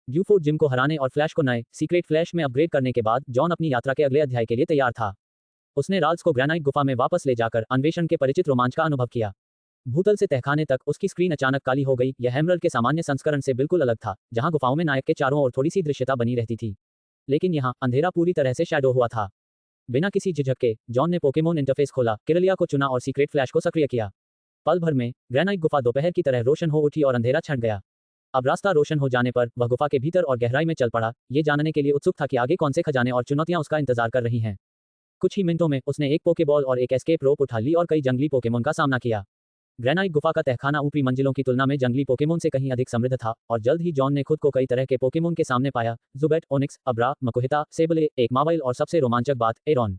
Beaufort gym को हराने और फ्लैश को नए सीक्रेट फ्लैश में अपग्रेड करने के बाद जॉन अपनी यात्रा के अगले अध्याय के लिए तैयार था। उसने राल्स को ग्रेनाइट गुफा में वापस ले जाकर अन्वेषण के परिचित रोमांच का अनुभव किया। भूतल से तहखाने तक उसकी स्क्रीन अचानक काली हो गई। यह एमरल्ड के सामान्य संस्करण से बिल्कुल अलग था, जहां गुफाओं में नायक के चारों ओर थोड़ी सी दृश्यता बनी रहती थी, लेकिन यहाँ अंधेरा पूरी तरह से शैडो हुआ था। बिना किसी झिझक के जॉन ने पोकेमोन इंटरफेस खोला, किरलिया को चुना और सीक्रेट फ्लैश को सक्रिय किया। पल भर में ग्रेनाइट गुफा दोपहर की तरह रोशन हो उठी और अंधेरा छंट गया। अब रास्ता रोशन हो जाने पर वह गुफा के भीतर और गहराई में चल पड़ा, ये जानने के लिए उत्सुक था कि आगे कौन से खजाने और चुनौतियां उसका इंतजार कर रही हैं। कुछ ही मिनटों में उसने एक पोकेबॉल और एक एस्केप रोप उठा ली और कई जंगली पोकेमोन का सामना किया। ग्रेनाइट गुफा का तहखाना ऊपरी मंजिलों की तुलना में जंगली पोकेमोन से कहीं अधिक समृद्ध था, और जल्द ही जॉन ने खुद को कई तरह के पोकेमोन के सामने पाया। जुबेट, ओनिक्स, अब्रा, मकुहिता, सेबले, एक मावाइल और सबसे रोमांचक बात, एरॉन।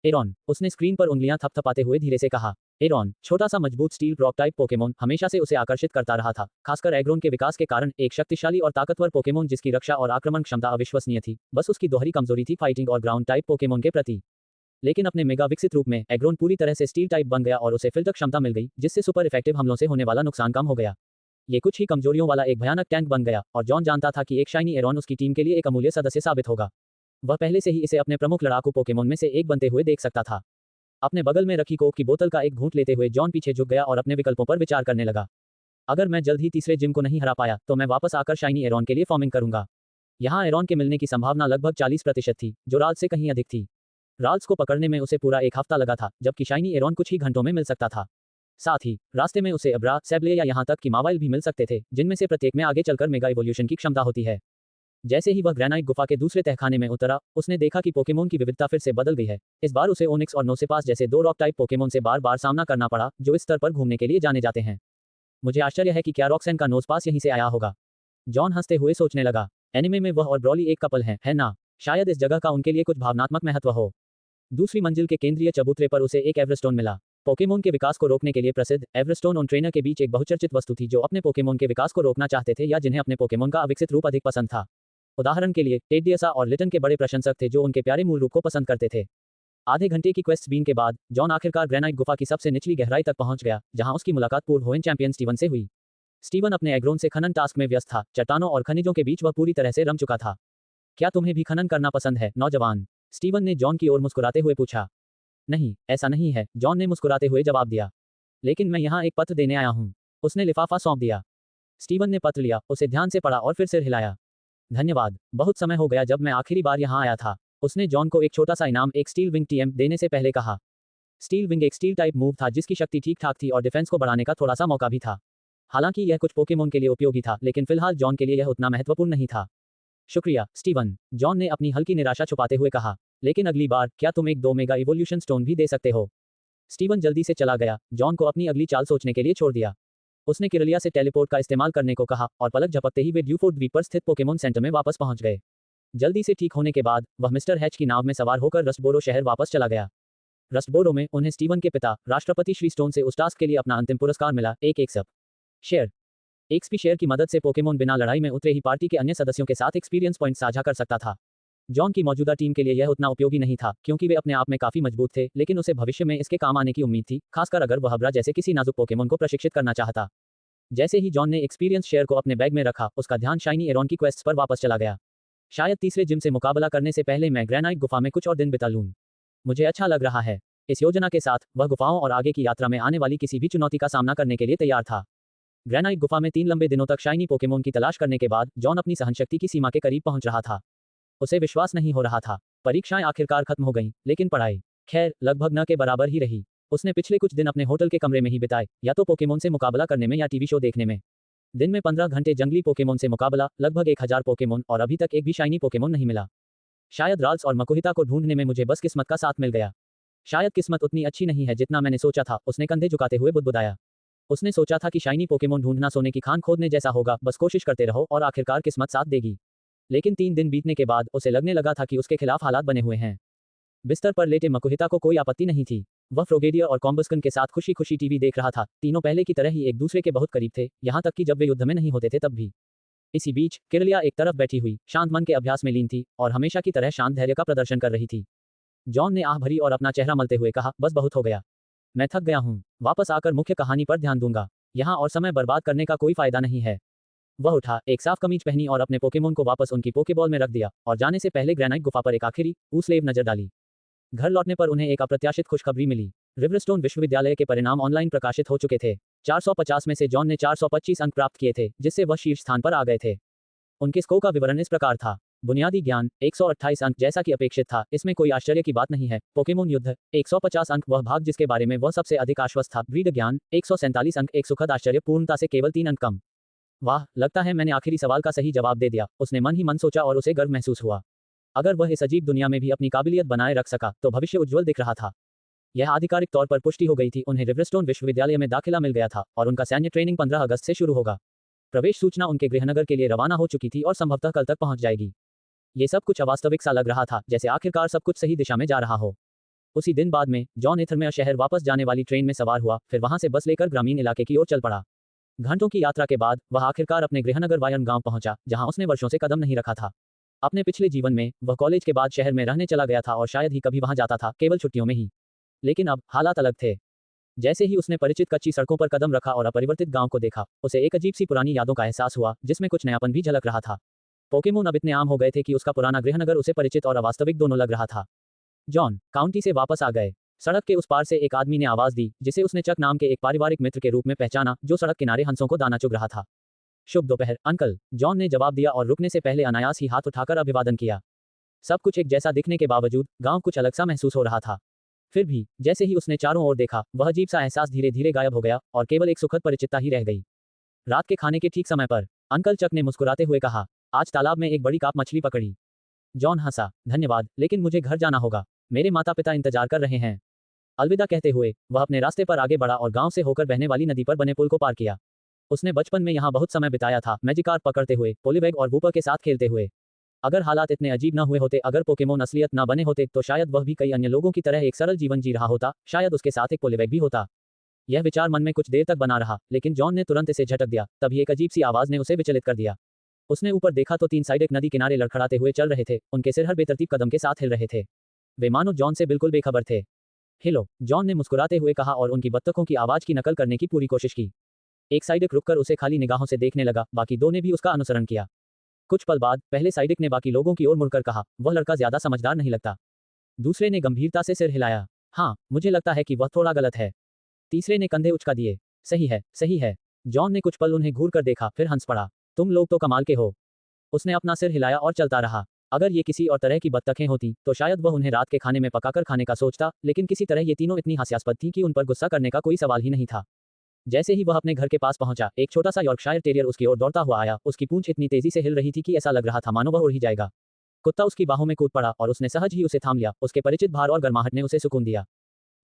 एरॉन, उसने स्क्रीन पर उंगलियां थपथपाते हुए धीरे से कहा। एरॉन, छोटा सा मजबूत स्टील रॉक टाइप पोकेमोन, हमेशा से उसे आकर्षित करता रहा था, खासकर एग्रोन के विकास के कारण। एक शक्तिशाली और ताकतवर पोकेमोन जिसकी रक्षा और आक्रमण क्षमता अविश्वसनीय थी। बस उसकी दोहरी कमजोरी थी फाइटिंग और ग्राउंड टाइप पोकेमोन के प्रति। लेकिन अपने मेगा विकसित रूप में एग्रोन पूरी तरह से स्टील टाइप बन गया और उसे फिल्टर क्षमता मिल गई, जिससे सुपर इफेक्टिव हमलों से होने वाला नुकसान कम हो गया। ये कुछ ही कमजोरियों वाला एक भयानक टैंक बन गया, और जॉन जानता था कि एक शाइनी एरॉन उसकी टीम के लिए एक अमूल्य सदस्य साबित होगा। वह पहले से ही इसे अपने प्रमुख लड़ाकू पोकेमोन में से एक बनते हुए देख सकता था। अपने बगल में रखी कोक की बोतल का एक घूंट लेते हुए जॉन पीछे झुक गया और अपने विकल्पों पर विचार करने लगा। अगर मैं जल्द ही तीसरे जिम को नहीं हरा पाया, तो मैं वापस आकर शाइनी एरॉन के लिए फॉर्मिंग करूंगा। यहाँ एरॉन के मिलने की संभावना लगभग 40% थी, जो राल्स से कहीं अधिक थी। राल्स को पकड़ने में उसे पूरा एक हफ्ता लगा था, जबकि शाइनी एरॉन कुछ ही घंटों में मिल सकता था। साथ ही रास्ते में उसे अब्रा, सेबले या यहाँ तक कि मावाइल भी मिल सकते थे, जिनमें से प्रत्येक में आगे चलकर मेगा इवोल्यूशन की क्षमता होती है। जैसे ही वह ग्रेनाइट गुफा के दूसरे तहखाने में उतरा, उसने देखा कि पोकेमोन की विविधता फिर से बदल गई है। इस बार उसे ओनिक्स और नोसेपास जैसे दो रॉक टाइप पोकेमोन से बार बार सामना करना पड़ा, जो इस स्तर पर घूमने के लिए जाने जाते हैं। मुझे आश्चर्य है कि क्या रॉक्सन का नोजपास यहीं से आया होगा, जॉन हंसते हुए सोचने लगा। एनिमे में वह और ब्रॉली एक कपल है ना? शायद इस जगह का उनके लिए कुछ भावनात्मक महत्व हो। दूसरी मंजिल के केंद्रीय चबूतरे पर उसे एक एवरस्टोन मिला। पोकेमोन के विकास को रोकने के लिए प्रसिद्ध एवरस्टोन उन ट्रेनर के बीच एक बहुचर्चित वस्तु थी, जो अपने पोकेमोन के विकास को रोकना चाहते थे या जिन्हें अपने पोकेमोन का अविकसित रूप अधिक पसंद था। उदाहरण के लिए टेडियसा और लिटन के बड़े प्रशंसक थे, जो उनके प्यारे मूल रूप को पसंद करते थे। आधे घंटे की क्वेस्ट बीन के बाद जॉन आखिरकार ग्रेनाइट गुफा की सबसे निचली गहराई तक पहुंच गया, जहां उसकी मुलाकात पूर्व होएन चैंपियन स्टीवन से हुई। स्टीवन अपने एग्रोन से खनन टास्क में व्यस्त था। चट्टानों और खनिजों के बीच वह पूरी तरह से रम चुका था। क्या तुम्हें भी खनन करना पसंद है, नौजवान? स्टीवन ने जॉन की ओर मुस्कुराते हुए पूछा। नहीं, ऐसा नहीं है, जॉन ने मुस्कुराते हुए जवाब दिया। लेकिन मैं यहाँ एक पत्र देने आया हूँ। उसने लिफाफा सौंप दिया। स्टीवन ने पत्र लिया, उसे ध्यान से पढ़ा और फिर सिर हिलाया। धन्यवाद, बहुत समय हो गया जब मैं आखिरी बार यहाँ आया था। उसने जॉन को एक छोटा सा इनाम, एक स्टील विंग टीएम, देने से पहले कहा। स्टील विंग एक स्टील टाइप मूव था जिसकी शक्ति ठीक ठाक थी और डिफेंस को बढ़ाने का थोड़ा सा मौका भी था। हालांकि यह कुछ पोकेमोन के लिए उपयोगी था, लेकिन फिलहाल जॉन के लिए यह उतना महत्वपूर्ण नहीं था। शुक्रिया, स्टीवन, जॉन ने अपनी हल्की निराशा छुपाते हुए कहा। लेकिन अगली बार क्या तुम एक 2 मेगा इवोल्यूशन स्टोन भी दे सकते हो? स्टीवन जल्दी से चला गया। जॉन को अपनी अगली चाल सोचने के लिए छोड़ दिया। उसने किरलिया से टेलीपोर्ट का इस्तेमाल करने को कहा, और पलक झपकते ही वे ड्यूफोर्ड द्वीप पर स्थित पोकेमोन सेंटर में वापस पहुंच गए। जल्दी से ठीक होने के बाद वह मिस्टर हैच की नाव में सवार होकर रस्टबोरो शहर वापस चला गया। रस्टबोरो में उन्हें स्टीवन के पिता, राष्ट्रपति श्री स्टोन से उस टास्क के लिए अपना अंतिम पुरस्कार मिला, एक एक्सप शेयर। एक्सपी शेयर की मदद से पोकेमोन बिना लड़ाई में उतरे ही पार्टी के अन्य सदस्यों के साथ एक्सपीरियंस पॉइंट साझा कर सकता था। जॉन की मौजूदा टीम के लिए यह उतना उपयोगी नहीं था, क्योंकि वे अपने आप में काफी मजबूत थे, लेकिन उसे भविष्य में इसके काम आने की उम्मीद थी, खासकर अगर वह अब्रा जैसे किसी नाजुक पोकेमोन को प्रशिक्षित करना चाहता। जैसे ही जॉन ने एक्सपीरियंस शेयर को अपने बैग में रखा, उसका ध्यान शाइनी एरॉन की क्वेस्ट्स पर वापस चला गया। शायद तीसरे जिम से मुकाबला करने से पहले मैं ग्रेनाइट गुफा में कुछ और दिन बिता लूं। मुझे अच्छा लग रहा है। इस योजना के साथ वह गुफाओं और आगे की यात्रा में आने वाली किसी भी चुनौती का सामना करने के लिए तैयार था। ग्रेनाइट गुफा में 3 लंबे दिनों तक शाइनी पोकेमोन की तलाश करने के बाद जॉन अपनी सहनशक्ति की सीमा के करीब पहुंच रहा था। उसे विश्वास नहीं हो रहा था। परीक्षाएं आखिरकार खत्म हो गईं, लेकिन पढ़ाई खैर लगभग न के बराबर ही रही। उसने पिछले कुछ दिन अपने होटल के कमरे में ही बिताए, या तो पोकेमोन से मुकाबला करने में या टीवी शो देखने में। दिन में 15 घंटे जंगली पोकेमोन से मुकाबला, लगभग 1000 पोकेमोन, और अभी तक एक भी शाइनी पोकेमोन नहीं मिला। शायद राल्स और मकुहिता को ढूंढने में मुझे बस किस्मत का साथ मिल गया। शायद किस्मत उतनी अच्छी नहीं है जितना मैंने सोचा था, उसने कंधे झुकाते हुए बुदबुदाया। उसने सोचा था कि शाइनी पोकेमोन ढूंढना सोने की खान खोदने जैसा होगा, बस कोशिश करते रहो और आखिरकार किस्मत साथ देगी। लेकिन 3 दिन बीतने के बाद उसे लगने लगा था कि उसके खिलाफ हालात बने हुए हैं। बिस्तर पर लेटे मकुहिता को कोई आपत्ति नहीं थी। वह फ्रोगेडियर और कॉम्बस्कन के साथ खुशी खुशी टीवी देख रहा था। तीनों पहले की तरह ही एक दूसरे के बहुत करीब थे, यहाँ तक कि जब वे युद्ध में नहीं होते थे तब भी। इसी बीच किरलिया एक तरफ बैठी हुई शांत मन के अभ्यास में लीन थी और हमेशा की तरह शांत धैर्य का प्रदर्शन कर रही थी। जॉन ने आह भरी और अपना चेहरा मलते हुए कहा, बस बहुत हो गया, मैं थक गया हूँ। वापस आकर मुख्य कहानी पर ध्यान दूंगा। यहाँ और समय बर्बाद करने का कोई फायदा नहीं है। वह उठा, एक साफ कमीज पहनी और अपने पोकेमोन को वापस उनकी पोकेबॉल में रख दिया और जाने से पहले ग्रेनाइट गुफा पर एक आखिरी ऊस्लेव नजर डाली। घर लौटने पर उन्हें एक अप्रत्याशित खुशखबरी मिली। रिवरस्टोन विश्वविद्यालय के परिणाम ऑनलाइन प्रकाशित हो चुके थे। 450 में से जॉन ने 425 अंक प्राप्त किए थे, जिससे वह शीर्ष स्थान पर आ गए थे। उनके स्कोर का विवरण इस प्रकार था। बुनियादी ज्ञान 128 अंक, जैसा कि अपेक्षित था, इसमें कोई आश्चर्य की बात नहीं है। पोकेमोन युद्ध 150 अंक, वह भाग जिसके बारे में वह सबसे अधिक आश्वस्त था। ब्रीड ज्ञान 147 अंक, एक सुखद आश्चर्य, पूर्णता से केवल 3 अंक कम। वाह, लगता है मैंने आखिरी सवाल का सही जवाब दे दिया, उसने मन ही मन सोचा और उसे गर्व महसूस हुआ। अगर वह इस अजीब दुनिया में भी अपनी काबिलियत बनाए रख सका तो भविष्य उज्ज्वल दिख रहा था। यह आधिकारिक तौर पर पुष्टि हो गई थी, उन्हें रिवरस्टोन विश्वविद्यालय में दाखिला मिल गया था और उनका सैन्य ट्रेनिंग 15 अगस्त से शुरू होगा। प्रवेश सूचना उनके गृहनगर के लिए रवाना हो चुकी थी और संभवतः कल तक पहुंच जाएगी। ये सब कुछ अवास्तविक सा लग रहा था, जैसे आखिरकार सब कुछ सही दिशा में जा रहा हो। उसी दिन बाद में जॉन एथरमेयर शहर वापस जाने वाली ट्रेन में सवार हुआ, फिर वहां से बस लेकर ग्रामीण इलाके की ओर चल पड़ा। घंटों की यात्रा के बाद वह आखिरकार अपने गृहनगर वायन गांव पहुंचा, जहां उसने वर्षों से कदम नहीं रखा था। अपने पिछले जीवन में वह कॉलेज के बाद शहर में रहने चला गया था और शायद ही कभी वहां जाता था, केवल छुट्टियों में ही। लेकिन अब हालात अलग थे। जैसे ही उसने परिचित कच्ची सड़कों पर कदम रखा और अपरिवर्तित गांव को देखा, उसे एक अजीब सी पुरानी यादों का एहसास हुआ, जिसमें कुछ नयापन भी झलक रहा था। पोकेमोन अब इतने आम हो गए थे कि उसका पुराना गृहनगर उसे परिचित और अवास्तविक दोनों लग रहा था। जॉन काउंटी से वापस आ गए। सड़क के उस पार से एक आदमी ने आवाज दी, जिसे उसने चक नाम के एक पारिवारिक मित्र के रूप में पहचाना, जो सड़क किनारे हंसों को दाना चुग रहा था। शुभ दोपहर अंकल, जॉन ने जवाब दिया और रुकने से पहले अनायास ही हाथ उठाकर अभिवादन किया। सब कुछ एक जैसा दिखने के बावजूद गांव कुछ अलग सा महसूस हो रहा था। फिर भी जैसे ही उसने चारों ओर देखा, वह अजीब सा एहसास धीरे धीरे गायब हो गया और केवल एक सुखद परिचितता ही रह गई। रात के खाने के ठीक समय पर अंकल चक ने मुस्कुराते हुए कहा, आज तालाब में एक बड़ी काप मछली पकड़ी। जॉन हंसा, धन्यवाद, लेकिन मुझे घर जाना होगा, मेरे माता पिता इंतजार कर रहे हैं। अलविदा कहते हुए वह अपने रास्ते पर आगे बढ़ा और गांव से होकर बहने वाली नदी पर बने पुल को पार किया। उसने बचपन में यहाँ बहुत समय बिताया था, मैजिकार्प पकड़ते हुए, पोलीवैग और वूपर के साथ खेलते हुए। अगर हालात इतने अजीब न हुए होते, अगर पोकेमोन असलियत न बने होते, तो शायद वह भी कई अन्य लोगों की तरह एक सरल जीवन जी रहा होता, शायद उसके साथ एक पोलीवैग भी होता। यह विचार मन में कुछ देर तक बना रहा, लेकिन जॉन ने तुरंत इसे झटक दिया। तभी एक अजीब सी आवाज ने उसे विचलित कर दिया। उसने ऊपर देखा तो 3 साइड नदी किनारे लड़खड़ाते हुए चल रहे थे, उनके सिर हर बेतरतीब कदम के साथ हिल रहे थे। वे मानो जॉन से बिल्कुल बेखबर थे। हेलो, जॉन ने मुस्कुराते हुए कहा और उनकी बत्तखों की आवाज की नकल करने की पूरी कोशिश की। एक साइडिक रुककर उसे खाली निगाहों से देखने लगा, बाकी 2 ने भी उसका अनुसरण किया। कुछ पल बाद पहले साइडिक ने बाकी लोगों की ओर मुड़कर कहा, वह लड़का ज्यादा समझदार नहीं लगता। दूसरे ने गंभीरता से सिर हिलाया, हाँ, मुझे लगता है कि वह थोड़ा गलत है। तीसरे ने कंधे उचका दिए, सही है, सही है। जॉन ने कुछ पल उन्हें घूर कर देखा, फिर हंस पड़ा, तुम लोग तो कमाल के हो। उसने अपना सिर हिलाया और चलता रहा। अगर ये किसी और तरह की बत्तखें होती तो शायद वह उन्हें रात के खाने में पकाकर खाने का सोचता, लेकिन किसी तरह ये तीनों इतनी हास्यास्पद थी कि उन पर गुस्सा करने का कोई सवाल ही नहीं था। जैसे ही वह अपने घर के पास पहुंचा, एक छोटा सा यॉर्कशायर टेरियर उसकी ओर दौड़ता हुआ आया। उसकी पूंछ इतनी तेजी से हिल रही थी कि ऐसा लग रहा था मानो वह उड़ ही जाएगा। कुत्ता उसकी बाहों में कूद पड़ा और उसने सहज ही उसे थाम लिया। उसके परिचित भार और गर्माहट ने उसे सुकून दिया।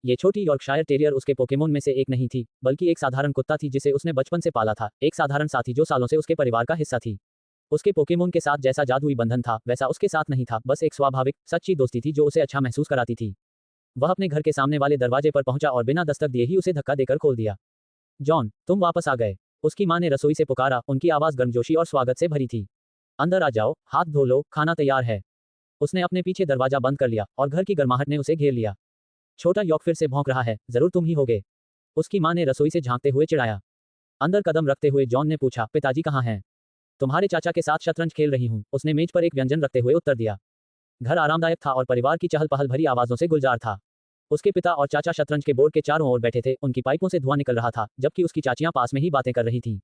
ये छोटी यॉर्कशायर टेरियर उसके पोकेमोन में से एक नहीं थी, बल्कि एक साधारण कुत्ता थी जिसे उसने बचपन से पाला था, एक साधारण साथी जो सालों से उसके परिवार का हिस्सा थी। उसके पोकेमोन के साथ जैसा जादुई बंधन था, वैसा उसके साथ नहीं था, बस एक स्वाभाविक, सच्ची दोस्ती थी जो उसे अच्छा महसूस कराती थी। वह अपने घर के सामने वाले दरवाजे पर पहुंचा और बिना दस्तक दिए ही उसे धक्का देकर खोल दिया। जॉन, तुम वापस आ गए, उसकी मां ने रसोई से पुकारा, उनकी आवाज गर्मजोशी और स्वागत से भरी थी। अंदर आ जाओ, हाथ धो लो, खाना तैयार है। उसने अपने पीछे दरवाजा बंद कर लिया और घर की गर्माहट ने उसे घेर लिया। छोटा यॉर्क फिर से भौंक रहा है, जरूर तुम ही होगे, उसकी मां ने रसोई से झांकते हुए चिढ़ाया। अंदर कदम रखते हुए जॉन ने पूछा, पिताजी कहाँ हैं? तुम्हारे चाचा के साथ शतरंज खेल रही हूँ, उसने मेज पर एक व्यंजन रखते हुए उत्तर दिया। घर आरामदायक था और परिवार की चहल पहल भरी आवाजों से गुलजार था। उसके पिता और चाचा शतरंज के बोर्ड के चारों ओर बैठे थे, उनकी पाइपों से धुआं निकल रहा था, जबकि उसकी चाचियां पास में ही बातें कर रही थीं।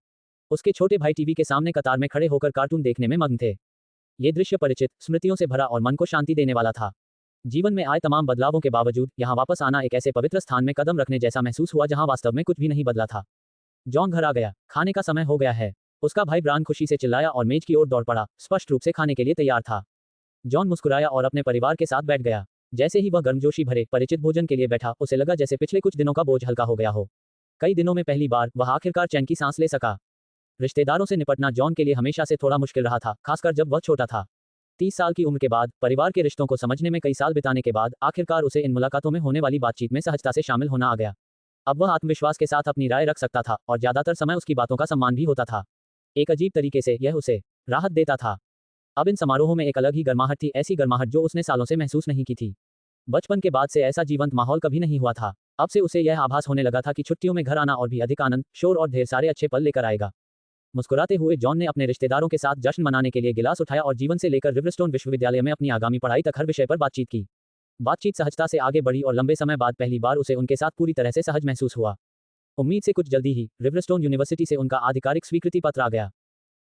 उसके छोटे भाई टीवी के सामने कतार में खड़े होकर कार्टून देखने में मग्न थे। ये दृश्य परिचित, स्मृतियों से भरा और मन को शांति देने वाला था। जीवन में आए तमाम बदलावों के बावजूद यहाँ वापस आना एक ऐसे पवित्र स्थान में कदम रखने जैसा महसूस हुआ जहाँ वास्तव में कुछ भी नहीं बदला था। जॉन घर आ गया, खाने का समय हो गया है, उसका भाई ब्रान खुशी से चिल्लाया और मेज की ओर दौड़ पड़ा, स्पष्ट रूप से खाने के लिए तैयार था। जॉन मुस्कुराया और अपने परिवार के साथ बैठ गया। जैसे ही वह गर्मजोशी भरे परिचित भोजन के लिए बैठा, उसे लगा जैसे पिछले कुछ दिनों का बोझ हल्का हो गया हो। कई दिनों में पहली बार वह आखिरकार चैन की सांस ले सका। रिश्तेदारों से निपटना जॉन के लिए हमेशा से थोड़ा मुश्किल रहा था, खासकर जब वह छोटा था। 30 साल की उम्र के बाद, परिवार के रिश्तों को समझने में कई साल बिताने के बाद, आखिरकार उसे इन मुलाकातों में होने वाली बातचीत में सहजता से शामिल होना आ गया। अब वह आत्मविश्वास के साथ अपनी राय रख सकता था और ज्यादातर समय उसकी बातों का सम्मान भी होता था। एक अजीब तरीके से यह उसे राहत देता था। अब इन समारोहों में एक अलग ही गर्माहट थी, ऐसी गर्माहट जो उसने सालों से महसूस नहीं की थी। बचपन के बाद से ऐसा जीवंत माहौल कभी नहीं हुआ था। अब से उसे यह आभास होने लगा था कि छुट्टियों में घर आना और भी अधिक आनंद, शोर और ढेर सारे अच्छे पल लेकर आएगा। मुस्कुराते हुए जॉन ने अपने रिश्तेदारों के साथ जश्न मनाने के लिए गिलास उठाया और जीवन से लेकर रिवरस्टोन विश्वविद्यालय में अपनी आगामी पढ़ाई तक हर विषय पर बातचीत की। बातचीत सहजता से आगे बढ़ी और लंबे समय बाद पहली बार उसे उनके साथ पूरी तरह से सहज महसूस हुआ। उम्मीद से कुछ जल्दी ही रिवरस्टोन यूनिवर्सिटी से उनका आधिकारिक स्वीकृति पत्र आ गया।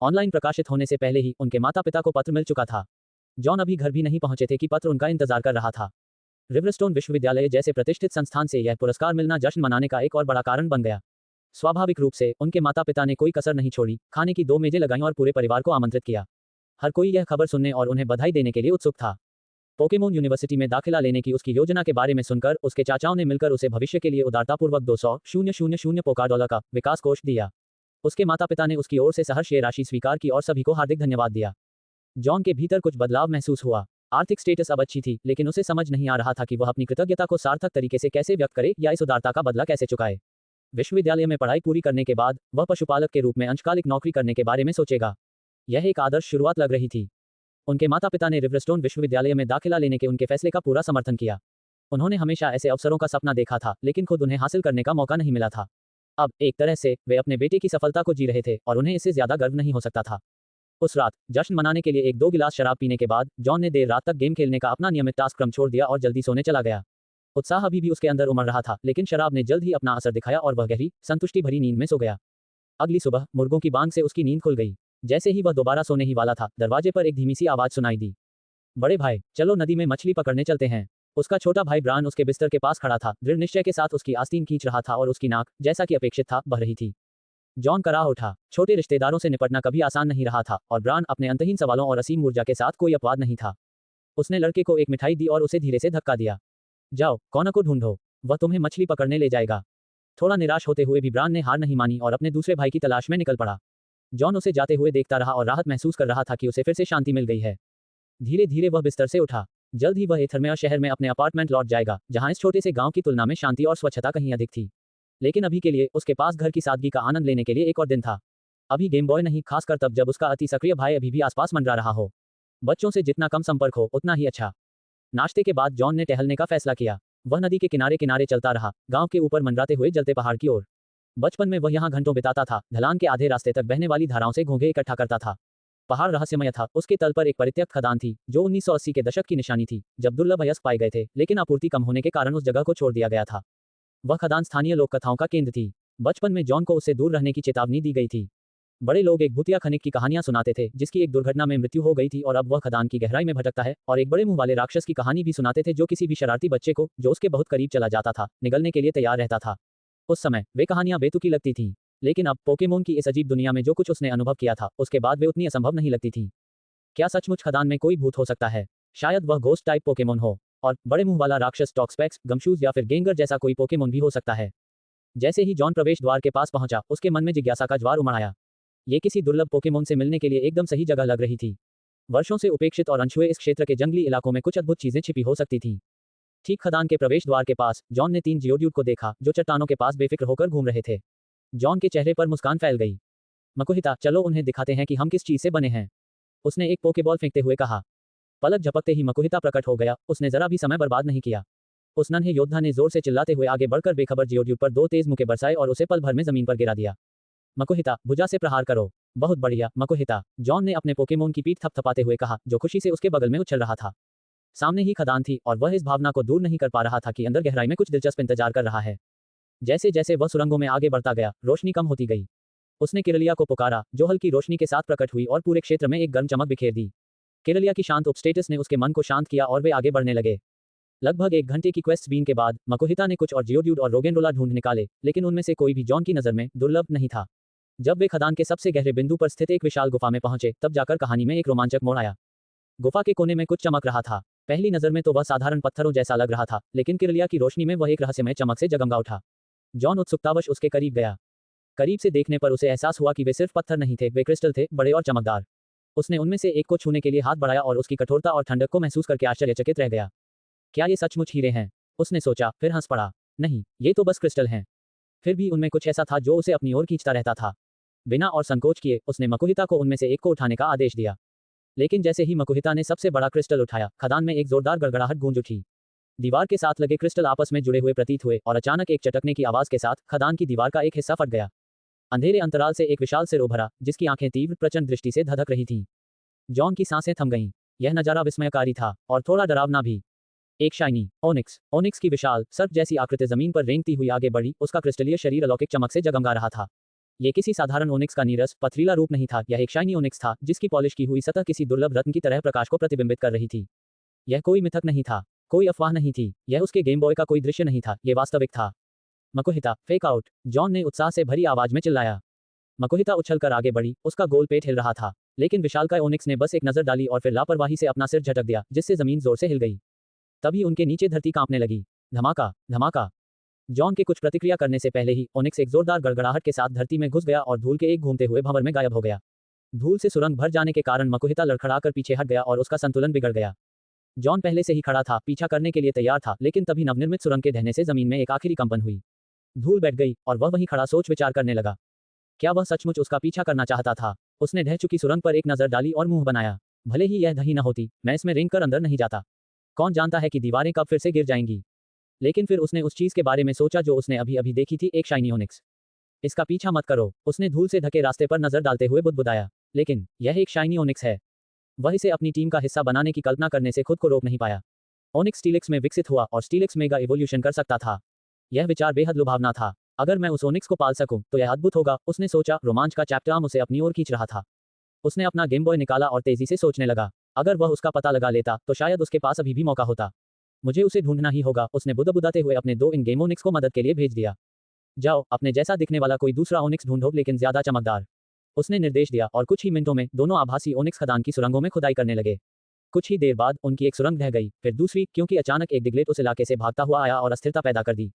ऑनलाइन प्रकाशित होने से पहले ही उनके माता पिता को पत्र मिल चुका था। जॉन अभी घर भी नहीं पहुंचे थे कि पत्र उनका इंतजार कर रहा था। रिवरस्टोन विश्वविद्यालय जैसे प्रतिष्ठित संस्थान से यह पुरस्कार मिलना जश्न मनाने का एक और बड़ा कारण बन गया। स्वाभाविक रूप से उनके माता पिता ने कोई कसर नहीं छोड़ी, खाने की 2 मेजें लगाईं और पूरे परिवार को आमंत्रित किया। हर कोई यह खबर सुनने और उन्हें बधाई देने के लिए उत्सुक था। पोकेमोन यूनिवर्सिटी में दाखिला लेने की उसकी योजना के बारे में सुनकर उसके चाचाओं ने मिलकर उसे भविष्य के लिए उदारतापूर्वक 200,000 पोकाडॉलर का विकास कोष दिया। उसके माता पिता ने उसकी ओर से सहर्ष ये राशि स्वीकार की और सभी को हार्दिक धन्यवाद दिया। जॉन के भीतर कुछ बदलाव महसूस हुआ। आर्थिक स्टेटस अब अच्छी थी, लेकिन उसे समझ नहीं आ रहा था कि वह अपनी कृतज्ञता को सार्थक तरीके से कैसे व्यक्त करे या इस उदारता का बदला कैसे चुकाए। विश्वविद्यालय में पढ़ाई पूरी करने के बाद वह पशुपालक के रूप में अंशकालिक नौकरी करने के बारे में सोचेगा। यह एक आदर्श शुरुआत लग रही थी। उनके माता पिता ने रिवरस्टोन विश्वविद्यालय में दाखिला लेने के उनके फैसले का पूरा समर्थन किया। उन्होंने हमेशा ऐसे अवसरों का सपना देखा था, लेकिन खुद उन्हें हासिल करने का मौका नहीं मिला था। अब एक तरह से वे अपने बेटे की सफलता को जी रहे थे और उन्हें इससे ज्यादा गर्व नहीं हो सकता था। उस रात जश्न मनाने के लिए 1-2 गिलास शराब पीने के बाद जॉन ने देर रात तक गेम खेलने का अपना नियमित टास्क क्रम छोड़ दिया और जल्दी सोने चला गया। उत्साह अभी भी उसके अंदर उमड़ रहा था, लेकिन शराब ने जल्द ही अपना असर दिखाया और वह गहरी, संतुष्टि भरी नींद में सो गया। अगली सुबह मुर्गों की बांग से उसकी नींद खुल गई। जैसे ही वह दोबारा सोने ही वाला था, दरवाजे पर एक धीमी सी आवाज सुनाई दी। बड़े भाई, चलो नदी में मछली पकड़ने चलते हैं। उसका छोटा भाई ब्रायन उसके बिस्तर के पास खड़ा था, दृढ़ निश्चय के साथ उसकी आस्तीन खींच रहा था और उसकी नाक, जैसा कि अपेक्षित था, बह रही थी। जॉन कराह उठा। छोटे रिश्तेदारों से निपटना कभी आसान नहीं रहा था और ब्रायन अपने अंतहीन सवालों और असीम ऊर्जा के साथ कोई अपवाद नहीं था। उसने लड़के को एक मिठाई दी और उसे धीरे से धक्का दिया। जाओ, कॉनर को ढूंढो, वह तुम्हें मछली पकड़ने ले जाएगा। थोड़ा निराश होते हुए भी ब्रायन ने हार नहीं मानी और अपने दूसरे भाई की तलाश में निकल पड़ा। जॉन उसे जाते हुए देखता रहा और राहत महसूस कर रहा था कि उसे फिर से शांति मिल गई है। धीरे धीरे वह बिस्तर से उठा। जल्द ही वह एथरमेयर शहर में अपने अपार्टमेंट लौट जाएगा, जहां इस छोटे से गांव की तुलना में शांति और स्वच्छता कहीं अधिक थी। लेकिन अभी के लिए उसके पास घर की सादगी का आनंद लेने के लिए एक और दिन था। अभी गेम बॉय नहीं, खासकर तब जब उसका अति सक्रिय भाई अभी भी आसपास मंडरा रहा हो। बच्चों से जितना कम संपर्क हो उतना ही अच्छा। नाश्ते के बाद जॉन ने टहलने का फैसला किया। वह नदी के किनारे किनारे चलता रहा, गांव के ऊपर मंडराते हुए जलते पहाड़ की ओर। बचपन में वह यहां घंटों बिताता था, ढलान के आधे रास्ते तक बहने वाली धाराओं से घोंघे इकट्ठा करता था। पहाड़ रहस्यमय था। उसके तल पर एक परित्यक्त खदान थी, जो 1980 के दशक की निशानी थी, जब दुर्लभ अयस्क पाए गए थे, लेकिन आपूर्ति कम होने के कारण उस जगह को छोड़ दिया गया था। वह खदान स्थानीय लोक कथाओं का केंद्र थी। बचपन में जॉन को उससे दूर रहने की चेतावनी दी गई थी। बड़े लोग एक भूतिया खनिक की कहानियां सुनाते थे, जिसकी एक दुर्घटना में मृत्यु हो गई थी और अब वह खदान की गहराई में भटकता है, और एक बड़े मुंह वाले राक्षस की कहानी भी सुनाते थे, जो किसी भी शरारती बच्चे को, जो उसके बहुत करीब चला जाता था, निगलने के लिए तैयार रहता था। उस समय वे कहानियां बेतुकी लगती थीं, लेकिन अब पोकेमोन की इस अजीब दुनिया में जो कुछ उसने अनुभव किया था, उसके बाद वे उतनी असंभव नहीं लगती थीं। क्या सचमुच खदान में कोई भूत हो सकता है? शायद वह घोस्ट टाइप पोकेमोन हो, और बड़े मुंह वाला राक्षस टॉक्सपैक्स, गमशूज या फिर गेंगर जैसा कोई पोकेमोन भी हो सकता है। जैसे ही जॉन प्रवेश द्वार के पास पहुंचा, उसके मन में जिज्ञासा का ज्वार उमड़ आया। ये किसी दुर्लभ पोकेमोन से मिलने के लिए एकदम सही जगह लग रही थी। वर्षों से उपेक्षित और अनछुए इस क्षेत्र के जंगली इलाकों में कुछ अद्भुत चीजें छिपी हो सकती थीं। ठीक खदान के प्रवेश द्वार के पास जॉन ने 3 जियोड्यूड को देखा, जो चट्टानों के पास बेफिक्र होकर घूम रहे थे। जॉन के चेहरे पर मुस्कान फैल गई। मकुहिता, चलो उन्हें दिखाते हैं कि हम किस चीज से बने हैं, उसने एक पोकेबॉल फेंकते हुए कहा। पलक झपकते ही मकुहिता प्रकट हो गया। उसने जरा भी समय बर्बाद नहीं किया। उस नन्हे योद्धा ने जोर से चिल्लाते हुए आगे बढ़कर बेखबर जियोड्यूड पर 2 तेज मुक्के बरसाए और उसे पल भर में जमीन पर गिरा दिया। मकुहिता, भुजा से प्रहार करो। बहुत बढ़िया मकुहिता, जॉन ने अपने पोकेमोन की पीठ थपथपाते हुए कहा, जो खुशी से उसके बगल में उछल रहा था। सामने ही खदान थी और वह इस भावना को दूर नहीं कर पा रहा था कि अंदर गहराई में कुछ दिलचस्प इंतजार कर रहा है। जैसे जैसे वह सुरंगों में आगे बढ़ता गया, रोशनी कम होती गई। उसने किरलिया को पुकारा, जो हल्की रोशनी के साथ प्रकट हुई और पूरे क्षेत्र में एक गर्म चमक बिखेर दी। किरलिया की शांत उपस्टेटस ने उसके मन को शांत किया और वे आगे बढ़ने लगे। लगभग 1 घंटे की क्वेस्ट बीन के बाद मकुहिता ने कुछ और जियोड्यूड और रोगेनरोला ढूंढ निकाले, लेकिन उनमें से कोई भी जॉन की नजर में दुर्लभ नहीं था। जब वे खदान के सबसे गहरे बिंदु पर स्थित एक विशाल गुफा में पहुंचे, तब जाकर कहानी में एक रोमांचक मोड़ आया। गुफा के कोने में कुछ चमक रहा था। पहली नजर में तो वह साधारण पत्थरों जैसा लग रहा था, लेकिन किरलिया की रोशनी में वह एक रहस्यमय चमक से जगमगा उठा। जॉन उत्सुकतावश उसके करीब गया। करीब से देखने पर उसे एहसास हुआ कि वे सिर्फ पत्थर नहीं थे, वे क्रिस्टल थे, बड़े और चमकदार। उसने उनमें से एक को छूने के लिए हाथ बढ़ाया और उसकी कठोरता और ठंडक को महसूस करके आश्चर्यचकित रह गया। क्या ये सचमुच हीरे हैं? उसने सोचा, फिर हंस पड़ा। नहीं, ये तो बस क्रिस्टल हैं। फिर भी उनमें कुछ ऐसा था जो उसे अपनी ओर खींचता रहता था। बिना और संकोच किए उसने मकुहिता को उनमें से एक को उठाने का आदेश दिया। लेकिन जैसे ही मकुहिता ने सबसे बड़ा क्रिस्टल उठाया, खदान में एक जोरदार गड़गड़ाहट गूंज उठी। दीवार के साथ लगे क्रिस्टल आपस में जुड़े हुए प्रतीत हुए और अचानक एक चटकने की आवाज के साथ खदान की दीवार का एक हिस्सा फट गया। अंधेरे अंतराल से एक विशाल सिर उभरा, जिसकी आंखें तीव्र प्रचंड दृष्टि से धधक रही थीं। जॉन की सांसें थम गईं। यह नजारा विस्मयकारी था और थोड़ा डरावना भी। एक शाइनी ओनिक्स। ओनिक्स की विशाल सर्प जैसी आकृति जमीन पर रेंगती हुई आगे बढ़ी, उसका क्रिस्टलीय शरीर अलौकिक चमक से जगमगा रहा था। यह किसी साधारण ओनिक्स का नीरस, पथरीला रूप नहीं था, यह एक शाइनी ओनिक्स था, जिसकी पॉलिश की हुई सतह किसी दुर्लभ रत्न की तरह प्रकाश को प्रतिबिंबित कर रही थी। यह कोई मिथक नहीं था, कोई अफवाह नहीं थी, यह उसके गेम बॉय का कोई दृश्य नहीं था, यह वास्तविक था। मकुहिता, फेक आउट, जॉन ने उत्साह से भरी आवाज में चिल्लाया। मकुहिता उछलकर आगे बढ़ी, उसका गोल पेट हिल रहा था, लेकिन विशालकाय ओनिक्स ने बस एक नजर डाली और फिर लापरवाही से अपना सिर झटक दिया, जिससे जमीन जोर से हिल गई। तभी उनके नीचे धरती कांपने लगी। धमाका, धमाका। जॉन के कुछ प्रतिक्रिया करने से पहले ही ओनिक्स एक जोरदार गड़गड़ाहट के साथ धरती में घुस गया और धूल के एक घूमते हुए भंवर में गायब हो गया। धूल से सुरंग भर जाने के कारण मकुहिता लड़खड़ाकर पीछे हट गया और उसका संतुलन बिगड़ गया। जॉन पहले से ही खड़ा था, पीछा करने के लिए तैयार था, लेकिन तभी नवनिर्मित सुरंग के ढहने से जमीन में एक आखिरी कंपन हुई। धूल बैठ गई और वह वहीं खड़ा सोच विचार करने लगा। क्या वह सचमुच उसका पीछा करना चाहता था? उसने ढह चुकी सुरंग पर एक नजर डाली और मुंह बनाया। भले ही यह ढही न होती, मैं इसमें रेंग कर अंदर नहीं जाता। कौन जानता है कि दीवारें कब फिर से गिर जाएंगी। लेकिन फिर उसने उस चीज के बारे में सोचा जो उसने अभी अभी देखी थी, एक शाइनी ओनिक्स। इसका पीछा मत करो, उसने धूल से ढके रास्ते पर नजर डालते हुए बुदबुदाया। लेकिन यह एक शाइनी ओनिक्स है। वह इसे अपनी टीम का हिस्सा बनाने की कल्पना करने से खुद को रोक नहीं पाया। ओनिक्स स्टीलिक्स में विकसित हुआ और स्टीलिक्स मेगा इवोल्यूशन कर सकता था। यह विचार बेहद लुभावना था। अगर मैं उस ओनिक्स को पाल सकूं, तो यह अद्भुत होगा, उसने सोचा। रोमांच का चैप्टर आर्म उसे अपनी ओर खींच रहा था। उसने अपना गेम बॉय निकाला और तेजी से सोचने लगा। अगर वह उसका पता लगा लेता, तो शायद उसके पास अभी भी मौका होता। मुझे उसे ढूंढना ही होगा, उसने बुदबुदाते हुए अपने 2 इन गेम ओनिक्स को मदद के लिए भेज दिया। जाओ, अपने जैसा दिखने वाला कोई दूसरा ओनिक्स ढूंढो, लेकिन ज्यादा चमकदार। उसने निर्देश दिया और कुछ ही मिनटों में दोनों आभासी ओनिक्स खदान की सुरंगों में खुदाई करने लगे। कुछ ही देर बाद उनकी एक सुरंग ढह गई, फिर दूसरी, क्योंकि अचानक एक डिग्लेट उस इलाके से भागता हुआ आया और अस्थिरता पैदा कर दी।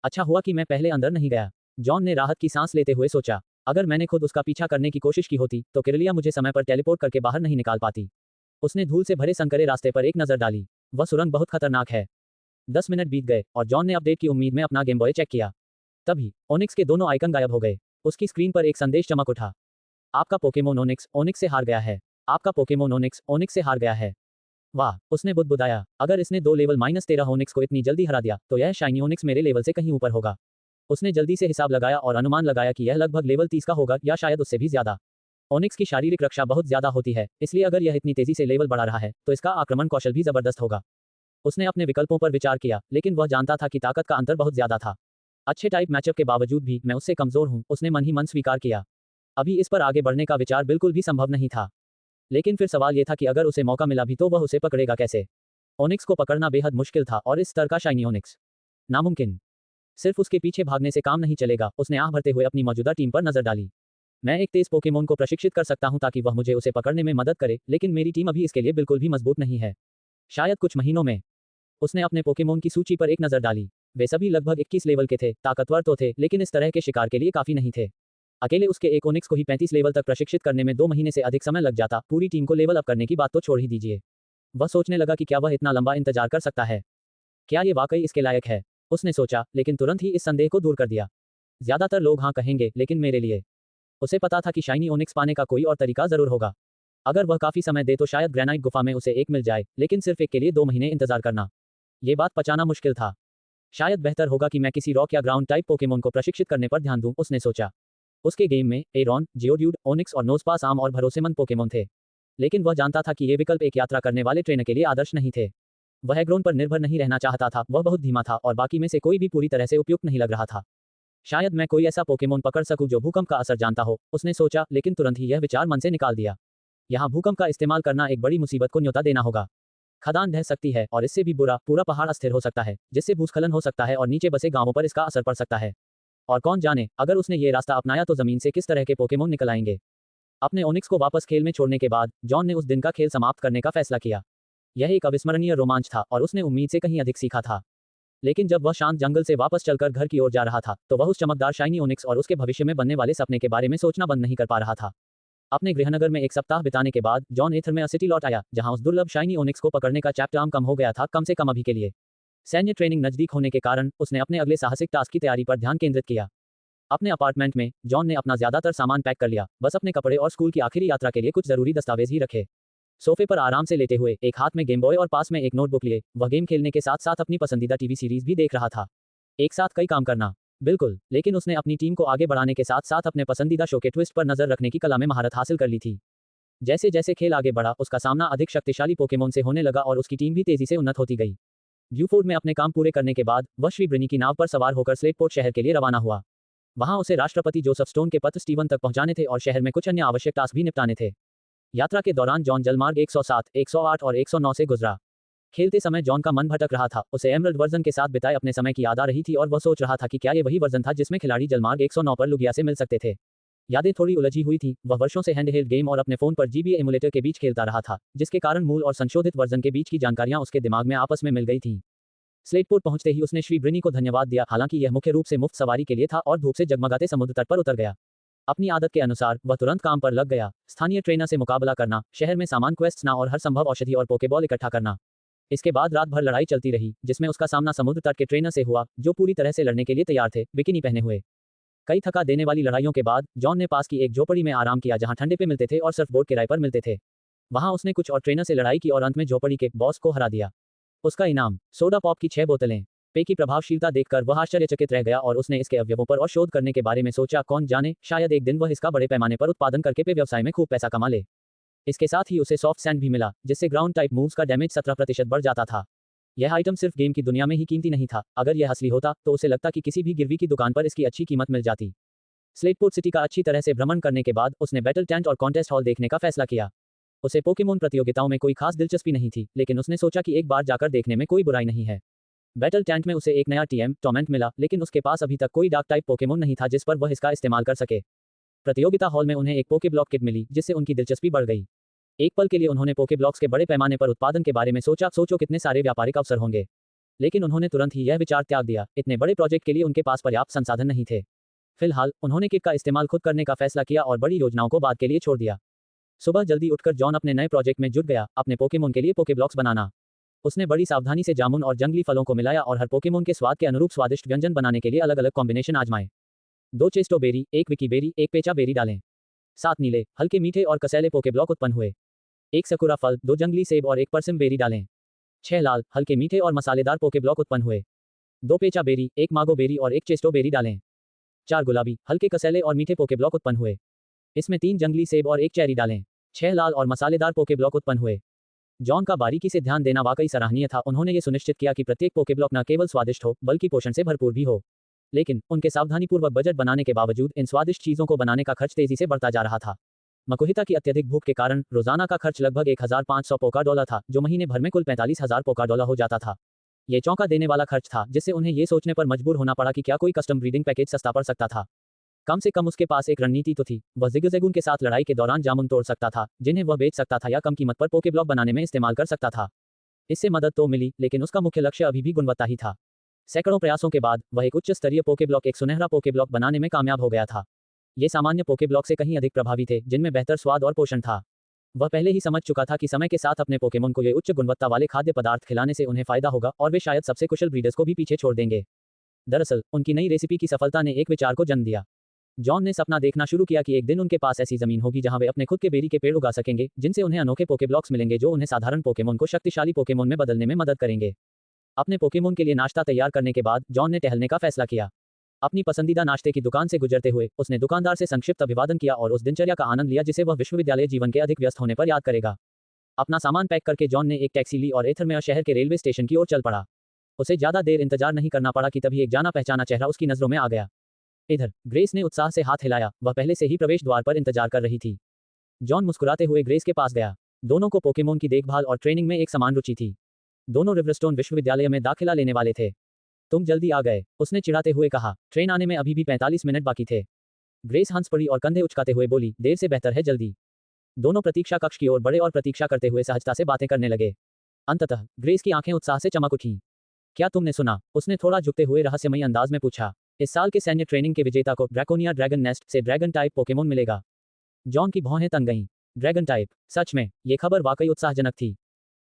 अच्छा हुआ कि मैं पहले अंदर नहीं गया, जॉन ने राहत की सांस लेते हुए सोचा। अगर मैंने खुद उसका पीछा करने की कोशिश की होती, तो किरलिया मुझे समय पर टेलीपोर्ट करके बाहर नहीं निकाल पाती। उसने धूल से भरे संकरे रास्ते पर एक नजर डाली। वह सुरंग बहुत खतरनाक है। 10 मिनट बीत गए और जॉन ने अपडेट की उम्मीद में अपना गेम बॉय चेक किया। तभी ओनिक्स के दोनों आइकन गायब हो गए। उसकी स्क्रीन पर एक संदेश चमक उठा। आपका पोकेमोन ओनिक्स ओनिक्स से हार गया है। आपका पोकेमोन ओनिक्स ओनिक्स से हार गया है। वाह, उसने बुदबुदाया। अगर इसने 2 लेवल -13 ओनिक्स को इतनी जल्दी हरा दिया, तो यह शाइनी ओनिक्स मेरे लेवल से कहीं ऊपर होगा। उसने जल्दी से हिसाब लगाया और अनुमान लगाया कि यह लगभग लेवल 30 का होगा, या शायद उससे भी ज्यादा। ओनिक्स की शारीरिक रक्षा बहुत ज्यादा होती है, इसलिए अगर यह इतनी तेजी से लेवल बढ़ा रहा है, तो इसका आक्रमण कौशल भी जबरदस्त होगा। उसने अपने विकल्पों पर विचार किया, लेकिन वह जानता था कि ताकत का अंतर बहुत ज्यादा था। अच्छे टाइप मैचअप के बावजूद भी मैं उससे कमजोर हूं, उसने मन ही मन स्वीकार किया। अभी इस पर आगे बढ़ने का विचार बिल्कुल भी संभव नहीं था। लेकिन फिर सवाल यह था कि अगर उसे मौका मिला भी, तो वह उसे पकड़ेगा कैसे? ओनिक्स को पकड़ना बेहद मुश्किल था, और इस स्तर का शाइनी ओनिक्स नामुमकिन। सिर्फ उसके पीछे भागने से काम नहीं चलेगा। उसने आह भरते हुए अपनी मौजूदा टीम पर नजर डाली। मैं एक तेज पोकेमोन को प्रशिक्षित कर सकता हूं ताकि वह मुझे उसे पकड़ने में मदद करे, लेकिन मेरी टीम अभी इसके लिए बिल्कुल भी मजबूत नहीं है। शायद कुछ महीनों में। उसने अपने पोकेमोन की सूची पर एक नजर डाली। वे सभी लगभग 21 लेवल के थे, ताकतवर तो थे, लेकिन इस तरह के शिकार के लिए काफी नहीं थे। अकेले उसके एक ओनिक्स को ही 35 लेवल तक प्रशिक्षित करने में 2 महीने से अधिक समय लग जाता, पूरी टीम को लेवल अप करने की बात तो छोड़ ही दीजिए। वह सोचने लगा कि क्या वह इतना लंबा इंतजार कर सकता है? क्या ये वाकई इसके लायक है? उसने सोचा, लेकिन तुरंत ही इस संदेह को दूर कर दिया। ज्यादातर लोग हाँ कहेंगे, लेकिन मेरे लिए। उसे पता था कि शाइनी ओनिक्स पाने का कोई और तरीका जरूर होगा। अगर वह काफी समय दे तो शायद ग्रेनाइट गुफा में उसे एक मिल जाए, लेकिन सिर्फ एक के लिए 2 महीने इंतजार करना, ये बात पचाना मुश्किल था। शायद बेहतर होगा कि मैं किसी रॉक या ग्राउंड टाइप पोकेमोन को प्रशिक्षित करने पर ध्यान दूं, उसने सोचा। उसके गेम में एरॉन, जियोड्यूड, ओनिक्स और नोजपास आम और भरोसेमंद पोकेमोन थे। लेकिन वह जानता था कि ये विकल्प एक यात्रा करने वाले ट्रेनर के लिए आदर्श नहीं थे। वह एग्रोन पर निर्भर नहीं रहना चाहता था, वह बहुत धीमा था और बाकी में से कोई भी पूरी तरह से उपयुक्त नहीं लग रहा था। शायद मैं कोई ऐसा पोकेमोन पकड़ सकूं जो भूकंप का असर जानता हो, उसने सोचा, लेकिन तुरंत ही यह विचार मन से निकाल दिया। यहाँ भूकंप का इस्तेमाल करना एक बड़ी मुसीबत को न्योता देना होगा। खदान ढह सकती है और इससे भी बुरा, पूरा पहाड़ अस्थिर हो सकता है, जिससे भूस्खलन हो सकता है और नीचे बसे गांवों पर इसका असर पड़ सकता है। और कौन जाने, अगर उसने ये रास्ता अपनाया तो जमीन से किस तरह के पोकेमोन निकल आएंगे। अपने ओनिक्स को वापस खेल में छोड़ने के बाद जॉन ने उस दिन का खेल समाप्त करने का फैसला किया। यह एक अविस्मरणीय रोमांच था और उसने उम्मीद से कहीं अधिक सीखा था। लेकिन जब वह शांत जंगल से वापस चलकर घर की ओर जा रहा था, तो वह उस चमकदार शाइनी ओनिक्स और उसके भविष्य में बनने वाले सपने के बारे में सोचना बंद नहीं कर पा रहा था। अपने गृहनगर में एक सप्ताह बिताने के बाद जॉन एथरमेआ सिटी लौट आया, जहां उस दुर्लभ शाइनी ओनिक्स को पकड़ने का चैप्टर आर्म कम हो गया था, कम से कम अभी के लिए। सैन्य ट्रेनिंग नजदीक होने के कारण उसने अपने अगले साहसिक टास्क की तैयारी पर ध्यान केंद्रित किया। अपने अपार्टमेंट में जॉन ने अपना ज्यादातर सामान पैक कर लिया, बस अपने कपड़े और स्कूल की आखिरी यात्रा के लिए कुछ जरूरी दस्तावेज ही रखे। सोफे पर आराम से लेटे हुए, एक हाथ में गेम बॉय और पास में एक नोटबुक लिए, वह गेम खेलने के साथ साथ अपनी पसंदीदा टीवी सीरीज भी देख रहा था। एक साथ कई काम करना, बिल्कुल, लेकिन उसने अपनी टीम को आगे बढ़ाने के साथ साथ अपने पसंदीदा शो के ट्विस्ट पर नजर रखने की कला में महारत हासिल कर ली थी। जैसे जैसे खेल आगे बढ़ा, उसका सामना अधिक शक्तिशाली पोकेमोन से होने लगा और उसकी टीम भी तेजी से उन्नत होती गई। ड्यूफोर्ड में अपने काम पूरे करने के बाद वह श्री ब्रिनी की नाव पर सवार होकर स्लेटपोर्ट शहर के लिए रवाना हुआ। वहां उसे राष्ट्रपति जोसेफ स्टोन के पत्र स्टीवन तक पहुंचाने थे और शहर में कुछ अन्य आवश्यक टास्क भी निपटाने थे। यात्रा के दौरान जॉन जलमार्ग 107, 108 और 109 से गुजरा। खेलते समय जॉन का मन भटक रहा था, उसे एमरल्ड वर्जन के साथ बिताए अपने समय की याद आ रही थी और वह सोच रहा था कि क्या ये वही वर्जन था जिसमें खिलाड़ी जलमार्ग 109 पर लुगिया से मिल सकते थे। यादें थोड़ी उलझी हुई थी, वह वर्षों से हैंडहेल्ड गेम और अपने फोन पर जीबीए एमुलेटर के बीच खेलता रहा था, जिसके कारण मूल और संशोधित वर्जन के बीच की जानकारियां उसके दिमाग में आपस में मिल गई थीं। स्लेटपोर्ट पहुंचते ही उसने श्री ब्रिनी को धन्यवाद दिया, हालांकि यह मुख्य रूप से मुफ्त सवारी के लिए था और धूप से जगमगाते समुद्र तट पर उतर गया। अपनी आदत के अनुसार वह तुरंत काम पर लग गया, स्थानीय ट्रेनर से मुकाबला करना, शहर में सामान क्वेस्ट्स ना और हर संभव औषधि और पोकेबॉल इकट्ठा करना। इसके बाद रात भर लड़ाई चलती रही, जिसमें उसका सामना समुद्र तट के ट्रेनर से हुआ, जो पूरी तरह से लड़ने के लिए तैयार थे, बिकिनी पहने हुए। कई थका देने वाली लड़ाइयों के बाद जॉन ने पास की एक झोपड़ी में आराम किया जहां ठंडे पे मिलते थे और सर्फबोर्ड किराए पर मिलते थे। वहां उसने कुछ और ट्रेनर से लड़ाई की और अंत में झोपड़ी के बॉस को हरा दिया। उसका इनाम सोडा पॉप की 6 बोतलें। पे की प्रभावशीलता देखकर वह आश्चर्यचकित रह गया और उसने इसके अवयवों पर और शोध करने के बारे में सोचा, कौन जाने शायद एक दिन वह इसका बड़े पैमाने पर उत्पादन करके पे व्यवसाय में खूब पैसा कमा ले। इसके साथ ही उसे सॉफ्ट सैंड भी मिला, जिससे ग्राउंड टाइप मूव्स का डैमेज 17% बढ़ जाता था। यह आइटम सिर्फ गेम की दुनिया में ही कीमती नहीं था, अगर यह असली होता तो उसे लगता कि किसी भी गिरवी की दुकान पर इसकी अच्छी कीमत मिल जाती। स्लेटपोर्ट सिटी का अच्छी तरह से भ्रमण करने के बाद उसने बैटल टेंट और कॉन्टेस्ट हॉल देखने का फैसला किया। उसे पोकेमोन प्रतियोगिताओं में कोई खास दिलचस्पी नहीं थी, लेकिन उसने सोचा कि एक बार जाकर देखने में कोई बुराई नहीं है। बैटल टेंट में उसे एक नया टीएम टॉर्मेंट मिला, लेकिन उसके पास अभी तक कोई डार्क टाइप पोकेमोन नहीं था जिस पर वह इसका इस्तेमाल कर सके। प्रतियोगिता हॉल में उन्हें एक पोके ब्लॉक किट मिली, जिससे उनकी दिलचस्पी बढ़ गई। एक पल के लिए उन्होंने पोके ब्लॉक्स के बड़े पैमाने पर उत्पादन के बारे में सोचा, सोचो कितने सारे व्यापारिक अवसर होंगे। लेकिन उन्होंने तुरंत ही यह विचार त्याग दिया, इतने बड़े प्रोजेक्ट के लिए उनके पास पर्याप्त संसाधन नहीं थे। फिलहाल उन्होंने किट का इस्तेमाल खुद करने का फैसला किया और बड़ी योजनाओं को बाद के लिए छोड़ दिया। सुबह जल्दी उठकर जॉन अपने नए प्रोजेक्ट में जुट गया, अपने पोकेमोन के लिए पोके ब्लॉक्स बनाना। उसने बड़ी सावधानी से जामुन और जंगली फलों को मिलाया और हर पोकेमोन के स्वाद के अनुरूप स्वादिष्ट व्यंजन बनाने के लिए अलग अलग कॉम्बिनेशन आजमाए। 2 चेस्टो बेरी, 1 विकी बेरी, 1 पेचा बेरी डालें। 7 नीले हल्के मीठे और कसैले पोके ब्लॉक उत्पन्न हुए। 1 सकुरा फल, 2 जंगली सेब और 1 परसिम बेरी डालें। 6 लाल हल्के मीठे और मसालेदार पोके ब्लॉक उत्पन्न हुए। 2 पेचा बेरी, 1 मागो बेरी और 1 चेस्टो बेरी डालें। 4 गुलाबी हल्के कसैले और मीठे पोके ब्लॉक उत्पन्न हुए। इसमें 3 जंगली सेब और 1 चेरी डालें। 6 लाल और मसालेदार पोके ब्लॉक उत्पन्न हुए। जॉन का बारीकी से ध्यान देना वाकई सराहनीय था, उन्होंने ये सुनिश्चित किया कि प्रत्येक पोके ब्लॉक न केवल स्वादिष्ट हो, बल्कि पोषण से भरपूर भी हो। लेकिन उनके सावधानीपूर्वक बजट बनाने के बावजूद इन स्वादिष्ट चीजों को बनाने का खर्च तेजी से बढ़ता जा रहा था। मकुहिता की अत्यधिक भूख के कारण रोजाना का खर्च लगभग 1500 पोका डॉलर था, जो महीने भर में कुल 45,000 पोका डॉलर हो जाता था। ये चौंका देने वाला खर्च था, जिससे उन्हें ये सोचने पर मजबूर होना पड़ा कि क्या कोई कस्टम ब्रीडिंग पैकेज सस्ता पड़ सकता था। कम से कम उसके पास एक रणनीति तो थी, वह ज़िगज़ैगून के साथ लड़ाई के दौरान जामुन तोड़ सकता था, जिन्हें वह बेच सकता था या कम कीमत पर पोके ब्लॉक बनाने में इस्तेमाल कर सकता था। इससे मदद तो मिली, लेकिन उसका मुख्य लक्ष्य अभी भी गुणवत्ता ही था। सैकड़ों प्रयासों के बाद वह एक उच्च स्तरीय पोके ब्लॉक, एक सुनहरा पोके ब्लॉक बनाने में कामयाब हो गया था। ये सामान्य पोके ब्लॉक से कहीं अधिक प्रभावी थे, जिनमें बेहतर स्वाद और पोषण था। वह पहले ही समझ चुका था कि समय के साथ अपने पोकेमोन को ये उच्च गुणवत्ता वाले खाद्य पदार्थ खिलाने से उन्हें फायदा होगा और वे शायद सबसे कुशल ब्रीडर्स को भी पीछे छोड़ देंगे। दरअसल उनकी नई रेसिपी की सफलता ने एक विचार को जन्म दिया। जॉन ने सपना देखना शुरू किया कि एक दिन उनके पास ऐसी जमीन होगी जहां वे अपने खुद के बेरी के पेड़ उगा सकेंगे, जिनसे उन्हें अनोखे पोके ब्लॉक्स मिलेंगे जो उन्हें साधारण पोकेमोन को शक्तिशाली पोकेमोन में बदलने में मदद करेंगे। अपने पोकेमोन के लिए नाश्ता तैयार करने के बाद जॉन ने टहलने का फैसला किया। अपनी पसंदीदा नाश्ते की दुकान से गुजरते हुए उसने दुकानदार से संक्षिप्त अभिवादन किया और उस दिनचर्या का आनंद लिया जिसे वह विश्वविद्यालय जीवन के अधिक व्यस्त होने पर याद करेगा। अपना सामान पैक करके जॉन ने एक टैक्सी ली और एथरमेयर शहर के रेलवे स्टेशन की ओर चल पड़ा। उसे ज्यादा देर इंतजार नहीं करना पड़ा कि तभी एक जाना पहचाना चेहरा उसकी नजरों में आ गया। इधर ग्रेस ने उत्साह से हाथ हिलाया, वह पहले से ही प्रवेश द्वार पर इंतजार कर रही थी। जॉन मुस्कुराते हुए ग्रेस के पास गया। दोनों को पोकेमोन की देखभाल और ट्रेनिंग में एक समान रुचि थी। दोनों रिवरस्टोन विश्वविद्यालय में दाखिला लेने वाले थे। तुम जल्दी आ गए, उसने चिढ़ाते हुए कहा। ट्रेन आने में अभी भी 45 मिनट बाकी थे। ग्रेस हंस पड़ी और कंधे उचकाते हुए बोली, देर से बेहतर है जल्दी। दोनों प्रतीक्षा कक्ष की ओर बढ़े और प्रतीक्षा करते हुए सहजता से बातें करने लगे। अंततः ग्रेस की आंखें उत्साह से चमक उठीं। क्या तुमने सुना? उसने थोड़ा झुकते हुए रहस्यमयी अंदाज में पूछा। इस साल के सैन्य ट्रेनिंग के विजेता को ड्रैकोनिया ड्रैगन नेस्ट से ड्रैगन टाइप पोकेमोन मिलेगा। जॉन की भौहें तन गईं। Dragon type? सच में? ये खबर वाकई उत्साहजनक थी।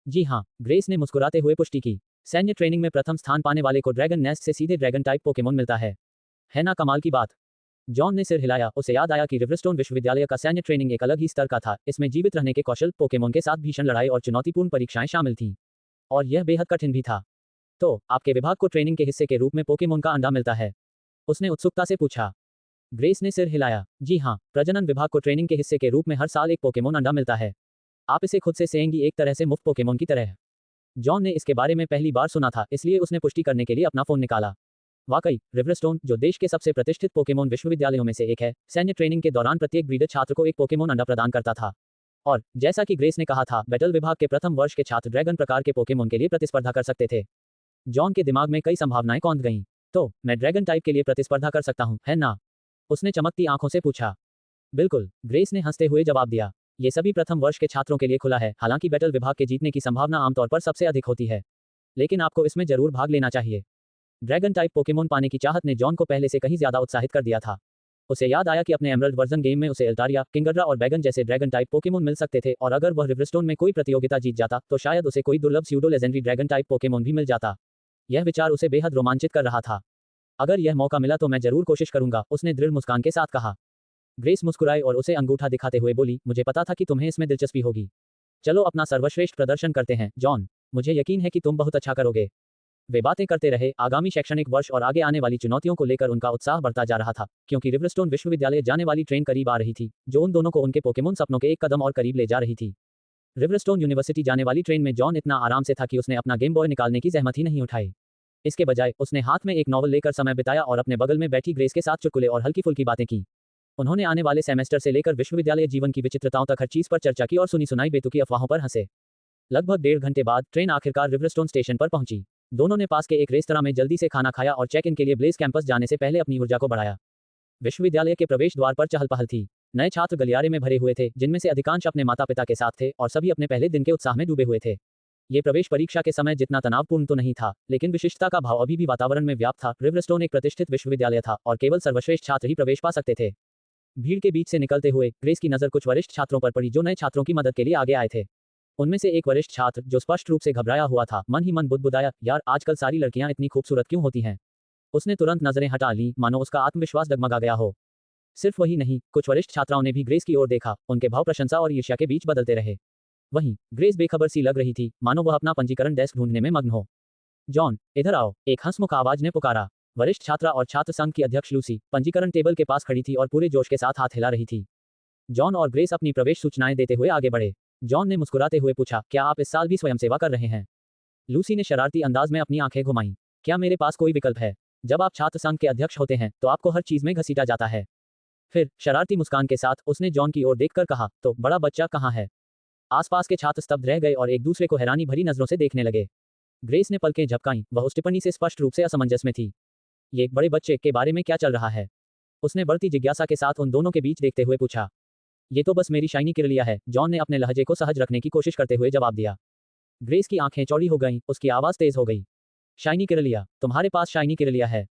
जी हाँ, ग्रेस ने मुस्कुराते हुए पुष्टि की। सैन्य ट्रेनिंग में प्रथम स्थान पाने वाले को ड्रैगन नेस्ट से सीधे ड्रैगन टाइप पोकेमोन मिलता है। है ना कमाल की बात? जॉन ने सिर हिलाया, उसे याद आया कि रिवरस्टोन विश्वविद्यालय का सैन्य ट्रेनिंग एक अलग ही स्तर का था। इसमें जीवित रहने के कौशल, पोकेमोन के साथ भीषण लड़ाई और चुनौतीपूर्ण परीक्षाएं शामिल थीं। और यह बेहद कठिन भी था। तो आपके विभाग को ट्रेनिंग के हिस्से के रूप में पोकेमोन का अंडा मिलता है। उसने उत्सुकता से पूछा। ग्रेस ने सिर हिलाया। जी हाँ, प्रजनन विभाग को ट्रेनिंग के हिस्से के रूप में हर साल एक पोकेमोन अंडा मिलता है। आप इसे खुद से सेएंगी, एक तरह से मुफ्त पोकेमोन की तरह। जॉन ने इसके बारे में पहली बार सुना था, इसलिए उसने पुष्टि करने के लिए अपना फोन निकाला। वाकई, रिवरस्टोन, जो देश के सबसे प्रतिष्ठित पोकेमोन विश्वविद्यालयों में से एक है, सैन्य ट्रेनिंग के दौरान प्रत्येक ब्रीडर छात्र को एक पोकेमोन अंडा प्रदान करता था। और जैसा कि ग्रेस ने कहा था, बैटल विभाग के प्रथम वर्ष के छात्र ड्रैगन प्रकार के पोकेमोन के लिए प्रतिस्पर्धा कर सकते थे। जॉन के दिमाग में कई संभावनाएं कौंध गईं। तो मैं ड्रैगन टाइप के लिए प्रतिस्पर्धा कर सकता हूं, है ना? उसने चमकती आंखों से पूछा। बिल्कुल, ग्रेस ने हंसते हुए जवाब दिया। ये सभी प्रथम वर्ष के छात्रों के लिए खुला है, हालांकि बैटल विभाग के जीतने की संभावना आमतौर पर सबसे अधिक होती है। लेकिन आपको इसमें जरूर भाग लेना चाहिए। ड्रैगन टाइप पोकेमोन पाने की चाहत ने जॉन को पहले से कहीं ज्यादा उत्साहित कर दिया था। उसे याद आया कि अपने एमरल्ड वर्जन गेम में उसे एल्टारिया, किंगड्रा और बैगन जैसे ड्रैगन टाइप पोकेमोन मिल सकते थे, और अगर वह रिवरस्टोन में कोई प्रतियोगिता जीत जाता तो शायद उसे कोई दुर्लभ pseudo legendary dragon type Pokemon भी मिल जाता। यह विचार उसे बेहद रोमांचित कर रहा था। अगर यह मौका मिला तो मैं जरूर कोशिश करूंगा, उसने दृढ़ मुस्कान के साथ कहा। ग्रेस मुस्कुराई और उसे अंगूठा दिखाते हुए बोली, मुझे पता था कि तुम्हें इसमें दिलचस्पी होगी। चलो अपना सर्वश्रेष्ठ प्रदर्शन करते हैं, जॉन। मुझे यकीन है कि तुम बहुत अच्छा करोगे। वे बातें करते रहे। आगामी शैक्षणिक वर्ष और आगे आने वाली चुनौतियों को लेकर उनका उत्साह बढ़ता जा रहा था, क्योंकि रिवरस्टोन विश्वविद्यालय जाने वाली ट्रेन करीब आ रही थी, जो उन दोनों को उनके पोकेमोन सपनों के एक कदम और करीब ले जा रही थी। रिवरस्टोन यूनिवर्सिटी जाने वाली ट्रेन में जॉन इतना आराम से था कि उसने अपना गेम बॉय निकालने की जहमत ही नहीं उठाई। इसके बजाय उसने हाथ में एक नॉवल लेकर समय बिताया और अपने बगल में बैठी ग्रेस के साथ चुटकुले और हल्की फुल्की बातें की। उन्होंने आने वाले सेमेस्टर से लेकर विश्वविद्यालय जीवन की विचित्रताओं तक हर चीज पर चर्चा की और सुनी सुनाई बेतुकी अफवाहों पर हंसे। लगभग 1.5 घंटे बाद ट्रेन आखिरकार रिवरस्टोन स्टेशन पर पहुंची। दोनों ने पास के एक रेस्तरां में जल्दी से खाना खाया और चेक इन के लिए ब्लेज कैंपस जाने से पहले अपनी ऊर्जा को बढ़ाया। विश्वविद्यालय के प्रवेश द्वार पर चहल पहल थी। नए छात्र गलियारे में भरे हुए थे, जिनमें से अधिकांश अपने माता पिता के साथ थे और सभी अपने पहले दिन के उत्साह में डूबे हुए थे। ये प्रवेश परीक्षा के समय जितना तनावपूर्ण तो नहीं था, लेकिन विशिष्टता का भाव अभी भी वातावरण में व्याप्त था। रिवरस्टोन एक प्रतिष्ठित विश्वविद्यालय था और केवल सर्वश्रेष्ठ छात्र ही प्रवेश पा सकते थे। भीड़ के बीच से निकलते हुए ग्रेस की नजर कुछ वरिष्ठ छात्रों पर पड़ी, जो नए छात्रों की मदद के लिए आगे आए थे। उनमें से एक वरिष्ठ छात्र, जो स्पष्ट रूप से घबराया हुआ था, मन ही मन बुदबुदाया, यार आजकल सारी लड़कियां इतनी खूबसूरत क्यों होती हैं? उसने तुरंत नजरें हटा लीं, मानो उसका आत्मविश्वास डगमगा गया हो। सिर्फ वही नहीं, कुछ वरिष्ठ छात्राओं ने भी ग्रेस की ओर देखा। उनके भाव प्रशंसा और ईर्ष्या के बीच बदलते रहे। वहीं ग्रेस बेखबर सी लग रही थी, मानो वह अपना पंजीकरण डेस्क ढूंढने में मग्न हो। जॉन, इधर आओ, एक हंसमुख आवाज ने पुकारा। वरिष्ठ छात्रा और छात्र संघ की अध्यक्ष लूसी पंजीकरण टेबल के पास खड़ी थी और पूरे जोश के साथ हाथ हिला रही थी। जॉन और ग्रेस अपनी प्रवेश सूचनाएं देते हुए आगे बढ़े। जॉन ने मुस्कुराते हुए पूछा, क्या आप इस साल भी स्वयंसेवा कर रहे हैं? लूसी ने शरारती अंदाज में अपनी आंखें घुमाईं। क्या मेरे पास कोई विकल्प है? जब आप छात्र संघ के अध्यक्ष होते हैं तो आपको हर चीज में घसीटा जाता है। फिर शरारती मुस्कान के साथ उसने जॉन की ओर देखकर कहा, तो बड़ा बच्चा कहाँ है? आसपास के छात्र स्तब्ध रह गए और एक दूसरे को हैरानी भरी नजरों से देखने लगे। ग्रेस ने पलकें झपकाईं, वह उस टिप्पणी से स्पष्ट रूप से असमंजस में थी। ये बड़े बच्चे के बारे में क्या चल रहा है? उसने बढ़ती जिज्ञासा के साथ उन दोनों के बीच देखते हुए पूछा। ये तो बस मेरी शाइनी किरलिया है, जॉन ने अपने लहजे को सहज रखने की कोशिश करते हुए जवाब दिया। ग्रेस की आंखें चौड़ी हो गईं, उसकी आवाज तेज हो गई। शाइनी किरलिया? तुम्हारे पास शाइनी किरलिया है?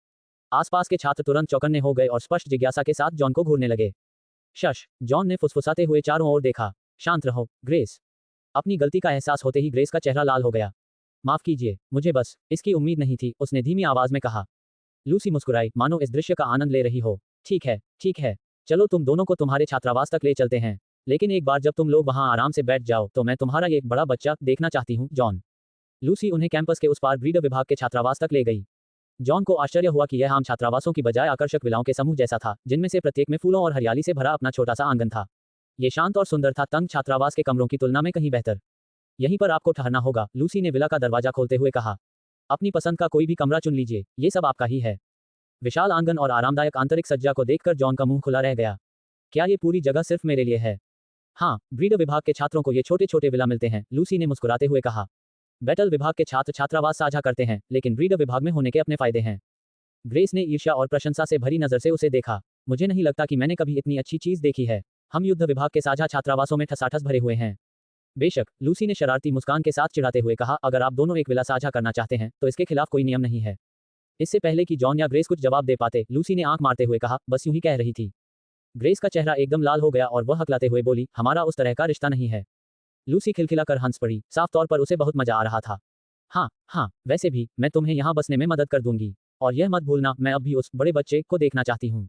आसपास के छात्र तुरंत चौकन्ने हो गए और स्पष्ट जिज्ञासा के साथ जॉन को घूरने लगे। शश, जॉन ने फुसफुसाते हुए चारों ओर देखा। शांत रहो, ग्रेस। अपनी गलती का एहसास होते ही ग्रेस का चेहरा लाल हो गया। माफ कीजिए, मुझे बस इसकी उम्मीद नहीं थी, उसने धीमी आवाज में कहा। लूसी मुस्कुराई, मानो इस दृश्य का आनंद ले रही हो। ठीक है, ठीक है, चलो तुम दोनों को तुम्हारे छात्रावास तक ले चलते हैं, लेकिन एक बार जब तुम लोग वहां आराम से बैठ जाओ तो मैं तुम्हारा एक बड़ा बच्चा देखना चाहती हूँ, जॉन। लूसी उन्हें कैंपस के उस पार ब्रीडर विभाग के छात्रावास तक ले गई। जॉन को आश्चर्य हुआ कि यह आम छात्रावासों की बजाय आकर्षक विलाओं के समूह जैसा था, जिनमें से प्रत्येक में फूलों और हरियाली से भरा अपना छोटा सा आंगन था। ये शांत और सुंदर था, तंग छात्रावास के कमरों की तुलना में कहीं बेहतर। यहीं पर आपको ठहरना होगा, लूसी ने विला का दरवाजा खोलते हुए कहा। अपनी पसंद का कोई भी कमरा चुन लीजिए, ये सब आपका ही है। विशाल आंगन और आरामदायक आंतरिक सज्जा को देखकर जॉन का मुंह खुला रह गया। क्या ये पूरी जगह सिर्फ मेरे लिए है? हाँ, ब्रीडर विभाग के छात्रों को ये छोटे छोटे विला मिलते हैं, लूसी ने मुस्कुराते हुए कहा। बैटल विभाग के छात्र छात्रावास साझा करते हैं, लेकिन ब्रीडर विभाग में होने के अपने फायदे हैं। ग्रेस ने ईर्ष्या और प्रशंसा से भरी नजर से उसे देखा। मुझे नहीं लगता कि मैंने कभी इतनी अच्छी चीज देखी है। हम युद्ध विभाग के साझा छात्रावासों में ठसाठस भरे हुए हैं। बेशक, लूसी ने शरारती मुस्कान के साथ चिढ़ाते हुए कहा, अगर आप दोनों एक विला साझा करना चाहते हैं तो इसके खिलाफ कोई नियम नहीं है। इससे पहले कि जॉन या ग्रेस कुछ जवाब दे पाते, लूसी ने आंख मारते हुए कहा, बस यूं ही कह रही थी। ग्रेस का चेहरा एकदम लाल हो गया और वह हकलाते हुए बोली, हमारा उस तरह का रिश्ता नहीं है। लूसी खिलखिलाकर हंस पड़ी, साफ तौर पर उसे बहुत मजा आ रहा था। हाँ हाँ, वैसे भी मैं तुम्हें यहाँ बसने में मदद कर दूंगी, और यह मत भूलना मैं अब भी उस बड़े बच्चे को देखना चाहती हूँ।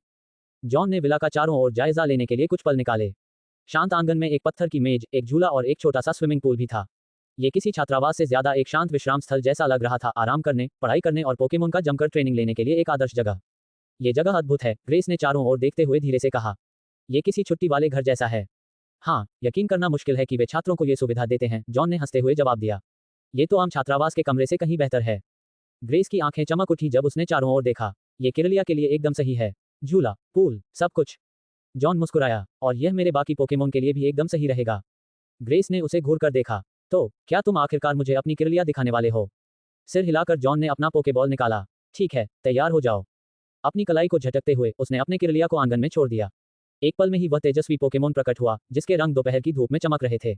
जॉन ने विला का चारों ओर जायजा लेने के लिए कुछ पल निकाले। शांत आंगन में एक पत्थर की मेज, एक झूला और एक छोटा सा स्विमिंग पूल भी था। ये किसी छात्रावास से ज्यादा एक शांत विश्राम स्थल जैसा लग रहा था, आराम करने, पढ़ाई करने और पोकेमोन का जमकर ट्रेनिंग लेने के लिए एक आदर्श जगह। ये जगह अद्भुत है, ग्रेस ने चारों ओर देखते हुए धीरे से कहा। ये किसी छुट्टी वाले घर जैसा है। हाँ, यकीन करना मुश्किल है कि वे छात्रों को ये सुविधा देते हैं, जॉन ने हंसते हुए जवाब दिया। ये तो आम छात्रावास के कमरे से कहीं बेहतर है। ग्रेस की आंखें चमक उठी जब उसने चारों ओर देखा। ये किरलिया के लिए एकदम सही है। झूला, पूल, सब कुछ। जॉन मुस्कुराया, और यह मेरे बाकी पोकेमोन के लिए भी एकदम सही रहेगा। ग्रेस ने उसे घूर कर देखा। तो क्या तुम आखिरकार मुझे अपनी किरलिया दिखाने वाले हो? सिर हिलाकर जॉन ने अपना पोकेबॉल निकाला। ठीक है, तैयार हो जाओ। अपनी कलाई को झटकते हुए उसने अपने किरलिया को आंगन में छोड़ दिया। एक पल में ही वह तेजस्वी पोकेमोन प्रकट हुआ, जिसके रंग दोपहर की धूप में चमक रहे थे।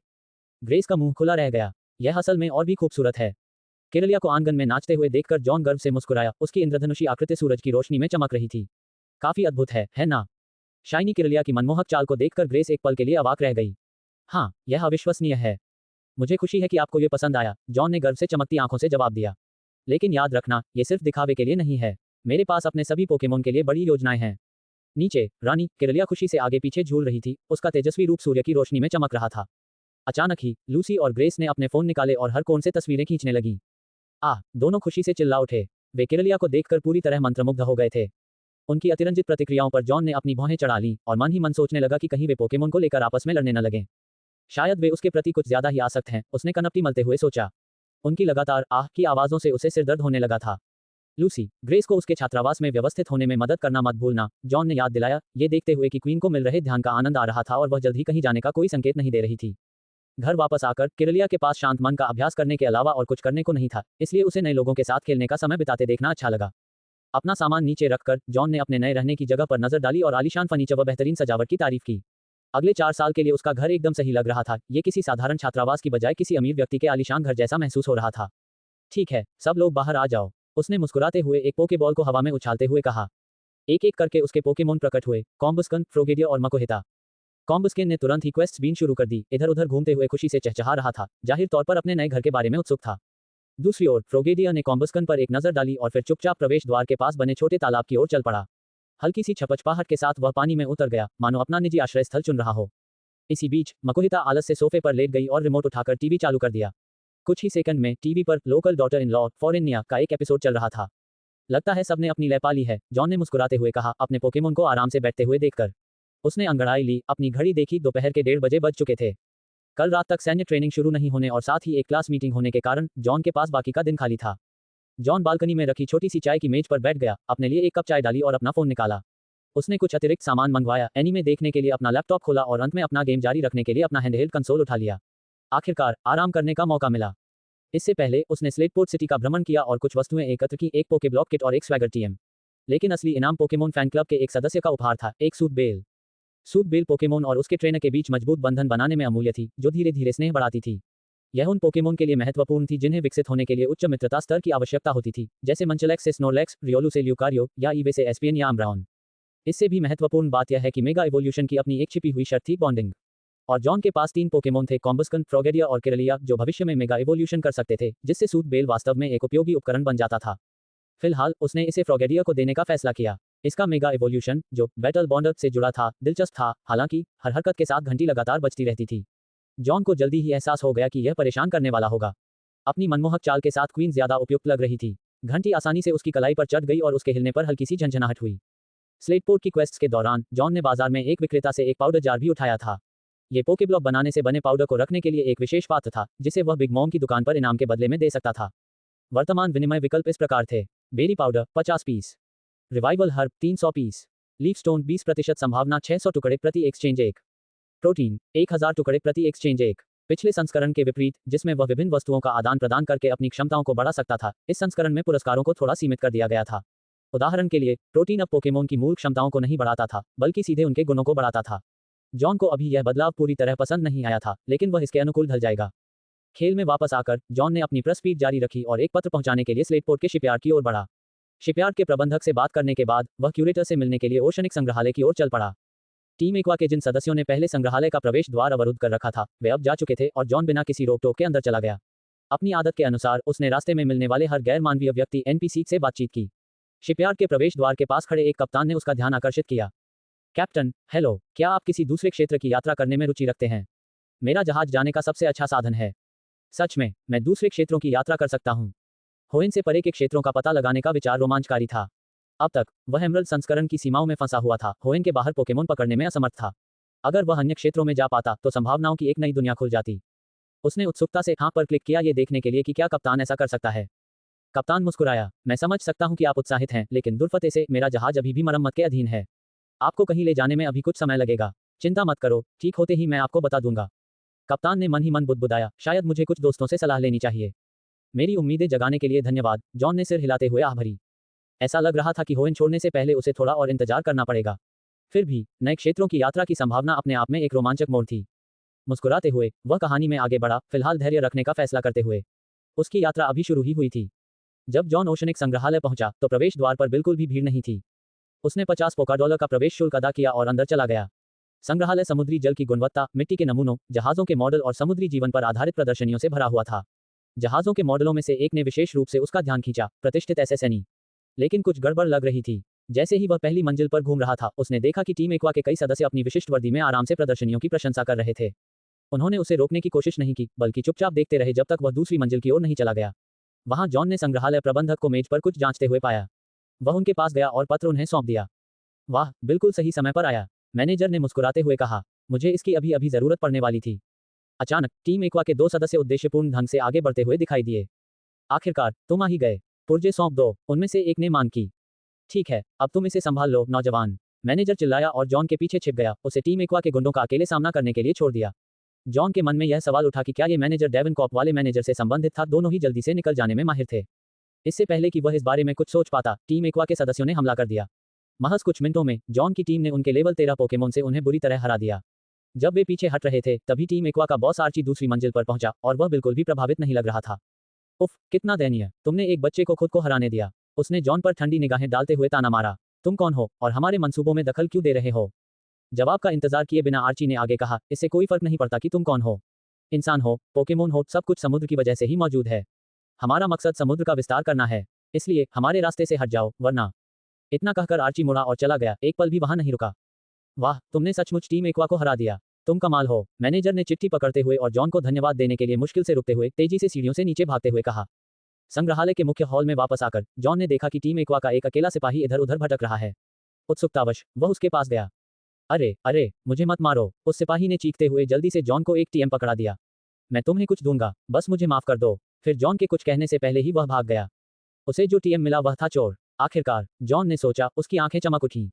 ग्रेस का मुंह खुला रह गया। यह असल में और भी खूबसूरत है। किरलिया को आंगन में नाचते हुए देखकर जॉन गर्व से मुस्कुराया। उसकी इंद्रधनुषी आकृति सूरज की रोशनी में चमक रही थी। काफी अद्भुत है ना? शाइनी किरलिया की मनमोहक चाल को देखकर ग्रेस एक पल के लिए अवाक रह गई। हाँ, यह अविश्वसनीय है। मुझे खुशी है कि आपको ये पसंद आया, जॉन ने गर्व से चमकती आंखों से जवाब दिया। लेकिन याद रखना, ये सिर्फ दिखावे के लिए नहीं है। मेरे पास अपने सभी पोकेमोन के लिए बड़ी योजनाएं हैं। नीचे, रानी किरलिया खुशी से आगे पीछे झूल रही थी, उसका तेजस्वी रूप सूर्य की रोशनी में चमक रहा था। अचानक ही, लूसी और ग्रेस ने अपने फोन निकाले और हर कोण से तस्वीरें खींचने लगीं। दोनों खुशी से चिल्ला उठे। वे किरलिया को देखकर पूरी तरह मंत्रमुग्ध हो गए थे। उनकी अतिरंजित प्रतिक्रियाओं पर जॉन ने अपनी भौहें चढ़ा लीं और मन ही मन सोचने लगा कि कहीं वे पोकेमोन को लेकर आपस में लड़ने न लगें। शायद वे उसके प्रति कुछ ज्यादा ही आसक्त हैं, उसने कनपटी मलते हुए सोचा। उनकी लगातार आह की आवाजों से उसे सिरदर्द होने लगा था। लूसी, ग्रेस को उसके छात्रावास में व्यवस्थित होने में मदद करना मत भूलना, जॉन ने याद दिलाया, ये देखते हुए कि क्वीन को मिल रहे ध्यान का आनंद आ रहा था और वह जल्द ही कहीं जाने का कोई संकेत नहीं दे रही थी। घर वापस आकर किरलिया के पास शांत मन का अभ्यास करने के अलावा और कुछ करने को नहीं था, इसलिए उसे नए लोगों के साथ खेलने का समय बिताते देखना अच्छा लगा। अपना सामान नीचे रखकर जॉन ने अपने नए रहने की जगह पर नजर डाली और आलीशान फर्नीचर व बेहतरीन सजावट की तारीफ की। अगले 4 साल के लिए उसका घर एकदम सही लग रहा था। ये किसी साधारण छात्रावास की बजाय किसी अमीर व्यक्ति के आलीशान घर जैसा महसूस हो रहा था। ठीक है, सब लोग बाहर आ जाओ, उसने मुस्कुराते हुए एक पोकेबॉल को हवा में उछालते हुए कहा। एक एक करके उसके पोकेमोन प्रकट हुए, कॉम्बस्कन, फ्रोगेडिया और मकोहिता। कॉम्बस्किन ने तुरंत ही क्वेस्ट बीन शुरू कर दी, इधर उधर घूमते हुए खुशी से चहचहा रहा था, जाहिर तौर पर अपने नए घर के बारे में उत्सुक था। दूसरी ओर फ्रोगेडिया ने कॉम्बस्कन पर एक नजर डाली और फिर चुपचाप प्रवेश द्वार के पास बने छोटे तालाब की ओर चल पड़ा। हल्की सी छपछपाहट के साथ वह पानी में उतर गया, मानो अपना निजी आश्रय स्थल चुन रहा हो। इसी बीच मकोहिता आलस से सोफे पर लेट गई और रिमोट उठाकर टीवी चालू कर दिया। कुछ ही सेकंड में टीवी पर लोकल डॉटर इन लॉ फॉरेनिया का एक एपिसोड चल रहा था। लगता है सबने अपनी लय पा ली है, जॉन ने मुस्कुराते हुए कहा, अपने पोकेमोन को आराम से बैठते हुए देखकर। उसने अंगड़ाई ली, अपनी घड़ी देखी, दोपहर के 1:30 बजे बज चुके थे। कल रात तक सैन्य ट्रेनिंग शुरू नहीं होने और साथ ही एक क्लास मीटिंग होने के कारण जॉन के पास बाकी का दिन खाली था। जॉन बालकनी में रखी छोटी सी चाय की मेज पर बैठ गया, अपने लिए एक कप चाय डाली और अपना फोन निकाला। उसने कुछ अतिरिक्त सामान मंगवाया, एनीमे देखने के लिए अपना लैपटॉप खोला और अंत में अपना गेम जारी रखने के लिए अपना हैंडहेल्ड कंसोल उठा लिया। आखिरकार आराम करने का मौका मिला। इससे पहले उसने स्लेटपोर्ट सिटी का भ्रमण किया और कुछ वस्तुएं एकत्र की, एक पोकेब्लॉक किट और एक स्वैगर टीएम। लेकिन असली इनाम पोकेमोन फैन क्लब के एक सदस्य का उपहार था, एक सूट बेल। सूट बेल पोकेमोन और उसके ट्रेनर के बीच मजबूत बंधन बनाने में अमूल्य थी, जो धीरे धीरे स्नेह बढ़ाती थी। यह उन पोकेमोन के लिए महत्वपूर्ण थी जिन्हें विकसित होने के लिए उच्च मित्रता स्तर की आवश्यकता होती थी, जैसे मंचलेक्स से स्नोरलैक्स, रियोलू से ल्यूकारियो या ईवे से एस्पियन या अम्ब्राउन। इससे भी महत्वपूर्ण बात यह है कि मेगा इवोल्यूशन की अपनी एक छिपी हुई शर्त थी, बॉन्डिंग। और जॉन के पास 3 पोकेमोन थे, कॉम्बस्कन, फ्रोगेडिया और किरलिया, जो भविष्य में मेगा इवोल्यूशन कर सकते थे, जिससे सूट बेल वास्तव में एक उपयोगी उपकरण बन जाता था। फिलहाल उसने इसे फ्रोगेडिया को देने का फैसला किया। इसका मेगा इवोल्यूशन, जो बैटल बॉन्डर से जुड़ा था, दिलचस्प था, हालांकि हर हरकत के साथ घंटी लगातार बजती रहती थी। जॉन को जल्दी ही एहसास हो गया कि यह परेशान करने वाला होगा। अपनी मनमोहक चाल के साथ क्वीन ज्यादा उपयुक्त लग रही थी। घंटी आसानी से उसकी कलाई पर चढ़ गई और उसके हिलने पर हल्की सी झंझनाहट हुई। स्लेटपोर्ट की क्वेस्ट्स के दौरान जॉन ने बाजार में एक विक्रेता से एक पाउडर जार भी उठाया था। ये पोकेब्लॉक बनाने से बने पाउडर को रखने के लिए एक विशेष पात्र था, जिसे वह बिग मॉम की दुकान पर इनाम के बदले में दे सकता था। वर्तमान विनिमय विकल्प इस प्रकार थे: berry powder 50 piece, revival herb 300 piece, leaf stone 20% संभावना 600 टुकड़े प्रति एक्सचेंज 1, प्रोटीन 1000 टुकड़े प्रति एक्सचेंज 1। पिछले संस्करण के विपरीत, जिसमें वह विभिन्न वस्तुओं का आदान प्रदान करके अपनी क्षमताओं को बढ़ा सकता था, इस संस्करण में पुरस्कारों को थोड़ा सीमित कर दिया गया था। उदाहरण के लिए, प्रोटीन अब पोकेमोन की मूल क्षमताओं को नहीं बढ़ाता था, बल्कि सीधे उनके गुणों को बढ़ाता था। जॉन को अभी यह बदलाव पूरी तरह पसंद नहीं आया था, लेकिन वह इसके अनुकूल ढल जाएगा। खेल में वापस आकर जॉन ने अपनी प्रेस स्पीड जारी रखी और एक पत्र पहुंचाने के लिए स्लेटपोर्ट के शिपयार्ड की ओर बढ़ा। शिपयार्ड के प्रबंधक से बात करने के बाद वह क्यूरेटर से मिलने के लिए ओशनिक संग्रहालय की ओर चल पड़ा। टीम एक्वा के जिन सदस्यों ने पहले संग्रहालय का प्रवेश द्वार अवरुद्ध कर रखा था, वे अब जा चुके थे और जॉन बिना किसी रोक टोक के अंदर चला गया। अपनी आदत के अनुसार उसने रास्ते में मिलने वाले हर गैर मानवीय व्यक्ति एनपीसी से बातचीत की। शिपयार्ड के प्रवेश द्वार के पास खड़े एक कप्तान ने उसका ध्यान आकर्षित किया। कैप्टन, हेलो, क्या आप किसी दूसरे क्षेत्र की यात्रा करने में रुचि रखते हैं? मेरा जहाज जाने का सबसे अच्छा साधन है। सच में, मैं दूसरे क्षेत्रों की यात्रा कर सकता हूँ। होइन से परे के क्षेत्रों का पता लगाने का विचार रोमांचकारी था। अब तक वह एमरल्ड संस्करण की सीमाओं में फंसा हुआ था, होएन के बाहर पोकेमोन पकड़ने में असमर्थ था। अगर वह अन्य क्षेत्रों में जा पाता तो संभावनाओं की एक नई दुनिया खुल जाती। उसने उत्सुकता से हाँ पर क्लिक किया ये देखने के लिए कि क्या कप्तान ऐसा कर सकता है। कप्तान मुस्कुराया, मैं समझ सकता हूँ कि आप उत्साहित हैं, लेकिन दुर्फते से मेरा जहाज अभी भी मरम्मत के अधीन है। आपको कहीं ले जाने में अभी कुछ समय लगेगा। चिंता मत करो, ठीक होते ही मैं आपको बता दूंगा। कप्तान ने मन ही मन बुदबुदाया, शायद मुझे कुछ दोस्तों से सलाह लेनी चाहिए। मेरी उम्मीदें जगाने के लिए धन्यवाद, जॉन ने सिर हिलाते हुए आह भरी। ऐसा लग रहा था कि होएन छोड़ने से पहले उसे थोड़ा और इंतजार करना पड़ेगा। फिर भी नए क्षेत्रों की यात्रा की संभावना अपने आप में एक रोमांचक मोड़ थी। मुस्कुराते हुए वह कहानी में आगे बढ़ा, फिलहाल धैर्य रखने का फैसला करते हुए। उसकी यात्रा अभी शुरू ही हुई थी। जब जॉन ओशनिक संग्रहालय पहुंचा तो प्रवेश द्वार पर बिल्कुल भी भीड़ नहीं थी। उसने 50 पोकाडॉलर का प्रवेश शुल्क अदा किया और अंदर चला गया। संग्रहालय समुद्री जल की गुणवत्ता, मिट्टी के नमूनों, जहाजों के मॉडल और समुद्री जीवन पर आधारित प्रदर्शनियों से भरा हुआ था। जहाजों के मॉडलों में से एक ने विशेष रूप से उसका ध्यान खींचा, प्रतिष्ठित एसएसएनई। लेकिन कुछ गड़बड़ लग रही थी। जैसे ही वह पहली मंजिल पर घूम रहा था, उसने देखा कि टीम एक्वा के कई सदस्य अपनी विशिष्ट वर्दी में आराम से प्रदर्शनियों की प्रशंसा कर रहे थे। उन्होंने उसे रोकने की कोशिश नहीं की, बल्कि चुपचाप देखते रहे जब तक वह दूसरी मंजिल की ओर नहीं चला गया। वहां जॉन ने संग्रहालय प्रबंधक को मेज पर कुछ जांचते हुए पाया। वह उनके पास गया और पत्र उन्हें सौंप दिया। वाह, बिल्कुल सही समय पर आया, मैनेजर ने मुस्कुराते हुए कहा। मुझे इसकी अभी अभी जरूरत पड़ने वाली थी। अचानक टीम एक्वा के 2 सदस्य उद्देश्यपूर्ण ढंग से आगे बढ़ते हुए दिखाई दिए। आखिरकार तुम आ ही गए। पुर्जे सौंप दो, उनमें से एक ने मांग की। ठीक है, अब तुम इसे संभाल लो, नौजवान, मैनेजर चिल्लाया और जॉन के पीछे छिप गया, उसे टीम एक्वा के गुंडों का अकेले सामना करने के लिए छोड़ दिया। जॉन के मन में यह सवाल उठा कि क्या ये मैनेजर डेवन कॉप वाले मैनेजर से संबंधित था। दोनों ही जल्दी से निकल जाने में माहिर थे। इससे पहले कि वह इस बारे में कुछ सोच पाता, टीम एक्वा के सदस्यों ने हमला कर दिया। महज कुछ मिनटों में जॉन की टीम ने उनके लेवल 13 पोकेमोन से उन्हें बुरी तरह हरा दिया। जब वे पीछे हट रहे थे, तभी टीम एक्वा का बॉस आर्ची दूसरी मंजिल पर पहुंचा और वह बिल्कुल भी प्रभावित नहीं लग रहा था। उफ, कितना दयनीय, तुमने एक बच्चे को खुद को हराने दिया। उसने जॉन पर ठंडी निगाहें डालते हुए ताना मारा। तुम कौन हो और हमारे मंसूबों में दखल क्यों दे रहे हो? जवाब का इंतजार किए बिना आर्ची ने आगे कहा, इससे कोई फर्क नहीं पड़ता कि तुम कौन हो। इंसान हो, पोकेमोन हो, सब कुछ समुद्र की वजह से ही मौजूद है। हमारा मकसद समुद्र का विस्तार करना है, इसलिए हमारे रास्ते से हट जाओ, वरना। इतना कहकर आर्ची मुड़ा और चला गया, एक पल भी वहां नहीं रुका। वाह, तुमने सचमुच टीम एक्वा को हरा दिया। तुम कमाल हो, मैनेजर ने चिट्ठी पकड़ते हुए और जॉन को धन्यवाद देने के लिए मुश्किल से रुकते हुए तेजी से सीढ़ियों से नीचे भागते हुए कहा। संग्रहालय के मुख्य हॉल में वापस आकर जॉन ने देखा कि टीम एक्वा का एक अकेला सिपाही इधर उधर भटक रहा है। उत्सुकतावश वह उसके पास गया। अरे अरे, मुझे मत मारो, उस सिपाही ने चीखते हुए जल्दी से जॉन को एक टीएम पकड़ा दिया। मैं तुम्हें कुछ दूंगा, बस मुझे माफ कर दो। फिर जॉन के कुछ कहने से पहले ही वह भाग गया। उसे जो टीएम मिला वह था चोर। आखिरकार जॉन ने सोचा, उसकी आंखें चमक उठीं।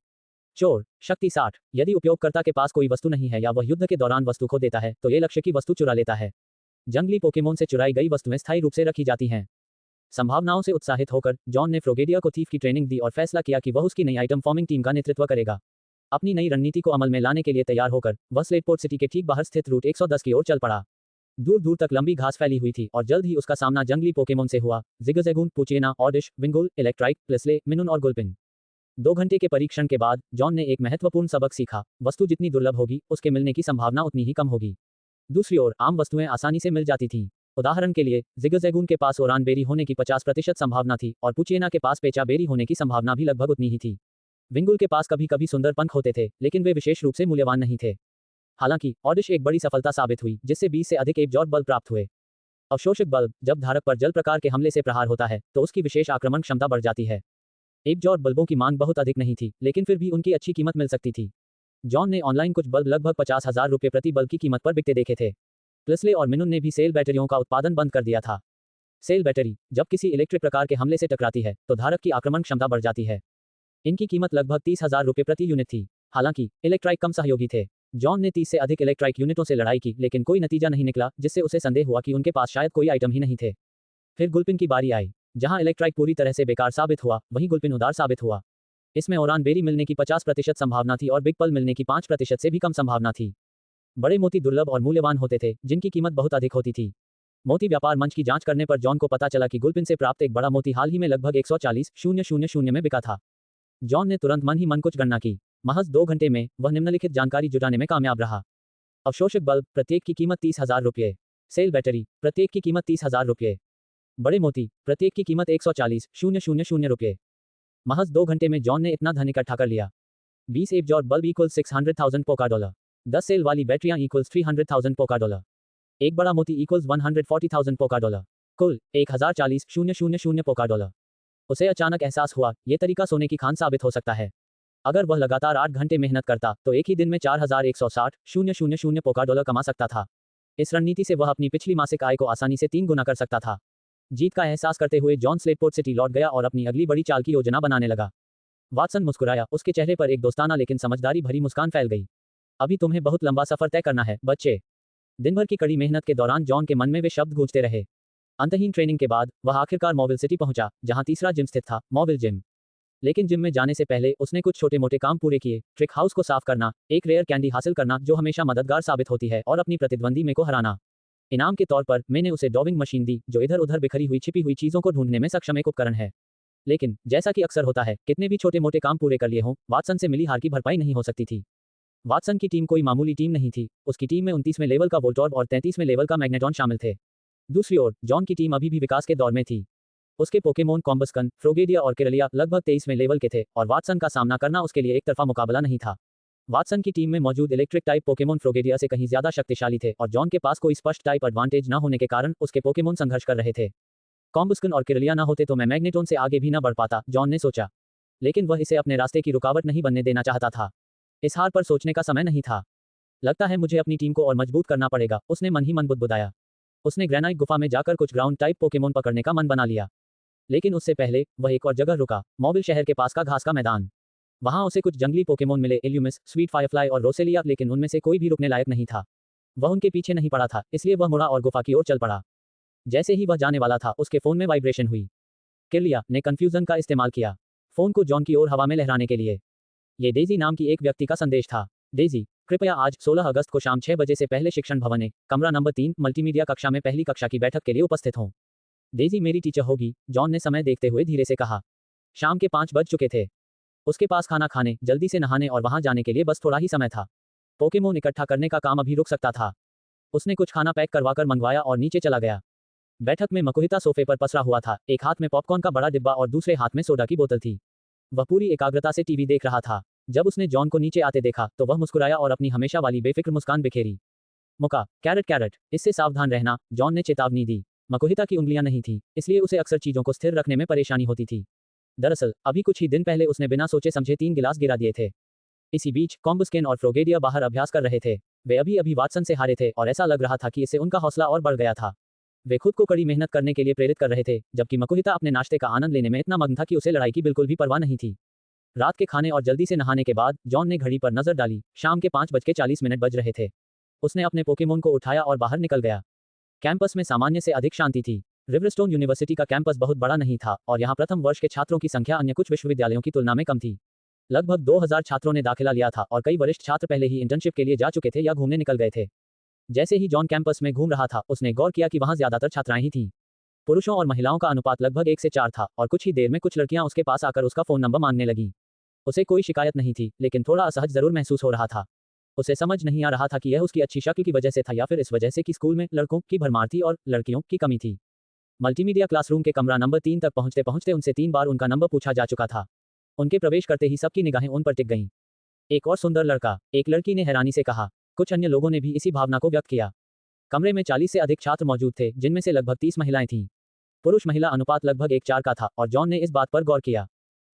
चोर, शक्ति 60। यदि उपयोगकर्ता के पास कोई वस्तु नहीं है या वह युद्ध के दौरान वस्तु खो देता है, तो ये लक्ष्य की वस्तु चुरा लेता है। जंगली पोकेमोन से चुराई गई वस्तुएं स्थायी रूप से रखी जाती हैं। संभावनाओं से उत्साहित होकर जॉन ने फ्रोगेडिया को थीफ की ट्रेनिंग दी और फैसला किया कि वह उसकी नई आइटम फॉर्मिंग टीम का नेतृत्व करेगा। अपनी नई रणनीति को अमल में लाने के लिए तैयार होकर वह स्लेटपोर्ट सिटी के ठीक बाहर स्थित रूट 110 की ओर चल पड़ा। दूर दूर तक लंबी घास फैली हुई थी और जल्द ही उसका सामना जंगली पोकेमोन से हुआ। जिगज़ैगून, पुचेना, ऑडिश, विंगुल, इलेक्ट्राइक, प्लेसले, मिनुन और गुलपिन। 2 घंटे के परीक्षण के बाद जॉन ने एक महत्वपूर्ण सबक सीखा, वस्तु जितनी दुर्लभ होगी, उसके मिलने की संभावना उतनी ही कम होगी। दूसरी ओर आम वस्तुएं आसानी से मिल जाती थीं। उदाहरण के लिए, जिगज़ैगून के पास ओरान बेरी होने की 50% संभावना थी और पुचेना के पास पेचा बेरी होने की संभावना भी लगभग उतनी ही थी। विंगुल के पास कभी कभी सुंदर पंख होते थे, लेकिन वे विशेष रूप से मूल्यवान नहीं थे। हालांकि ऑडिश एक बड़ी सफलता साबित हुई, जिससे 20 से अधिक एबजॉर्ब बल्ब प्राप्त हुए। अवशोषक बल्ब, जब धारक पर जल प्रकार के हमले से प्रहार होता है, तो उसकी विशेष आक्रमण क्षमता बढ़ जाती है। एबजॉर्ब बल्बों की मांग बहुत अधिक नहीं थी, लेकिन फिर भी उनकी अच्छी कीमत मिल सकती थी। जॉन ने ऑनलाइन कुछ बल्ब लगभग 50,000 रुपये प्रति बल्ब की कीमत पर बिकते देखे थे। प्लेसले और मिनुन ने भी सेल बैटरियों का उत्पादन बंद कर दिया था। सेल बैटरी, जब किसी इलेक्ट्रिक प्रकार के हमले से टकराती है, तो धारक की आक्रमण क्षमता बढ़ जाती है। इनकी कीमत लगभग 30,000 रुपये प्रति यूनिट थी। हालांकि इलेक्ट्राइक कम सहयोगी थे। जॉन ने 30 से अधिक इलेक्ट्राइक यूनिटों से लड़ाई की, लेकिन कोई नतीजा नहीं निकला, जिससे उसे संदेह हुआ कि उनके पास शायद कोई आइटम ही नहीं थे। फिर गुलपिन की बारी आई। जहां इलेक्ट्राइक पूरी तरह से बेकार साबित हुआ, वहीं गुलपिन उदार साबित हुआ। इसमें ओरान बेरी मिलने की 50% संभावना थी और बिग पल मिलने की 5% से भी कम संभावना थी। बड़े मोती दुर्लभ और मूल्यवान होते थे, जिनकी कीमत बहुत अधिक होती थी। मोती व्यापार मंच की जांच करने पर जॉन को पता चला कि गुलपिन से प्राप्त एक बड़ा मोती हाल ही में लगभग 140,000 में बिका था। जॉन ने तुरंत मन ही मन कुछ गणना की। महज 2 घंटे में वह निम्नलिखित जानकारी जुटाने में कामयाब रहा। अवशोषक बल्ब, प्रत्येक की कीमत 30,000 रुपये। सेल बैटरी, प्रत्येक की कीमत 30,000 रुपये। बड़े मोती, प्रत्येक की कीमत 140,000 रुपये। महज 2 घंटे में जॉन ने इतना धन इकट्ठा कर लिया। 20 एबजॉर्ब बल्ब इक्वल्स 600,000 पोकाडॉलर। 10 सेल वाली बैटरियां इक्वल्स 300,000 पोकाडॉलर। एक बड़ा मोती इक्वल्स 140,000 पोकाडॉलर। कुल 1040,000 पोकाडॉलर। उसे अचानक एहसास हुआ, ये तरीका सोने की खान साबित हो सकता है। अगर वह लगातार 8 घंटे मेहनत करता तो एक ही दिन में 4160,000 पोका डॉलर कमा सकता था। इस रणनीति से वह अपनी पिछली मासिक आय को आसानी से 3 गुना कर सकता था। जीत का एहसास करते हुए जॉन स्लेटपोर्ट सिटी लौट गया और अपनी अगली बड़ी चाल की योजना बनाने लगा। वाटसन मुस्कुराया, उसके चेहरे पर एक दोस्ताना लेकिन समझदारी भरी मुस्कान फैल गई। अभी तुम्हें बहुत लंबा सफर तय करना है, बच्चे। दिन भर की कड़ी मेहनत के दौरान जॉन के मन में वे शब्द गूंजते रहे। अंतहीन ट्रेनिंग के बाद वह आखिरकार मॉविल सिटी पहुंचा, जहां तीसरा जिम स्थित था, मॉविल जिम। लेकिन जिम में जाने से पहले उसने कुछ छोटे मोटे काम पूरे किए। ट्रिक हाउस को साफ करना, एक रेयर कैंडी हासिल करना जो हमेशा मददगार साबित होती है, और अपनी प्रतिद्वंदी में को हराना। इनाम के तौर पर मैंने उसे डॉबिंग मशीन दी, जो इधर उधर बिखरी हुई छिपी हुई चीजों को ढूंढने में सक्षम एक उपकरण है। लेकिन जैसा कि अक्सर होता है, कितने भी छोटे मोटे काम पूरे कर लिए हों, वाटसन से मिली हार की भरपाई नहीं हो सकती थी। वाटसन की टीम कोई मामूली टीम नहीं थी। उसकी टीम में 29वें लेवल का वोल्टॉर्ब और 33वें लेवल का मैग्नेटॉन शामिल थे। दूसरी ओर जॉन की टीम अभी भी विकास के दौर में थी। उसके पोकेमोन कॉम्बस्कन, फ्रोगेडिया और किरलिया लगभग 23वें लेवल के थे, और वाटसन का सामना करना उसके लिए एक तरफा मुकाबला नहीं था। वाटसन की टीम में मौजूद इलेक्ट्रिक टाइप पोकेमोन फ्रोगेडिया से कहीं ज्यादा शक्तिशाली थे, और जॉन के पास कोई स्पष्ट टाइप एडवांटेज न होने के कारण उसके पोकेमोन संघर्ष कर रहे थे। कॉम्बस्कन और किरलिया न होते तो मैं मैग्नेटोन से आगे भी न बढ़ पाता, जॉन ने सोचा। लेकिन वह इसे अपने रास्ते की रुकावट नहीं बनने देना चाहता था। इस हार पर सोचने का समय नहीं था। लगता है मुझे अपनी टीम को और मजबूत करना पड़ेगा, उसने मन ही मन बुदबुदाया। उसने ग्रेनाइट गुफा में जाकर कुछ ग्राउंड टाइप पोकेमोन पकड़ने का मन बना लिया। लेकिन उससे पहले वह एक और जगह रुका, मॉबिल शहर के पास का घास का मैदान। वहां उसे कुछ जंगली पोकेमोन मिले, इल्यूमिस, स्वीट फायरफ्लाई और रोसेलिया, लेकिन उनमें से कोई भी रुकने लायक नहीं था। वह उनके पीछे नहीं पड़ा था, इसलिए वह मुड़ा और गुफा की ओर चल पड़ा। जैसे ही वह जाने वाला था, उसके फोन में वाइब्रेशन हुई। किरलिया ने कंफ्यूजन का इस्तेमाल किया, फोन को जॉन की ओर हवा में लहराने के लिए। ये डेजी नाम की एक व्यक्ति का संदेश था। डेजी, कृपया आज 16 अगस्त को शाम 6 बजे से पहले शिक्षण भवन में, कमरा नंबर 3, मल्टीमीडिया कक्षा में पहली कक्षा की बैठक के लिए उपस्थित हों। डेजी मेरी टीचर होगी, जॉन ने समय देखते हुए धीरे से कहा। शाम के 5 बज चुके थे। उसके पास खाना खाने, जल्दी से नहाने और वहां जाने के लिए बस थोड़ा ही समय था। पोकेमोन इकट्ठा करने का काम अभी रुक सकता था। उसने कुछ खाना पैक करवाकर मंगवाया और नीचे चला गया। बैठक में मकुहिता सोफे पर पसरा हुआ था, एक हाथ में पॉपकॉर्न का बड़ा डिब्बा और दूसरे हाथ में सोडा की बोतल थी। वह पूरी एकाग्रता से टीवी देख रहा था। जब उसने जॉन को नीचे आते देखा तो वह मुस्कुराया और अपनी हमेशा वाली बेफिक्र मुस्कान बिखेरी। मुका, कैरेट कैरेट, इससे सावधान रहना, जॉन ने चेतावनी दी। मकुहिता की उंगलियां नहीं थी, इसलिए उसे अक्सर चीजों को स्थिर रखने में परेशानी होती थी। दरअसल अभी कुछ ही दिन पहले उसने बिना सोचे समझे 3 गिलास गिरा दिए थे। इसी बीच कॉम्बस्केन और फ्रोगेडिया बाहर अभ्यास कर रहे थे। वे अभी अभी वाटसन से हारे थे और ऐसा लग रहा था कि इससे उनका हौसला और बढ़ गया था। वे खुद को कड़ी मेहनत करने के लिए प्रेरित कर रहे थे, जबकि मकुहिता अपने नाश्ते का आनंद लेने में इतना मग्न था कि उसे लड़ाई की बिल्कुल भी परवाह नहीं थी। रात के खाने और जल्दी से नहाने के बाद जॉन ने घड़ी पर नजर डाली। शाम के 5:40 बज रहे थे। उसने अपने पोकेमोन को उठाया और बाहर निकल गया। कैंपस में सामान्य से अधिक शांति थी। रिवरस्टोन यूनिवर्सिटी का कैंपस बहुत बड़ा नहीं था और यहाँ प्रथम वर्ष के छात्रों की संख्या अन्य कुछ विश्वविद्यालयों की तुलना में कम थी। लगभग 2000 छात्रों ने दाखिला लिया था और कई वरिष्ठ छात्र पहले ही इंटर्नशिप के लिए जा चुके थे या घूमने निकल गए थे। जैसे ही जॉन कैंपस में घूम रहा था, उसने गौर किया कि वहाँ ज्यादातर छात्राएं ही थीं। पुरुषों और महिलाओं का अनुपात लगभग 1 से 4 था और कुछ ही देर में कुछ लड़कियां उसके पास आकर उसका फोन नंबर मांगने लगीं। उसे कोई शिकायत नहीं थी, लेकिन थोड़ा असहज जरूर महसूस हो रहा था। उसे समझ नहीं आ रहा था कि यह उसकी अच्छी शक्ल की वजह से था या फिर इस वजह से कि स्कूल में लड़कों की भरमार थी और लड़कियों की कमी थी। मल्टीमीडिया क्लासरूम के कमरा नंबर 3 तक पहुंचते पहुंचते उनसे 3 बार उनका नंबर पूछा जा चुका था। उनके प्रवेश करते ही सबकी निगाहें उन पर टिक गईं। एक और सुंदर लड़का, एक लड़की ने हैरानी से कहा। कुछ अन्य लोगों ने भी इसी भावना को व्यक्त किया। कमरे में 40 से अधिक छात्र मौजूद थे, जिनमें से लगभग 30 महिलाएं थीं। पुरुष महिला अनुपात लगभग 1:4 का था और जॉन ने इस बात पर गौर किया।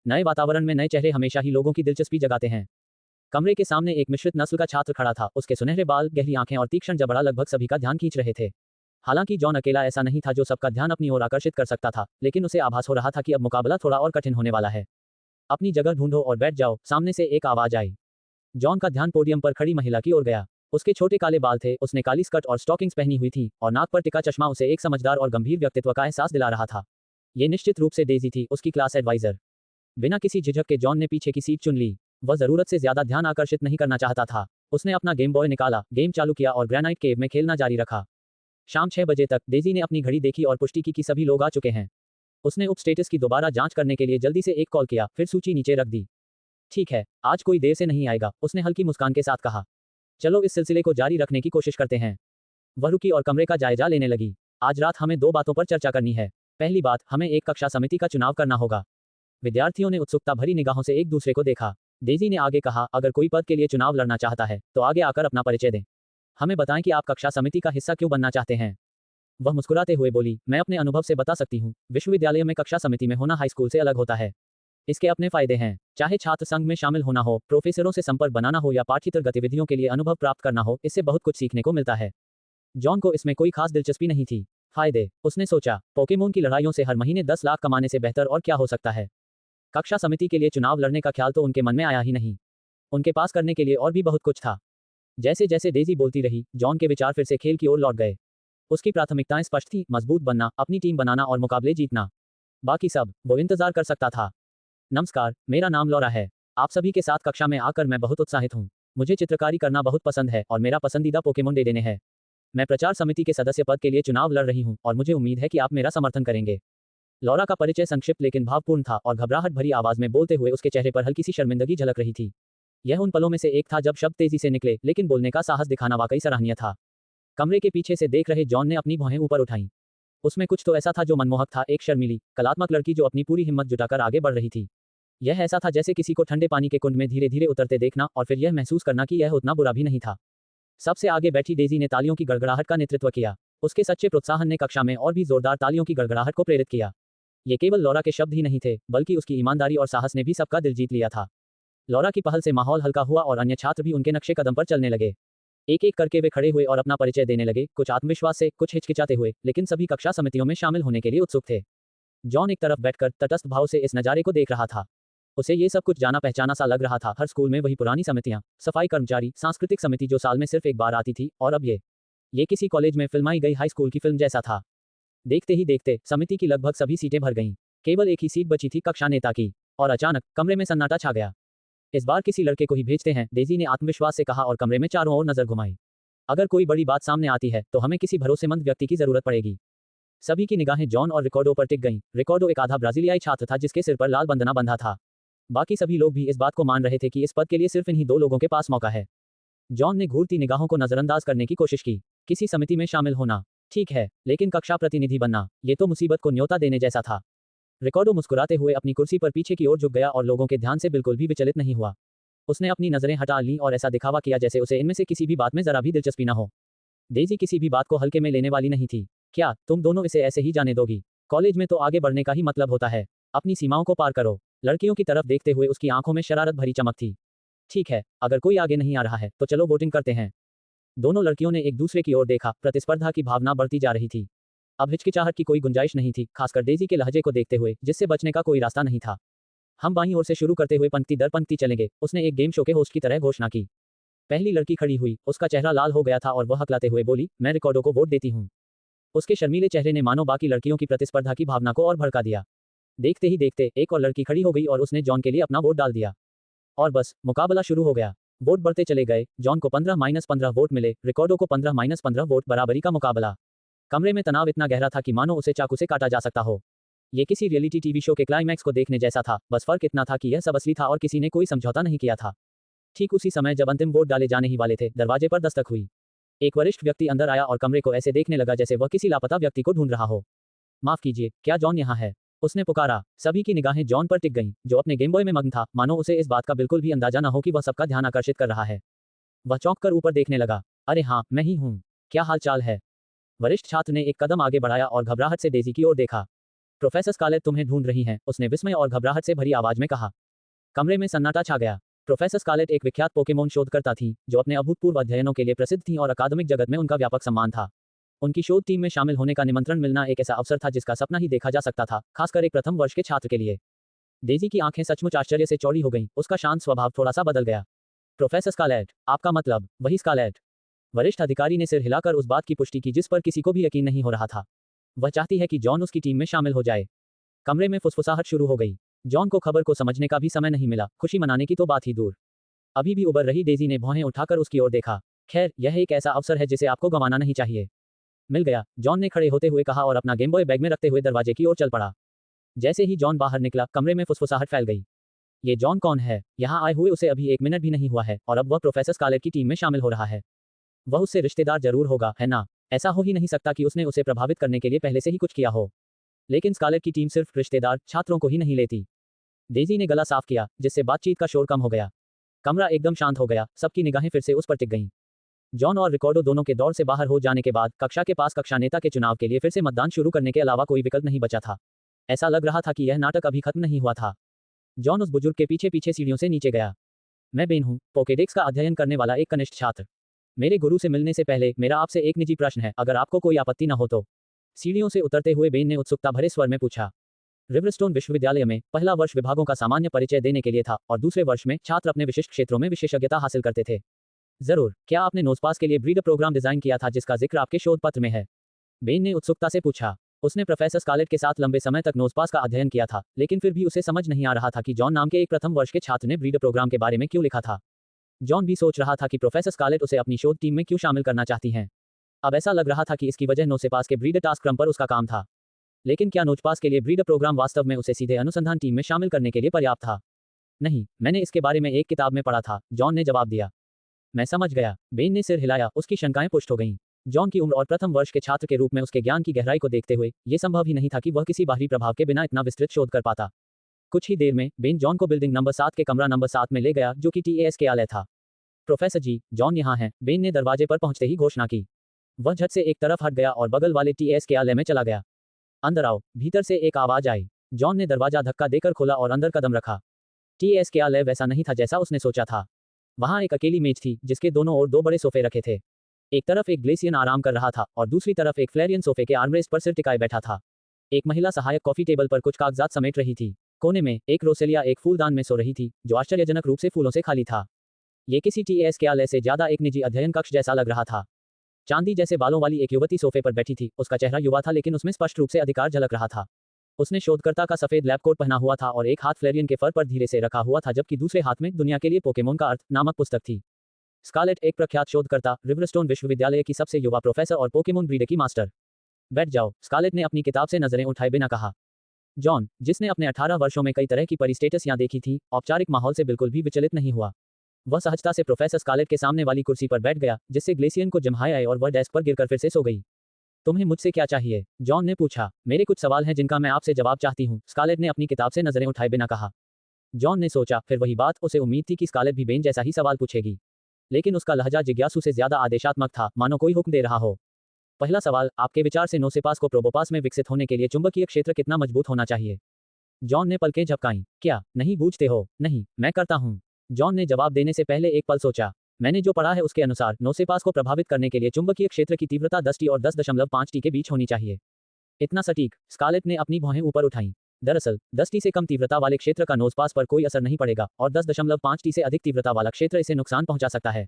नए वातावरण में नए चेहरे हमेशा ही लोगों की दिलचस्पी जगाते हैं। कमरे के सामने एक मिश्रित नस्ल का छात्र खड़ा था। उसके सुनहरे बाल, गहरी आंखें और तीक्ष्ण जबड़ा लगभग सभी का ध्यान खींच रहे थे। हालांकि जॉन अकेला ऐसा नहीं था जो सबका ध्यान अपनी ओर आकर्षित कर सकता था, लेकिन उसे आभास हो रहा था कि अब मुकाबला थोड़ा और कठिन होने वाला है। अपनी जगह ढूंढो और बैठ जाओ, सामने से एक आवाज आई। जॉन का ध्यान पोडियम पर खड़ी महिला की ओर गया। उसके छोटे काले बाल थे, उसने काली स्कर्ट और स्टॉकिंग्स पहनी हुई थी और नाक पर टिका चश्मा उसे एक समझदार और गंभीर व्यक्तित्व का एहसास दिला रहा था। ये निश्चित रूप से डेजी थी, उसकी क्लास एडवाइजर। बिना किसी झिझक के जॉन ने पीछे की सीट चुन ली। वह जरूरत से ज्यादा ध्यान आकर्षित नहीं करना चाहता था। उसने अपना गेम बॉय निकाला, गेम चालू किया और ग्रेनाइट केव में खेलना जारी रखा। शाम 6 बजे तक डेजी ने अपनी घड़ी देखी और पुष्टि की कि सभी लोग आ चुके हैं। उसने उप स्टेटस की दोबारा जांच करने के लिए जल्दी से एक कॉल किया, फिर सूची नीचे रख दी। ठीक है, आज कोई देर से नहीं आएगा, उसने हल्की मुस्कान के साथ कहा। चलो इस सिलसिले को जारी रखने की कोशिश करते हैं। वह रुकी और कमरे का जायजा लेने लगी। आज रात हमें 2 बातों पर चर्चा करनी है। पहली बात, हमें एक कक्षा समिति का चुनाव करना होगा। विद्यार्थियों ने उत्सुकता भरी निगाहों से एक दूसरे को देखा। डेजी ने आगे कहा, अगर कोई पद के लिए चुनाव लड़ना चाहता है तो आगे आकर अपना परिचय दें। हमें बताएं कि आप कक्षा समिति का हिस्सा क्यों बनना चाहते हैं। वह मुस्कुराते हुए बोली, मैं अपने अनुभव से बता सकती हूँ, विश्वविद्यालय में कक्षा समिति में होना हाई स्कूल से अलग होता है। इसके अपने फायदे हैं, चाहे छात्र संघ में शामिल होना हो, प्रोफेसरों से संपर्क बनाना हो या पाठ्येतर गतिविधियों के लिए अनुभव प्राप्त करना हो, इससे बहुत कुछ सीखने को मिलता है। जॉन को इसमें कोई खास दिलचस्पी नहीं थी। फायदे, उसने सोचा, पोकेमोन की लड़ाइयों से हर महीने 10 लाख कमाने से बेहतर और क्या हो सकता है। कक्षा समिति के लिए चुनाव लड़ने का ख्याल तो उनके मन में आया ही नहीं। उनके पास करने के लिए और भी बहुत कुछ था। जैसे जैसे डेजी बोलती रही, जॉन के विचार फिर से खेल की ओर लौट गए। उसकी प्राथमिकताएं स्पष्ट थी, मजबूत बनना, अपनी टीम बनाना और मुकाबले जीतना। बाकी सब वो इंतजार कर सकता था। नमस्कार, मेरा नाम लॉरा है। आप सभी के साथ कक्षा में आकर मैं बहुत उत्साहित हूँ। मुझे चित्रकारी करना बहुत पसंद है और मेरा पसंदीदा पोकेमोन डेडेने है। मैं प्रचार समिति के सदस्य पद के लिए चुनाव लड़ रही हूँ और मुझे उम्मीद है कि आप मेरा समर्थन करेंगे। लॉरा का परिचय संक्षिप्त लेकिन भावपूर्ण था और घबराहट भरी आवाज में बोलते हुए उसके चेहरे पर हल्की सी शर्मिंदगी झलक रही थी। यह उन पलों में से एक था जब शब्द तेजी से निकले, लेकिन बोलने का साहस दिखाना वाकई सराहनीय था। कमरे के पीछे से देख रहे जॉन ने अपनी भौहें ऊपर उठाईं। उसमें कुछ तो ऐसा था जो मनमोहक था, एक शर्मीली, कलात्मक लड़की जो अपनी पूरी हिम्मत जुटाकर आगे बढ़ रही थी। यह ऐसा था जैसे किसी को ठंडे पानी के कुंड में धीरे धीरे उतरते देखना और फिर यह महसूस करना कि यह उतना बुरा भी नहीं था। सबसे आगे बैठी डेजी ने तालियों की गड़गड़ाहट का नेतृत्व किया। उसके सच्चे प्रोत्साहन ने कक्षा में और भी जोरदार तालियों की गड़गड़ाहट को प्रेरित किया। ये केवल लॉरा के शब्द ही नहीं थे, बल्कि उसकी ईमानदारी और साहस ने भी सबका दिल जीत लिया था। लॉरा की पहल से माहौल हल्का हुआ और अन्य छात्र भी उनके नक्शे कदम पर चलने लगे। एक एक करके वे खड़े हुए और अपना परिचय देने लगे, कुछ आत्मविश्वास से, कुछ हिचकिचाते हुए, लेकिन सभी कक्षा समितियों में शामिल होने के लिए उत्सुक थे। जॉन एक तरफ बैठकर तटस्थ भाव से इस नज़ारे को देख रहा था। उसे ये सब कुछ जाना पहचाना सा लग रहा था। हर स्कूल में वही पुरानी समितियां, सफाई कर्मचारी, सांस्कृतिक समिति जो साल में सिर्फ एक बार आती थी, और अब ये किसी कॉलेज में फिल्माई गई हाई स्कूल की फिल्म जैसा था। देखते ही देखते समिति की लगभग सभी सीटें भर गईं। केवल एक ही सीट बची थी, कक्षा नेता की। और अचानक कमरे में सन्नाटा छा गया। इस बार किसी लड़के को ही भेजते हैं, डेजी ने आत्मविश्वास से कहा और कमरे में चारों ओर नजर घुमाई। अगर कोई बड़ी बात सामने आती है तो हमें किसी भरोसेमंद व्यक्ति की जरूरत पड़ेगी। सभी की निगाहें जॉन और रिकॉर्डो पर टिक गईं। रिकॉर्डो एक आधा ब्राजीलियाई छात्र था जिसके सिर पर लाल बंदना बंधा था। बाकी सभी लोग भी इस बात को मान रहे थे कि इस पद के लिए सिर्फ इन्हीं दो लोगों के पास मौका है। जॉन ने घूरती निगाहों को नजरअंदाज करने की कोशिश की। किसी समिति में शामिल होना ठीक है, लेकिन कक्षा प्रतिनिधि बनना, ये तो मुसीबत को न्योता देने जैसा था। रिकॉर्डो मुस्कुराते हुए अपनी कुर्सी पर पीछे की ओर झुक गया और लोगों के ध्यान से बिल्कुल भी विचलित नहीं हुआ। उसने अपनी नजरें हटा लीं और ऐसा दिखावा किया जैसे उसे इनमें से किसी भी बात में जरा भी दिलचस्पी न हो। डेजी किसी भी बात को हल्के में लेने वाली नहीं थी। क्या तुम दोनों इसे ऐसे ही जाने दोगी? कॉलेज में तो आगे बढ़ने का ही मतलब होता है। अपनी सीमाओं को पार करो। लड़कियों की तरफ देखते हुए उसकी आंखों में शरारत भरी चमक थी। ठीक है, अगर कोई आगे नहीं आ रहा है तो चलो वोटिंग करते हैं। दोनों लड़कियों ने एक दूसरे की ओर देखा। प्रतिस्पर्धा की भावना बढ़ती जा रही थी। अब हिचकिचाहट की कोई गुंजाइश नहीं थी, खासकर डेजी के लहजे को देखते हुए, जिससे बचने का कोई रास्ता नहीं था। हम बाईं ओर से शुरू करते हुए पंक्ति दर पंक्ति चलेंगे, उसने एक गेम शो के होस्ट की तरह घोषणा की। पहली लड़की खड़ी हुई, उसका चेहरा लाल हो गया था और वह हकलाते हुए बोली, मैं रिकॉर्डो को वोट देती हूँ। उसके शर्मीले चेहरे ने मानो बाकी लड़कियों की प्रतिस्पर्धा की भावना को और भड़का दिया। देखते ही देखते एक और लड़की खड़ी हो गई और उसने जॉन के लिए अपना वोट डाल दिया। और बस मुकाबला शुरू हो गया। वोट बढ़ते चले गए। जॉन को 15-15 वोट मिले, रिकॉर्डो को 15-15 वोट, बराबरी का मुकाबला। कमरे में तनाव इतना गहरा था कि मानो उसे चाकू से काटा जा सकता हो। ये किसी रियलिटी टीवी शो के क्लाइमैक्स को देखने जैसा था, बस फर्क इतना था कि यह सब असली था और किसी ने कोई समझौता नहीं किया था। ठीक उसी समय जब अंतिम वोट डाले जाने ही वाले थे, दरवाजे पर दस्तक हुई। एक वरिष्ठ व्यक्ति अंदर आया और कमरे को ऐसे देखने लगा जैसे वह किसी लापता व्यक्ति को ढूंढ रहा हो। माफ कीजिए, क्या जॉन यहाँ है? उसने पुकारा। सभी की निगाहें जॉन पर टिक गईं, जो अपने गेमबॉय में मग्न था, मानो उसे इस बात का बिल्कुल भी अंदाजा न हो कि वह सबका ध्यान आकर्षित कर रहा है। वह चौंक कर ऊपर देखने लगा। अरे हाँ, मैं ही हूँ। क्या हाल चाल है? वरिष्ठ छात्र ने एक कदम आगे बढ़ाया और घबराहट से डेजी की ओर देखा। प्रोफेसर स्कारलेट तुम्हें ढूंढ रही हैं, उसने विस्मय और घबराहट से भरी आवाज में कहा। कमरे में सन्नाटा छा गया। प्रोफेसर स्कारलेट एक विख्यात पोकेमोन शोधकर्ता थीं, जो अपने अभूतपूर्व अध्ययनों के लिए प्रसिद्ध थीं और अकादमिक जगत में उनका व्यापक सम्मान था। उनकी शोध टीम में शामिल होने का निमंत्रण मिलना एक ऐसा अवसर था जिसका सपना ही देखा जा सकता था, खासकर एक प्रथम वर्ष के छात्र के लिए। डेजी की आंखें सचमुच आश्चर्य से चौड़ी हो गईं, उसका शांत स्वभाव थोड़ा सा बदल गया। प्रोफेसर स्कारलेट, आपका मतलब वही स्कारलेट? वरिष्ठ अधिकारी ने सिर हिलाकर उस बात की पुष्टि की जिस पर किसी को भी यकीन नहीं हो रहा था। वह चाहती है कि जॉन उसकी टीम में शामिल हो जाए। कमरे में फुसफुसाहट शुरू हो गई। जॉन को खबर को समझने का भी समय नहीं मिला, खुशी मनाने की तो बात ही दूर। अभी भी उबर रही डेजी ने भौहें उठाकर उसकी ओर देखा। खैर, यह एक ऐसा अवसर है जिसे आपको गंवाना नहीं चाहिए। मिल गया, जॉन ने खड़े होते हुए कहा और अपना गेमबॉय बैग में रखते हुए दरवाजे की ओर चल पड़ा। जैसे ही जॉन बाहर निकला, कमरे में फुसफुसाहट फैल गई। ये जॉन कौन है? यहाँ आए हुए उसे अभी 1 मिनट भी नहीं हुआ है और अब वह प्रोफेसर स्कारलेट की टीम में शामिल हो रहा है। वह उससे रिश्तेदार जरूर होगा, है ना? ऐसा हो ही नहीं सकता कि उसने उसे प्रभावित करने के लिए पहले से ही कुछ किया हो। लेकिन स्कारलेट की टीम सिर्फ रिश्तेदार छात्रों को ही नहीं लेती। डेजी ने गला साफ किया, जिससे बातचीत का शोर कम हो गया। कमरा एकदम शांत हो गया, सबकी निगाहें फिर से उस पर टिक गईं। जॉन और रिकॉर्डो दोनों के दौर से बाहर हो जाने के बाद कक्षा के पास कक्षा नेता के चुनाव के लिए फिर से मतदान शुरू करने के अलावा कोई विकल्प नहीं बचा था। ऐसा लग रहा था कि यह नाटक अभी खत्म नहीं हुआ था। जॉन उस बुजुर्ग के पीछे पीछे सीढ़ियों से नीचे गया। मैं बेन हूँ, पोकेडेक्स का अध्ययन करने वाला एक कनिष्ठ छात्र। मेरे गुरु से मिलने से पहले मेरा आपसे एक निजी प्रश्न है, अगर आपको कोई आपत्ति न हो तो। सीढ़ियों से उतरते हुए बेन ने उत्सुकता भरे स्वर में पूछा। रिवरस्टोन विश्वविद्यालय में पहला वर्ष विभागों का सामान्य परिचय देने के लिए था और दूसरे वर्ष में छात्र अपने विशिष्ट क्षेत्रों में विशेषज्ञता हासिल करते थे। जरूर, क्या आपने नोजपास के लिए ब्रीडर प्रोग्राम डिजाइन किया था जिसका जिक्र आपके शोध पत्र में है? बेन ने उत्सुकता से पूछा। उसने प्रोफेसर स्कारलेट के साथ लंबे समय तक नोजपास का अध्ययन किया था, लेकिन फिर भी उसे समझ नहीं आ रहा था कि जॉन नाम के एक प्रथम वर्ष के छात्र ने ब्रीडर प्रोग्राम के बारे में क्यों लिखा था। जॉन भी सोच रहा था कि प्रोफेसर स्कारलेट उसे अपनी शोध टीम में क्यों शामिल करना चाहती हैं। अब ऐसा लग रहा था कि इसकी वजह नोसेपास के ब्रीडर टास्क क्रम पर उसका काम था। लेकिन क्या नोजपास के लिए ब्रीडर प्रोग्राम वास्तव में उसे सीधे अनुसंधान टीम में शामिल करने के लिए पर्याप्त था? नहीं, मैंने इसके बारे में एक किताब में पढ़ा था, जॉन ने जवाब दिया। मैं समझ गया। बेन ने सिर हिलाया, उसकी शंकाएं पुष्ट हो गईं। जॉन की उम्र और प्रथम वर्ष के छात्र के रूप में उसके ज्ञान की गहराई को देखते हुए यह संभव ही नहीं था कि वह किसी बाहरी प्रभाव के बिना इतना विस्तृत शोध कर पाता। कुछ ही देर में बेन जॉन को बिल्डिंग नंबर 7 के कमरा नंबर 7 में ले गया, जो कि टीएएस के आलय था। प्रोफेसर जी, जॉन यहाँ हैं, बेन ने दरवाजे पर पहुंचते ही घोषणा की। वह झट से एक तरफ हट गया और बगल वाले टीएएस के आलय में चला गया। अंदर आओ, भीतर से एक आवाज आई। जॉन ने दरवाजा धक्का देकर खोला और अंदर कदम रखा। टीएएस के आलय वैसा नहीं था जैसा उसने सोचा था। वहां एक अकेली मेज थी जिसके दोनों ओर 2 बड़े सोफे रखे थे। एक तरफ एक ग्लेसियन आराम कर रहा था और दूसरी तरफ एक फ्लेरियन सोफे के आर्मरेस्ट पर सिर टिकाए बैठा था। एक महिला सहायक कॉफी टेबल पर कुछ कागजात समेट रही थी। कोने में एक रोसेलिया एक फूलदान में सो रही थी, जो आश्चर्यजनक रूप से फूलों से खाली था। ये किसी टीएएस के आलय से ज्यादा एक निजी अध्ययन कक्ष जैसा लग रहा था। चांदी जैसे बालों वाली एक युवती सोफे पर बैठी थी। उसका चेहरा युवा था, लेकिन उसमें स्पष्ट रूप से अधिकार झलक रहा था। उसने शोधकर्ता का सफेद लैब कोट पहना हुआ था और एक हाथ फ्लेरियन के फर पर धीरे से रखा हुआ था, जबकि दूसरे हाथ में दुनिया के लिए पोकेमोन का अर्थ नामक पुस्तक थी। स्कारलेट एक प्रख्यात शोधकर्ता, रिवरस्टोन विश्वविद्यालय की सबसे युवा प्रोफेसर और पोकेमोन ब्रीडर की मास्टर। बैठ जाओ, स्कारलेट ने अपनी किताब से नजरें उठाए बिना कहा। जॉन, जिसने अपने 18 वर्षों में कई तरह की परिस्टेटसियां देखी थी, औपचारिक माहौल से बिल्कुल भी विचलित नहीं हुआ। वह सहजता से प्रोफेसर स्कारलेट के सामने वाली कुर्सी पर बैठ गया, जिससे ग्लेसियन को जम्हाया और वह डेस्क पर गिरकर फिर से सो गई। तुम्हें मुझसे क्या चाहिए? जॉन ने पूछा। मेरे कुछ सवाल हैं जिनका मैं आपसे जवाब चाहती हूँ, स्कारलेट ने अपनी किताब से नजरें उठाए बिना कहा। जॉन ने सोचा, फिर वही बात, उसे उम्मीद थी कि स्कारलेट भी बेन जैसा ही सवाल पूछेगी। लेकिन उसका लहजा जिज्ञासु से ज्यादा आदेशात्मक था, मानो कोई हुक्म दे रहा हो। पहला सवाल, आपके विचार से नोसेपास को प्रोबोपास में विकसित होने के लिए चुंबकीय क्षेत्र कितना मजबूत होना चाहिए? जॉन ने पलकें झपकाईं। क्या नहीं बूझते हो? नहीं, मैं करता हूँ। जॉन ने जवाब देने से पहले एक पल सोचा। मैंने जो पढ़ा है उसके अनुसार नोसेपास को प्रभावित करने के लिए चुंबकीय क्षेत्र की तीव्रता 10 टी और 10.5 टी के बीच होनी चाहिए। इतना सटीक? स्कारलेट ने अपनी भौहें ऊपर उठाईं। दरअसल 10 टी से कम तीव्रता वाले क्षेत्र का नोजपास पर कोई असर नहीं पड़ेगा और 10.5 टी से अधिक तीव्रता वाला क्षेत्र इसे नुकसान पहुंचा सकता है।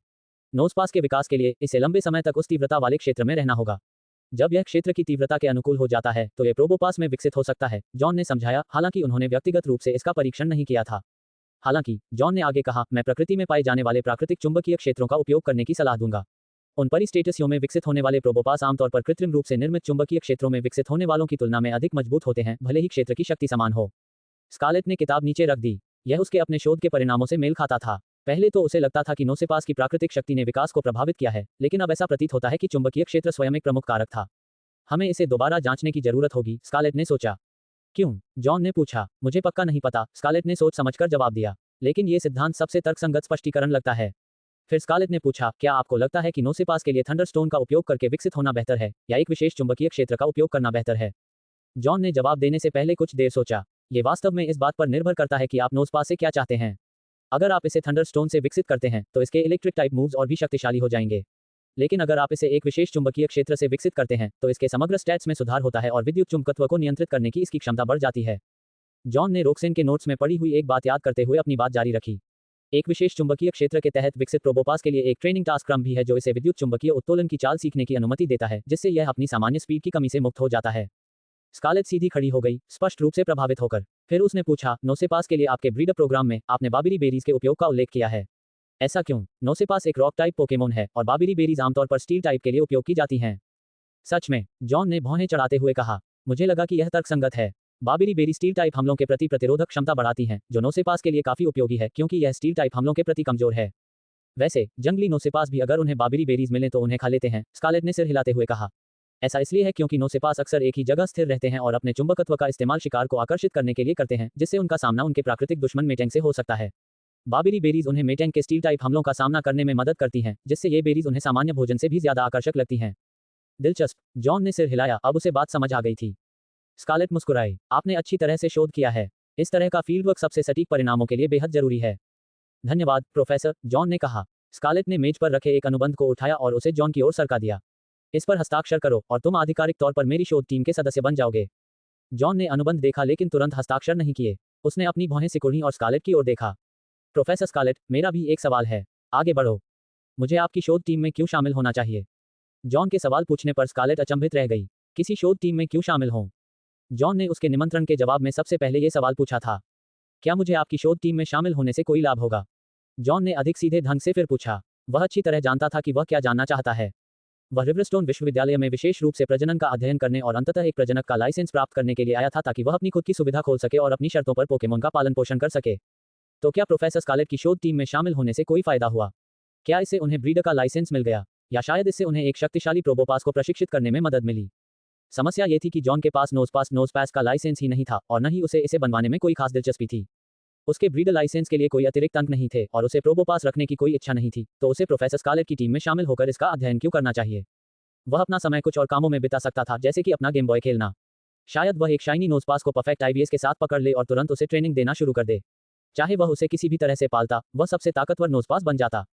नोजपास के विकास के लिए इसे लंबे समय तक उस तीव्रता वाले क्षेत्र में रहना होगा। जब यह क्षेत्र की तीव्रता के अनुकूल हो जाता है तो यह प्रोबोपास में विकसित हो सकता है, जॉन ने समझाया, हालांकि उन्होंने व्यक्तिगत रूप से इसका परीक्षण नहीं किया था। हालांकि, जॉन ने आगे कहा, मैं प्रकृति में पाए जाने वाले प्राकृतिक चुंबकीय क्षेत्रों का उपयोग करने की सलाह दूंगा। उन परिस्टेटसियों में विकसित होने वाले प्रोबोपास आमतौर पर कृत्रिम रूप से निर्मित चुंबकीय क्षेत्रों में विकसित होने वालों की तुलना में अधिक मजबूत होते हैं, भले ही क्षेत्र की शक्ति समान हो। स्कारलेट ने किताब नीचे रख दी। यह उसके अपने शोध के परिणामों से मेल खाता था। पहले तो उसे लगता था कि नोसेपास की प्राकृतिक शक्ति ने विकास को प्रभावित किया है, लेकिन अब ऐसा प्रतीत होता है कि चुंबकीय क्षेत्र स्वयं एक प्रमुख कारक था। हमें इसे दोबारा जांचने की जरूरत होगी, स्कारलेट ने सोचा। क्यों? जॉन ने पूछा। मुझे पक्का नहीं पता, स्कारलेट ने सोच समझकर जवाब दिया। लेकिन ये सिद्धांत सबसे तर्कसंगत स्पष्टीकरण लगता है। फिर स्कारलेट ने पूछा, क्या आपको लगता है कि नोसेपास के लिए थंडरस्टोन का उपयोग करके विकसित होना बेहतर है या एक विशेष चुंबकीय क्षेत्र का उपयोग करना बेहतर है? जॉन ने जवाब देने से पहले कुछ देर सोचा। ये वास्तव में इस बात पर निर्भर करता है कि आप नोसेपास से क्या चाहते हैं। अगर आप इसे थंडरस्टोन से विकसित करते हैं तो इसके इलेक्ट्रिक टाइप मूव्स और भी शक्तिशाली हो जाएंगे। लेकिन अगर आप इसे एक विशेष चुंबकीय क्षेत्र से विकसित करते हैं तो इसके समग्र स्टैट्स में सुधार होता है और विद्युत चुंबकत्व को नियंत्रित करने की इसकी क्षमता बढ़ जाती है। जॉन ने रोक्सेन के नोट्स में पड़ी हुई एक बात याद करते हुए अपनी बात जारी रखी। एक विशेष चुंबकीय क्षेत्र के तहत विकसित प्रोबोपास के लिए एक ट्रेनिंग टास्क क्रम भी है जो इसे विद्युत चुंबकीय उत्तोलन की चाल सीखने की अनुमति देता है, जिससे यह अपनी सामान्य स्पीड की कमी से मुक्त हो जाता है। स्कारलेट सीधी खड़ी हो गई, स्पष्ट रूप से प्रभावित होकर। फिर उसने पूछा, नोसेपास के लिए आपके ब्रीडर प्रोग्राम में आपने बाबिरी बेरीज के उपयोग का उल्लेख किया है। ऐसा क्यों? नोसेपास एक रॉक टाइप पोकेमोन है और बाबिरी बेरीज आमतौर पर स्टील टाइप के लिए उपयोग की जाती हैं। सच में? जॉन ने भौहें चढ़ाते हुए कहा। मुझे लगा कि यह तर्कसंगत है। बाबिरी बेरी स्टील टाइप हमलों के प्रति प्रतिरोधक क्षमता बढ़ाती हैं, जो नोसेपास के लिए काफी उपयोगी है क्योंकि यह स्टील टाइप हमलों के प्रति कमजोर है। वैसे जंगली नोसेपास भी अगर उन्हें बाबिरी बेरीज मिले तो उन्हें खा लेते हैं, स्कारलेट ने सिर हिलाते हुए कहा। ऐसा इसलिए है क्योंकि नोसेपास अक्सर एक ही जगह स्थिर रहते हैं और अपने चुंबकत्व का इस्तेमाल शिकार को आकर्षित करने के लिए करते हैं, जिससे उनका सामना उनके प्राकृतिक दुश्मन मेटेंग से हो सकता है। बाबेरी बेरीज उन्हें मेटेंग के स्टील टाइप हमलों का सामना करने में मदद करती हैं, जिससे ये बेरीज उन्हें सामान्य भोजन से भी ज्यादा आकर्षक लगती हैं। दिलचस्प, जॉन ने सिर हिलाया, अब उसे बात समझ आ गई थी। स्कारलेट मुस्कुराई, आपने अच्छी तरह से शोध किया है। इस तरह का फील्डवर्क सबसे सटीक परिणामों के लिए बेहद जरूरी है। धन्यवाद प्रोफेसर, जॉन ने कहा। स्कारलेट ने मेज पर रखे एक अनुबंध को उठाया और उसे जॉन की ओर सरका दिया। इस पर हस्ताक्षर करो और तुम आधिकारिक तौर पर मेरी शोध टीम के सदस्य बन जाओगे। जॉन ने अनुबंध देखा लेकिन तुरंत हस्ताक्षर नहीं किए। उसने अपनी भौहें सिकुड़ी और स्कारलेट की ओर देखा। प्रोफेसर स्कारलेट, मेरा भी एक सवाल है। आगे बढ़ो। मुझे आपकी शोध टीम में क्यों शामिल होना चाहिए? जॉन के सवाल पूछने पर स्कारलेट अचंभित रह गई। किसी शोध टीम में क्यों शामिल हों? जॉन ने उसके निमंत्रण के जवाब में सबसे पहले ये सवाल पूछा था। क्या मुझे आपकी शोध टीम में शामिल होने से कोई लाभ होगा? जॉन ने अधिक सीधे ढंग से फिर पूछा। वह अच्छी तरह जानता था कि वह क्या जानना चाहता है। वह रिवरस्टोन विश्वविद्यालय में विशेष रूप से प्रजनन का अध्ययन करने और अंततः एक प्रजनक का लाइसेंस प्राप्त करने के लिए आया था ताकि वह अपनी खुद की सुविधा खोल सके और अपनी शर्तों पर पोकेमोन का पालन पोषण कर सके। तो क्या प्रोफेसर स्कारलेट की शोध टीम में शामिल होने से कोई फायदा हुआ? क्या इससे उन्हें ब्रीडर का लाइसेंस मिल गया, या शायद इससे उन्हें एक शक्तिशाली प्रोबोपास को प्रशिक्षित करने में मदद मिली? समस्या ये थी कि जॉन के पास नोजपास का लाइसेंस ही नहीं था और न ही उसे इसे बनवाने में कोई खास दिलचस्पी थी। उसके ब्रीडर लाइसेंस के लिए कोई अतिरिक्त अंक नहीं थे और उसे प्रोबोपास रखने की कोई इच्छा नहीं थी, तो उसे प्रोफेसर स्कारलेट की टीम में शामिल होकर इसका अध्ययन क्यों करना चाहिए? वह अपना समय कुछ और कामों में बिता सकता था, जैसे कि अपना गेम बॉय खेलना। शायद वह एक शाइनी नोजपास को परफेक्ट आईवीएस के साथ पकड़ ले और तुरंत उसे ट्रेनिंग देना शुरू कर दे। चाहे वह उसे किसी भी तरह से पालता, वह सबसे ताकतवर नोजपास बन जाता।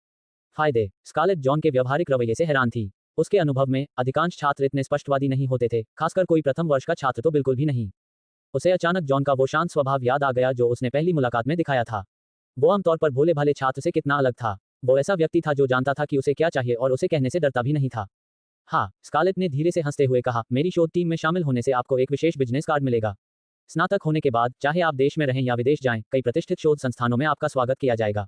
फायदे। स्कारलेट जॉन के व्यवहारिक रवैये से हैरान थी। उसके अनुभव में अधिकांश छात्र इतने स्पष्टवादी नहीं होते थे, खासकर कोई प्रथम वर्ष का छात्र तो बिल्कुल भी नहीं। उसे अचानक जॉन का वो शांत स्वभाव याद आ गया जो उसने पहली मुलाकात में दिखाया था। वो आमतौर पर भोले भाले छात्र से कितना अलग था। वो ऐसा व्यक्ति था जो जानता था कि उसे क्या चाहिए और उसे कहने से डरता भी नहीं था। हाँ, स्कारलेट ने धीरे से हंसते हुए कहा, मेरी शोध टीम में शामिल होने से आपको एक विशेष बिजनेस कार्ड मिलेगा। स्नातक होने के बाद, चाहे आप देश में रहें या विदेश जाएं, कई प्रतिष्ठित शोध संस्थानों में आपका स्वागत किया जाएगा।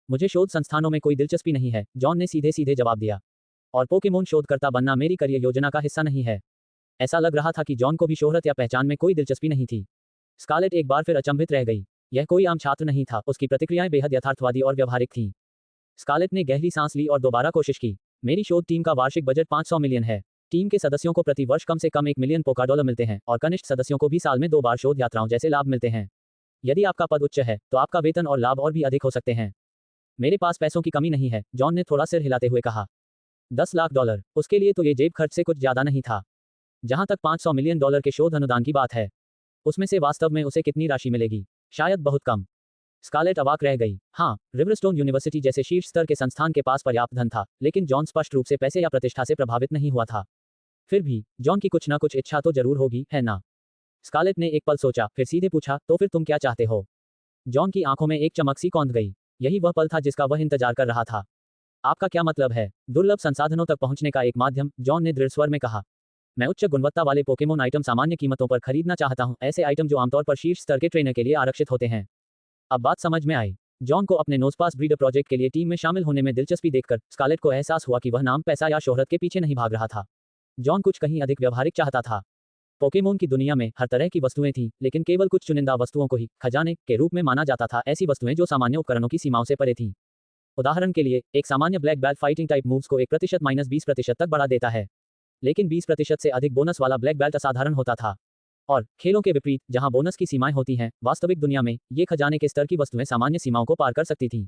मुझे शोध संस्थानों में कोई दिलचस्पी नहीं है, जॉन ने सीधे सीधे जवाब दिया। और पोकेमोन शोधकर्ता बनना मेरी करियर योजना का हिस्सा नहीं है। ऐसा लग रहा था कि जॉन को भी शोहरत या पहचान में कोई दिलचस्पी नहीं थी। स्कारलेट एक बार फिर अचंभित रह गई। यह कोई आम छात्र नहीं था, उसकी प्रतिक्रियाएं बेहद यथार्थवादी और व्यवहारिक थीं। स्कारलेट ने गहरी सांस ली और दोबारा कोशिश की। मेरी शोध टीम का वार्षिक बजट 500 मिलियन है। टीम के सदस्यों को प्रति वर्ष कम से कम 1 मिलियन पोकाडॉलर मिलते हैं और कनिष्ठ सदस्यों को भी साल में 2 बार शोध यात्राओं जैसे लाभ मिलते हैं। यदि आपका पद उच्च है, तो आपका वेतन और लाभ और भी अधिक हो सकते हैं। मेरे पास पैसों की कमी नहीं है, जॉन ने थोड़ा सिर हिलाते हुए कहा। 10 लाख डॉलर, उसके लिए तो ये जेब खर्च से कुछ ज्यादा नहीं था। जहां तक 500 मिलियन डॉलर के शोध अनुदान की बात है, उसमें से वास्तव में उसे कितनी राशि मिलेगी? शायद बहुत कम। स्कारलेट अवाक रह गई। हाँ, रिवरस्टोन यूनिवर्सिटी जैसे शीर्ष स्तर के संस्थान के पास पर्याप्त धन था, लेकिन जॉन स्पष्ट रूप से पैसे या प्रतिष्ठा से प्रभावित नहीं हुआ था। फिर भी जॉन की कुछ न कुछ इच्छा तो जरूर होगी, है ना? स्कारलेट ने एक पल सोचा, फिर सीधे पूछा, तो फिर तुम क्या चाहते हो? जॉन की आंखों में एक चमक सी कौंध गई। यही वह पल था जिसका वह इंतजार कर रहा था। आपका क्या मतलब है? दुर्लभ संसाधनों तक पहुंचने का एक माध्यम, जॉन ने दृढ़ स्वर में कहा। मैं उच्च गुणवत्ता वाले पोकेमोन आइटम सामान्य कीमतों पर खरीदना चाहता हूं, ऐसे आइटम जो आमतौर पर शीर्ष स्तर के ट्रेनर के लिए आरक्षित होते हैं। अब बात समझ में आई। जॉन को अपने नोजपास ब्रीडर प्रोजेक्ट के लिए टीम में शामिल होने में दिलचस्पी देखकर स्कारलेट को एहसास हुआ कि वह नाम, पैसा या शोहरत के पीछे नहीं भाग रहा था। जॉन कुछ कहीं अधिक व्यवहारिक चाहता था। पोकेमोन की दुनिया में हर तरह की वस्तुएं थीं, लेकिन केवल कुछ चुनिंदा वस्तुओं को ही खजाने के रूप में माना जाता था, ऐसी वस्तुएं जो सामान्य उपकरणों की सीमाओं से परे थीं। उदाहरण के लिए, एक सामान्य black belt fighting type moves को 1% माइनस 20% तक बढ़ा देता है, लेकिन 20% से अधिक बोनस वाला ब्लैक बेल्ट असाधारण होता था। और खेलों के विपरीत, जहां बोनस की सीमाएं होती हैं, वास्तविक दुनिया में ये खजाने के स्तर की वस्तुएं सामान्य सीमाओं को पार कर सकती थीं।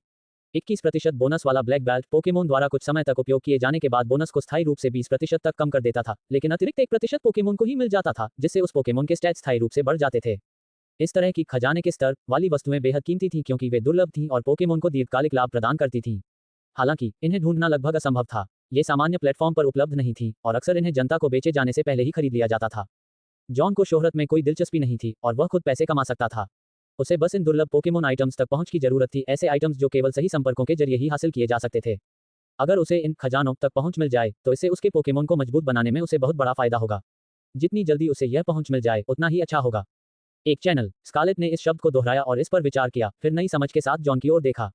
21% बोनस वाला ब्लैक बेल्ट पोकेमोन द्वारा कुछ समय तक उपयोग किए जाने के बाद बोनस को स्थायी रूप से 20% तक कम कर देता था, लेकिन अतिरिक्त 1% पोकेमोन को ही मिल जाता था, जिससे उस पोकेमोन के स्टैट्स स्थायी रूप से बढ़ जाते थे। इस तरह की खजाने के स्तर वाली वस्तुएं बेहद कीमती थीं क्योंकि वे दुर्लभ थीं और पोकेमोन को दीर्घकालिक लाभ प्रदान करती थीं। हालांकि इन्हें ढूंढना लगभग असंभव था। ये सामान्य प्लेटफॉर्म पर उपलब्ध नहीं थी और अक्सर इन्हें जनता को बेचे जाने से पहले ही खरीद लिया जाता था। जॉन को शोहरत में कोई दिलचस्पी नहीं थी और वह खुद पैसे कमा सकता था। उसे बस इन दुर्लभ पोकेमोन आइटम्स तक पहुंच की जरूरत थी, ऐसे आइटम्स जो केवल सही संपर्कों के जरिए ही हासिल किए जा सकते थे। अगर उसे इन खजानों तक पहुंच मिल जाए, तो इससे उसके पोकेमोन को मजबूत बनाने में उसे बहुत बड़ा फायदा होगा। जितनी जल्दी उसे यह पहुंच मिल जाए, उतना ही अच्छा होगा। एक चैनल। स्कारलेट ने इस शब्द को दोहराया और इस पर विचार किया, फिर नई समझ के साथ जॉन की ओर देखा।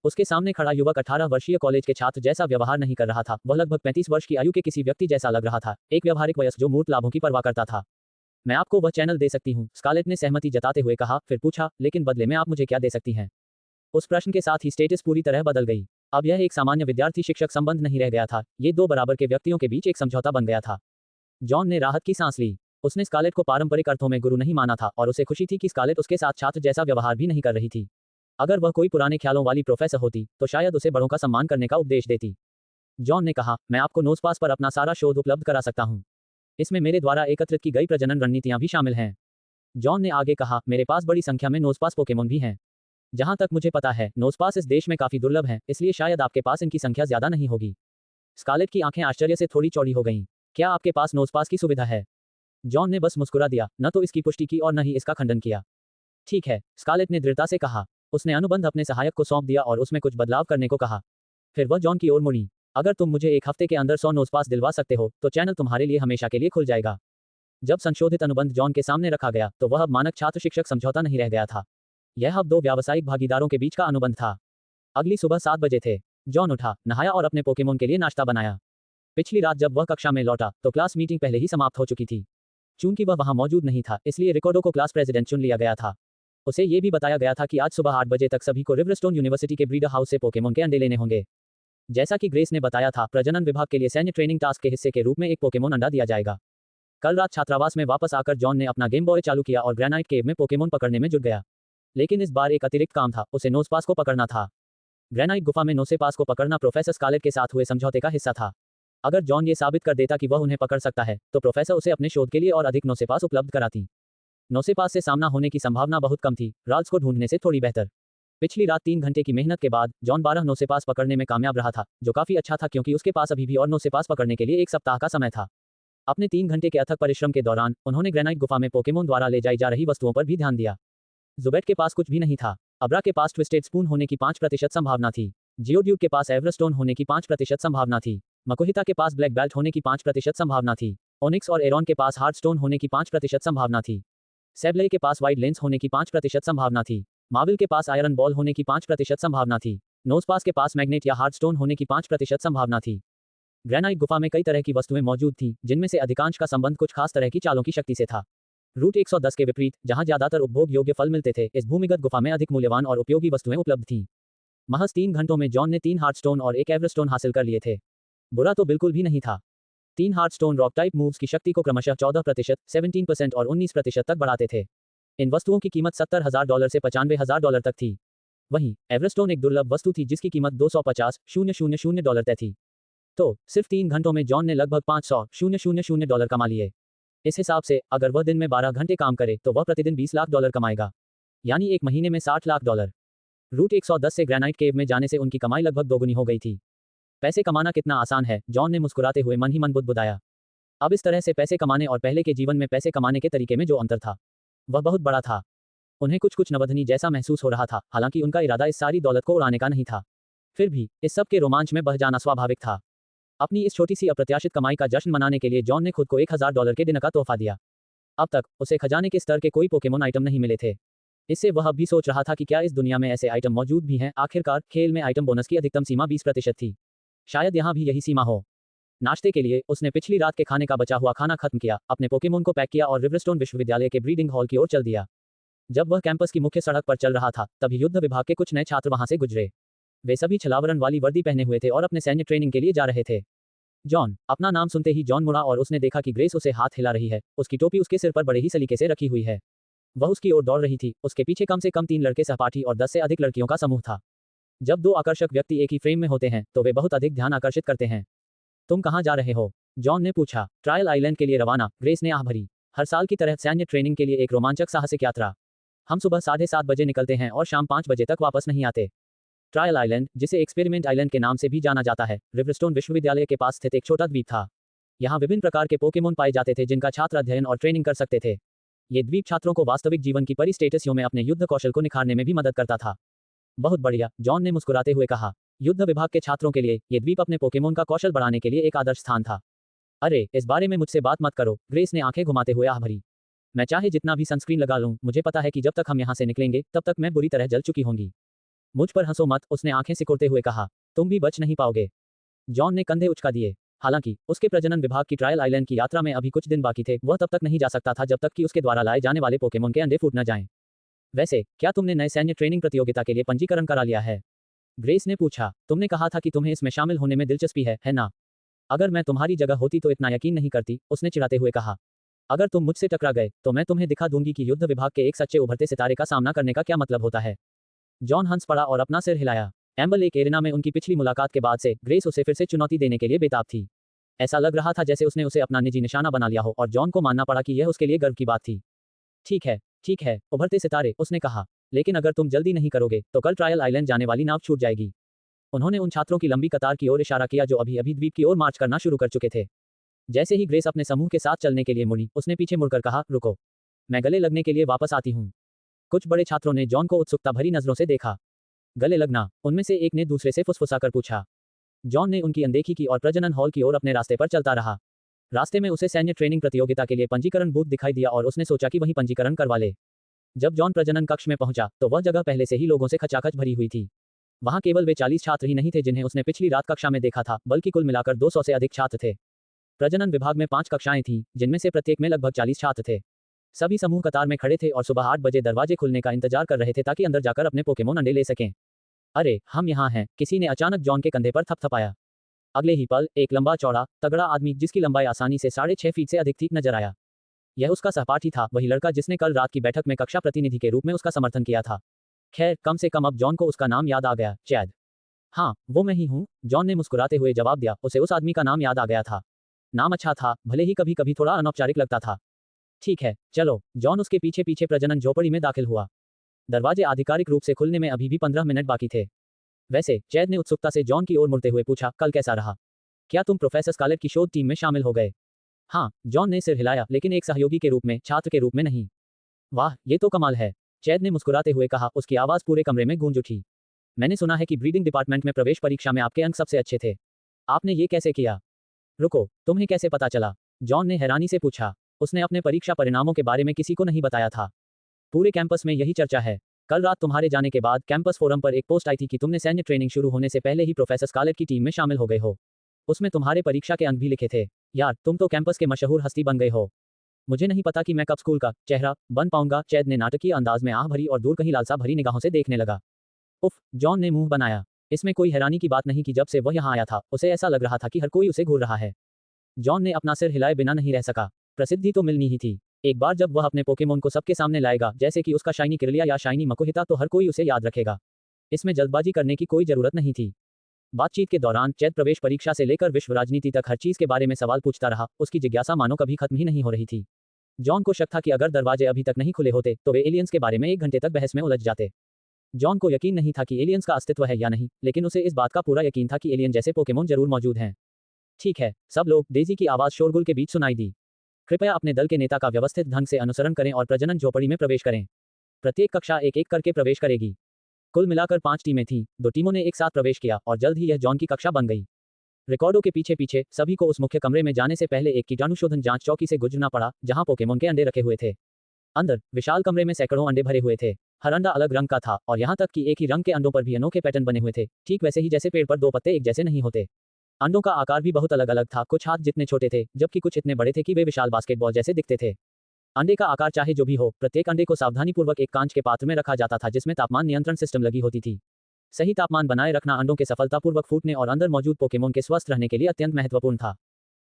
उसके सामने खड़ा युवक 18 वर्षीय कॉलेज के छात्र जैसा व्यवहार नहीं कर रहा था, वह लगभग 35 वर्ष की आयु के किसी व्यक्ति जैसा लग रहा था, एक व्यावहारिक वयस्क जो मूर्त लाभों की परवाह करता था। मैं आपको वह चैनल दे सकती हूँ, स्कारलेट ने सहमति जताते हुए कहा, फिर पूछा, लेकिन बदले में आप मुझे क्या दे सकती हैं? उस प्रश्न के साथ ही स्टेटस पूरी तरह बदल गई। अब यह एक सामान्य विद्यार्थी शिक्षक संबंध नहीं रह गया था, ये दो बराबर के व्यक्तियों के बीच एक समझौता बन गया था। जॉन ने राहत की सांस ली। उसने स्कारलेट को पारंपरिक अर्थों में गुरु नहीं माना था और उसे खुशी थी कि स्कारलेट उसके साथ छात्र जैसा व्यवहार भी नहीं कर रही थी। अगर वह कोई पुराने ख्यालों वाली प्रोफेसर होती तो शायद उसे बड़ों का सम्मान करने का उपदेश देती। जॉन ने कहा, मैं आपको नोजपास पर अपना सारा शोध उपलब्ध करा सकता हूँ। इसमें मेरे द्वारा एकत्रित की गई प्रजनन रणनीतियां भी शामिल हैं। जॉन ने आगे कहा, मेरे पास बड़ी संख्या में नोजपास पोकेमोन भी हैं। जहां तक मुझे पता है, नोजपास इस देश में काफी दुर्लभ हैं, इसलिए शायद आपके पास इनकी संख्या ज्यादा नहीं होगी। स्कारलेट की आंखें आश्चर्य से थोड़ी चौड़ी हो गईं। क्या आपके पास नोजपास की सुविधा है? जॉन ने बस मुस्कुरा दिया, न तो इसकी पुष्टि की और न ही इसका खंडन किया। ठीक है, स्कारलेट ने दृढ़ता से कहा। उसने अनुबंध अपने सहायक को सौंप दिया और उसमें कुछ बदलाव करने को कहा। फिर वह जॉन की ओर मुड़ी। अगर तुम मुझे एक हफ्ते के अंदर 100 नोजपास दिलवा सकते हो तो चैनल तुम्हारे लिए हमेशा के लिए खुल जाएगा। जब संशोधित अनुबंध जॉन के सामने रखा गया तो वह अब मानक छात्र शिक्षक समझौता नहीं रह गया था। यह अब दो व्यावसायिक भागीदारों के बीच का अनुबंध था। अगली सुबह 7 बजे थे। जॉन उठा, नहाया और अपने पोकेमोन के लिए नाश्ता बनाया। पिछली रात जब वह कक्षा में लौटा तो क्लास मीटिंग पहले ही समाप्त हो चुकी थी। चूंकि वह वहां मौजूद नहीं था, इसलिए रिकॉर्डो को क्लास प्रेसिडेंट चुन लिया गया था। उसे ये भी बताया गया था कि आज सुबह 8 बजे तक सभी को रिवरस्टोन यूनिवर्सिटी के ब्रीडर हाउस से पोकेमोन के अंडे लेने होंगे। जैसा कि ग्रेस ने बताया था, प्रजनन विभाग के लिए सैन्य ट्रेनिंग टास्क के हिस्से के रूप में एक पोकेमोन अंडा दिया जाएगा। कल रात छात्रावास में वापस आकर जॉन ने अपना गेम बॉय चालू किया और ग्रेनाइट केव में पोकेमोन पकड़ने में जुट गया। लेकिन इस बार एक अतिरिक्त काम था, उसे नोजपास को पकड़ना था। ग्रेनाइट गुफा में नोसेपास को पकड़ना प्रोफेसर स्कारलेट के साथ हुए समझौते का हिस्सा था। अगर जॉन ये साबित कर देता कि वह उन्हें पकड़ सकता है, तो प्रोफेसर उसे अपने शोध के लिए और अधिक नोसेपास उपलब्ध कराती। नोसेपास से सामना होने की संभावना बहुत कम थी, राल्स को ढूंढने से थोड़ी बेहतर। पिछली रात 3 घंटे की मेहनत के बाद जॉन 12 नोसेपास पकड़ने में कामयाब रहा था, जो काफी अच्छा था क्योंकि उसके पास अभी भी और नोसेपास पकड़ने के लिए 1 सप्ताह का समय था। अपने 3 घंटे के अथक परिश्रम के दौरान उन्होंने ग्रेनाइट गुफा में पोकेमोन द्वारा ले जाई जा रही वस्तुओं पर भी ध्यान दिया। जुबेट के पास कुछ भी नहीं था। अब्रा के पास ट्विस्टेड स्पून होने की 5% संभावना थी। जियोड्यूब के पास एवरस्टोन होने की 5% संभावना थी। मकुहिता के पास ब्लैक बेल्ट होने की 5% संभावना थी। ओनिक्स और एरॉन के पास हार्डस्टोन होने की 5% संभावना थी। सेबले के पास वाइड लेंस होने की 5% संभावना थी। माविल के पास आयरन बॉल होने की 5% संभावना थी। नोजपास के पास मैग्नेट या हार्डस्टोन होने की 5% संभावना थी। ग्रेनाइट गुफा में कई तरह की वस्तुएं मौजूद थीं, जिनमें से अधिकांश का संबंध कुछ खास तरह की चालों की शक्ति से था। रूट 110 के विपरीत, जहां ज्यादातर उपभोग योग्य फल मिलते थे, इस भूमिगत गुफा में अधिक मूल्यवान और उपयोगी वस्तुएं उपलब्ध थीं। महज 3 घंटों में जॉन ने 3 हार्डस्टोन और 1 एवरस्टोन हासिल कर लिए थे। बुरा तो बिल्कुल भी नहीं था। 3 हार्डस्टोन रॉक टाइप मूव्स की शक्ति को क्रमशः 14%, 17% और 19% तक बढ़ाते थे। इन वस्तुओं की कीमत $70,000 से $95,000 तक थी। वहीं एवरस्टोन एक दुर्लभ वस्तु थी जिसकी कीमत $250,000 तय थी। तो सिर्फ 3 घंटों में जॉन ने लगभग $500,000 कमा लिए। इस हिसाब से अगर वह दिन में 12 घंटे काम करे तो वह प्रतिदिन $20 लाख कमाएगा, यानी एक महीने में $60 लाख। रूट 110 से ग्रेनाइट केव में जाने से उनकी कमाई लगभग दोगुनी हो गई थी। पैसे कमाना कितना आसान है, जॉन ने मुस्कुराते हुए मन ही मन बुदबुदाया। अब इस तरह से पैसे कमाने और पहले के जीवन में पैसे कमाने के तरीके में जो अंतर था, वह बहुत बड़ा था। उन्हें कुछ कुछ नवधनी जैसा महसूस हो रहा था, हालांकि उनका इरादा इस सारी दौलत को उड़ाने का नहीं था। फिर भी इस सब के रोमांच में बह जाना स्वाभाविक था। अपनी इस छोटी सी अप्रत्याशित कमाई का जश्न मनाने के लिए जॉन ने खुद को $1,000 के डिनर का तोहफा दिया। अब तक उसे खजाने के स्तर के कोई पोकेमोन आइटम नहीं मिले थे। इससे वह अब भी सोच रहा था कि क्या इस दुनिया में ऐसे आइटम मौजूद भी हैं। आखिरकार खेल में आइटम बोनस की अधिकतम सीमा 20% थी। शायद यहाँ भी यही सीमा हो। नाश्ते के लिए उसने पिछली रात के खाने का बचा हुआ खाना खत्म किया, अपने पोकेमोन को पैक किया और रिवरस्टोन विश्वविद्यालय के ब्रीडिंग हॉल की ओर चल दिया। जब वह कैंपस की मुख्य सड़क पर चल रहा था, तभी युद्ध विभाग के कुछ नए छात्र वहां से गुजरे। वे सभी छलावरण वाली वर्दी पहने हुए थे और अपने सैन्य ट्रेनिंग के लिए जा रहे थे। जॉन, अपना नाम सुनते ही जॉन मुड़ा और उसने देखा कि ग्रेस उसे हाथ हिला रही है। उसकी टोपी उसके सिर पर बड़े ही सलीके से रखी हुई है। वह उसकी ओर दौड़ रही थी। उसके पीछे कम से कम 3 लड़के सहपाठी और 10 से अधिक लड़कियों का समूह था। जब 2 आकर्षक व्यक्ति एक ही फ्रेम में होते हैं तो वे बहुत अधिक ध्यान आकर्षित करते हैं। तुम कहाँ जा रहे हो? जॉन ने पूछा। ट्रायल आइलैंड के लिए रवाना, ग्रेस ने आह भरी। हर साल की तरह सैन्य ट्रेनिंग के लिए एक रोमांचक साहसिक यात्रा। हम सुबह 7:30 बजे निकलते हैं और शाम 5 बजे तक वापस नहीं आते। ट्रायल आइलैंड, जिसे एक्सपेरिमेंट आइलैंड के नाम से भी जाना जाता है, रिवरस्टोन विश्वविद्यालय के पास स्थित एक छोटा द्वीप था। यहाँ विभिन्न प्रकार के पोकेमोन पाए जाते थे जिनका छात्र अध्ययन और ट्रेनिंग कर सकते थे। ये द्वीप छात्रों को वास्तविक जीवन की परिस्थितियों में अपने युद्ध कौशल को निखारने में भी मदद करता था। बहुत बढ़िया, जॉन ने मुस्कुराते हुए कहा। युद्ध विभाग के छात्रों के लिए ये द्वीप अपने पोकेमोन का कौशल बढ़ाने के लिए एक आदर्श स्थान था। अरे, इस बारे में मुझसे बात मत करो, ग्रेस ने आंखें घुमाते हुए आह भरी। मैं चाहे जितना भी सनस्क्रीन लगा लूं, मुझे पता है कि जब तक हम यहाँ से निकलेंगे तब तक मैं बुरी तरह जल चुकी होंगी। मुझ पर हंसो मत, उसने आंखें सिकुड़ते हुए कहा। तुम भी बच नहीं पाओगे। जॉन ने कंधे उचका दिए। हालांकि उसके प्रजनन विभाग की ट्रायल आइलैंड की यात्रा में अभी कुछ दिन बाकी थे, वह तब तक नहीं जा सकता था जब तक कि उसके द्वारा लाए जाने वाले पोकेमोन के अंडे फूट न जाएं। वैसे क्या तुमने नए सैन्य ट्रेनिंग प्रतियोगिता के लिए पंजीकरण करा लिया है? ग्रेस ने पूछा। तुमने कहा था कि तुम्हें इसमें शामिल होने में दिलचस्पी है ना? अगर मैं तुम्हारी जगह होती तो इतना यकीन नहीं करती, उसने चिढ़ाते हुए कहा। अगर तुम मुझसे टकरा गए तो मैं तुम्हें दिखा दूंगी कि युद्ध विभाग के एक सच्चे उभरते सितारे का सामना करने का क्या मतलब होता है। जॉन हंस पड़ा और अपना सिर हिलाया। एम्बर लेक एरिना में उनकी पिछली मुलाकात के बाद से ग्रेस उसे फिर से चुनौती देने के लिए बेताब थी। ऐसा लग रहा था जैसे उसने उसे अपना निजी निशाना बना लिया हो और जॉन को मानना पड़ा कि यह उसके लिए गर्व की बात थी। ठीक है, उभरते सितारे, उसने कहा। लेकिन अगर तुम जल्दी नहीं करोगे तो कल ट्रायल आइलैंड जाने वाली नाव छूट जाएगी। उन्होंने उन छात्रों की लंबी कतार की ओर इशारा किया जो अभी अभी द्वीप की ओर मार्च करना शुरू कर चुके थे। जैसे ही ग्रेस अपने समूह के साथ चलने के लिए मुड़ी, उसने पीछे मुड़कर कहा, रुको, मैं गले लगने के लिए वापस आती हूँ। कुछ बड़े छात्रों ने जॉन को उत्सुकता भरी नजरों से देखा। गले लगना? उनमें से एक ने दूसरे से फुसफुसाकर पूछा। जॉन ने उनकी अनदेखी की और प्रजनन हॉल की ओर अपने रास्ते पर चलता रहा। रास्ते में उसे सैन्य ट्रेनिंग प्रतियोगिता के लिए पंजीकरण बूथ दिखाई दिया और उसने सोचा कि वहीं पंजीकरण करवा ले। जब जॉन प्रजनन कक्ष में पहुंचा तो वह जगह पहले से ही लोगों से खचाखच भरी हुई थी। वहां केवल वे 40 छात्र ही नहीं थे जिन्हें उसने पिछली रात कक्षा में देखा था, बल्कि कुल मिलाकर 200 से अधिक छात्र थे। प्रजनन विभाग में 5 कक्षाएं थीं, जिनमें से प्रत्येक में लगभग 40 छात्र थे। सभी समूह कतार में खड़े थे और सुबह 8 बजे दरवाजे खुलने का इंतजार कर रहे थे ताकि अंदर जाकर अपने पोकेमोन अंडे ले सकें। अरे, हम यहाँ हैं, किसी ने अचानक जॉन के कंधे पर थपथपाया। अगले ही पल एक लंबा चौड़ा तगड़ा आदमी जिसकी लंबाई आसानी से 6.5 फीट से अधिक थी नजर आया। यह उसका सहपाठी था, वही लड़का जिसने कल रात की बैठक में कक्षा प्रतिनिधि के रूप में उसका समर्थन किया था। खैर, कम से कम अब जॉन को उसका नाम याद आ गया, चैद। हाँ, वो मैं ही हूँ, जॉन ने मुस्कुराते हुए जवाब दिया। उसे उस आदमी का नाम याद आ गया था। नाम अच्छा था, भले ही कभी कभी थोड़ा अनौपचारिक लगता था। ठीक है, चलो। जॉन उसके पीछे पीछे प्रजनन झोपड़ी में दाखिल हुआ। दरवाजे आधिकारिक रूप से खुलने में अभी भी 15 मिनट बाकी थे। वैसे, चैद ने उत्सुकता से जॉन की ओर मुड़ते हुए पूछा, कल कैसा रहा? क्या तुम प्रोफेसर स्कारलेट की शोध टीम में शामिल हो गए? हाँ, जॉन ने सिर हिलाया, लेकिन एक सहयोगी के रूप में, छात्र के रूप में नहीं। वाह, ये तो कमाल है, चैद ने मुस्कुराते हुए कहा। उसकी आवाज पूरे कमरे में गूंज उठी। मैंने सुना है कि ब्रीडिंग डिपार्टमेंट में प्रवेश परीक्षा में आपके अंक सबसे अच्छे थे। आपने ये कैसे किया? रुको, तुम्हें कैसे पता चला? जॉन ने हैरानी से पूछा। उसने अपने परीक्षा परिणामों के बारे में किसी को नहीं बताया था। पूरे कैंपस में यही चर्चा है। कल रात तुम्हारे जाने के बाद कैंपस फोरम पर एक पोस्ट आई थी कि तुमने सैन्य ट्रेनिंग शुरू होने से पहले ही प्रोफेसर स्कारलेट की टीम में शामिल हो गए हो। उसमें तुम्हारे परीक्षा के अंक भी लिखे थे। यार, तुम तो कैंपस के मशहूर हस्ती बन गए हो। मुझे नहीं पता कि मैं कब स्कूल का चेहरा बन पाऊंगा, चैद ने नाटकीय अंदाज में आह भरी और दूर कहीं लालसा भरी निगाहों से देखने लगा। उफ, जॉन ने मुंह बनाया। इसमें कोई हैरानी की बात नहीं कि जब से वह यहाँ आया था, उसे ऐसा लग रहा था कि हर कोई उसे घूर रहा है। जॉन ने अपना सिर हिलाए बिना नहीं रह सका। प्रसिद्धि तो मिलनी ही थी। एक बार जब वह अपने पोकेमोन को सबके सामने लाएगा, जैसे कि उसका शाइनी किरलिया या शाइनी मकुहिता, तो हर कोई उसे याद रखेगा। इसमें जल्दबाजी करने की कोई जरूरत नहीं थी। बातचीत के दौरान चैद प्रवेश परीक्षा से लेकर विश्व राजनीति तक हर चीज के बारे में सवाल पूछता रहा। उसकी जिज्ञासा मानो कभी खत्म ही नहीं हो रही थी। जॉन को शक था कि अगर दरवाजे अभी तक नहीं खुले होते तो वे एलियंस के बारे में 1 घंटे तक बहस में उलझ जाते। जॉन को यकीन नहीं था कि एलियंस का अस्तित्व है या नहीं, लेकिन उसे इस बात का पूरा यकीन था कि एलियन जैसे पोकेमोन जरूर मौजूद हैं। ठीक है, सब लोग, डेजी की आवाज शोरगुल के बीच सुनाई दी। कृपया अपने दल के नेता का व्यवस्थित ढंग से अनुसरण करें और प्रजनन झोपड़ी में प्रवेश करें। प्रत्येक कक्षा एक एक करके प्रवेश करेगी। कुल मिलाकर 5 टीमें थीं। 2 टीमों ने एक साथ प्रवेश किया और जल्द ही यह जॉन की कक्षा बन गई। रिकॉर्डों के पीछे पीछे सभी को उस मुख्य कमरे में जाने से पहले एक कीटाणुशोधन जांच चौकी से गुजरना पड़ा, जहां पोकेमोन के अंडे रखे हुए थे। अंदर विशाल कमरे में सैकड़ों अंडे भरे हुए थे। हर अंडा अलग रंग का था और यहाँ तक कि एक ही रंग के अंडों पर भी अनोखे पैटर्न बने हुए थे, ठीक वैसे ही जैसे पेड़ पर 2 पत्ते एक जैसे नहीं होते। अंडों का आकार भी बहुत अलग अलग था, कुछ हाथ जितने छोटे थे, जबकि कुछ इतने बड़े थे कि वे विशाल बास्केटबॉल जैसे दिखते थे। अंडे का आकार चाहे जो भी हो, प्रत्येक अंडे को सावधानीपूर्वक एक कांच के पात्र में रखा जाता था जिसमें तापमान नियंत्रण सिस्टम लगी होती थी। सही तापमान बनाए रखना अंडों के सफलतापूर्वक फूटने और अंदर मौजूद पोकेमोन के स्वस्थ रहने के लिए अत्यंत महत्वपूर्ण था।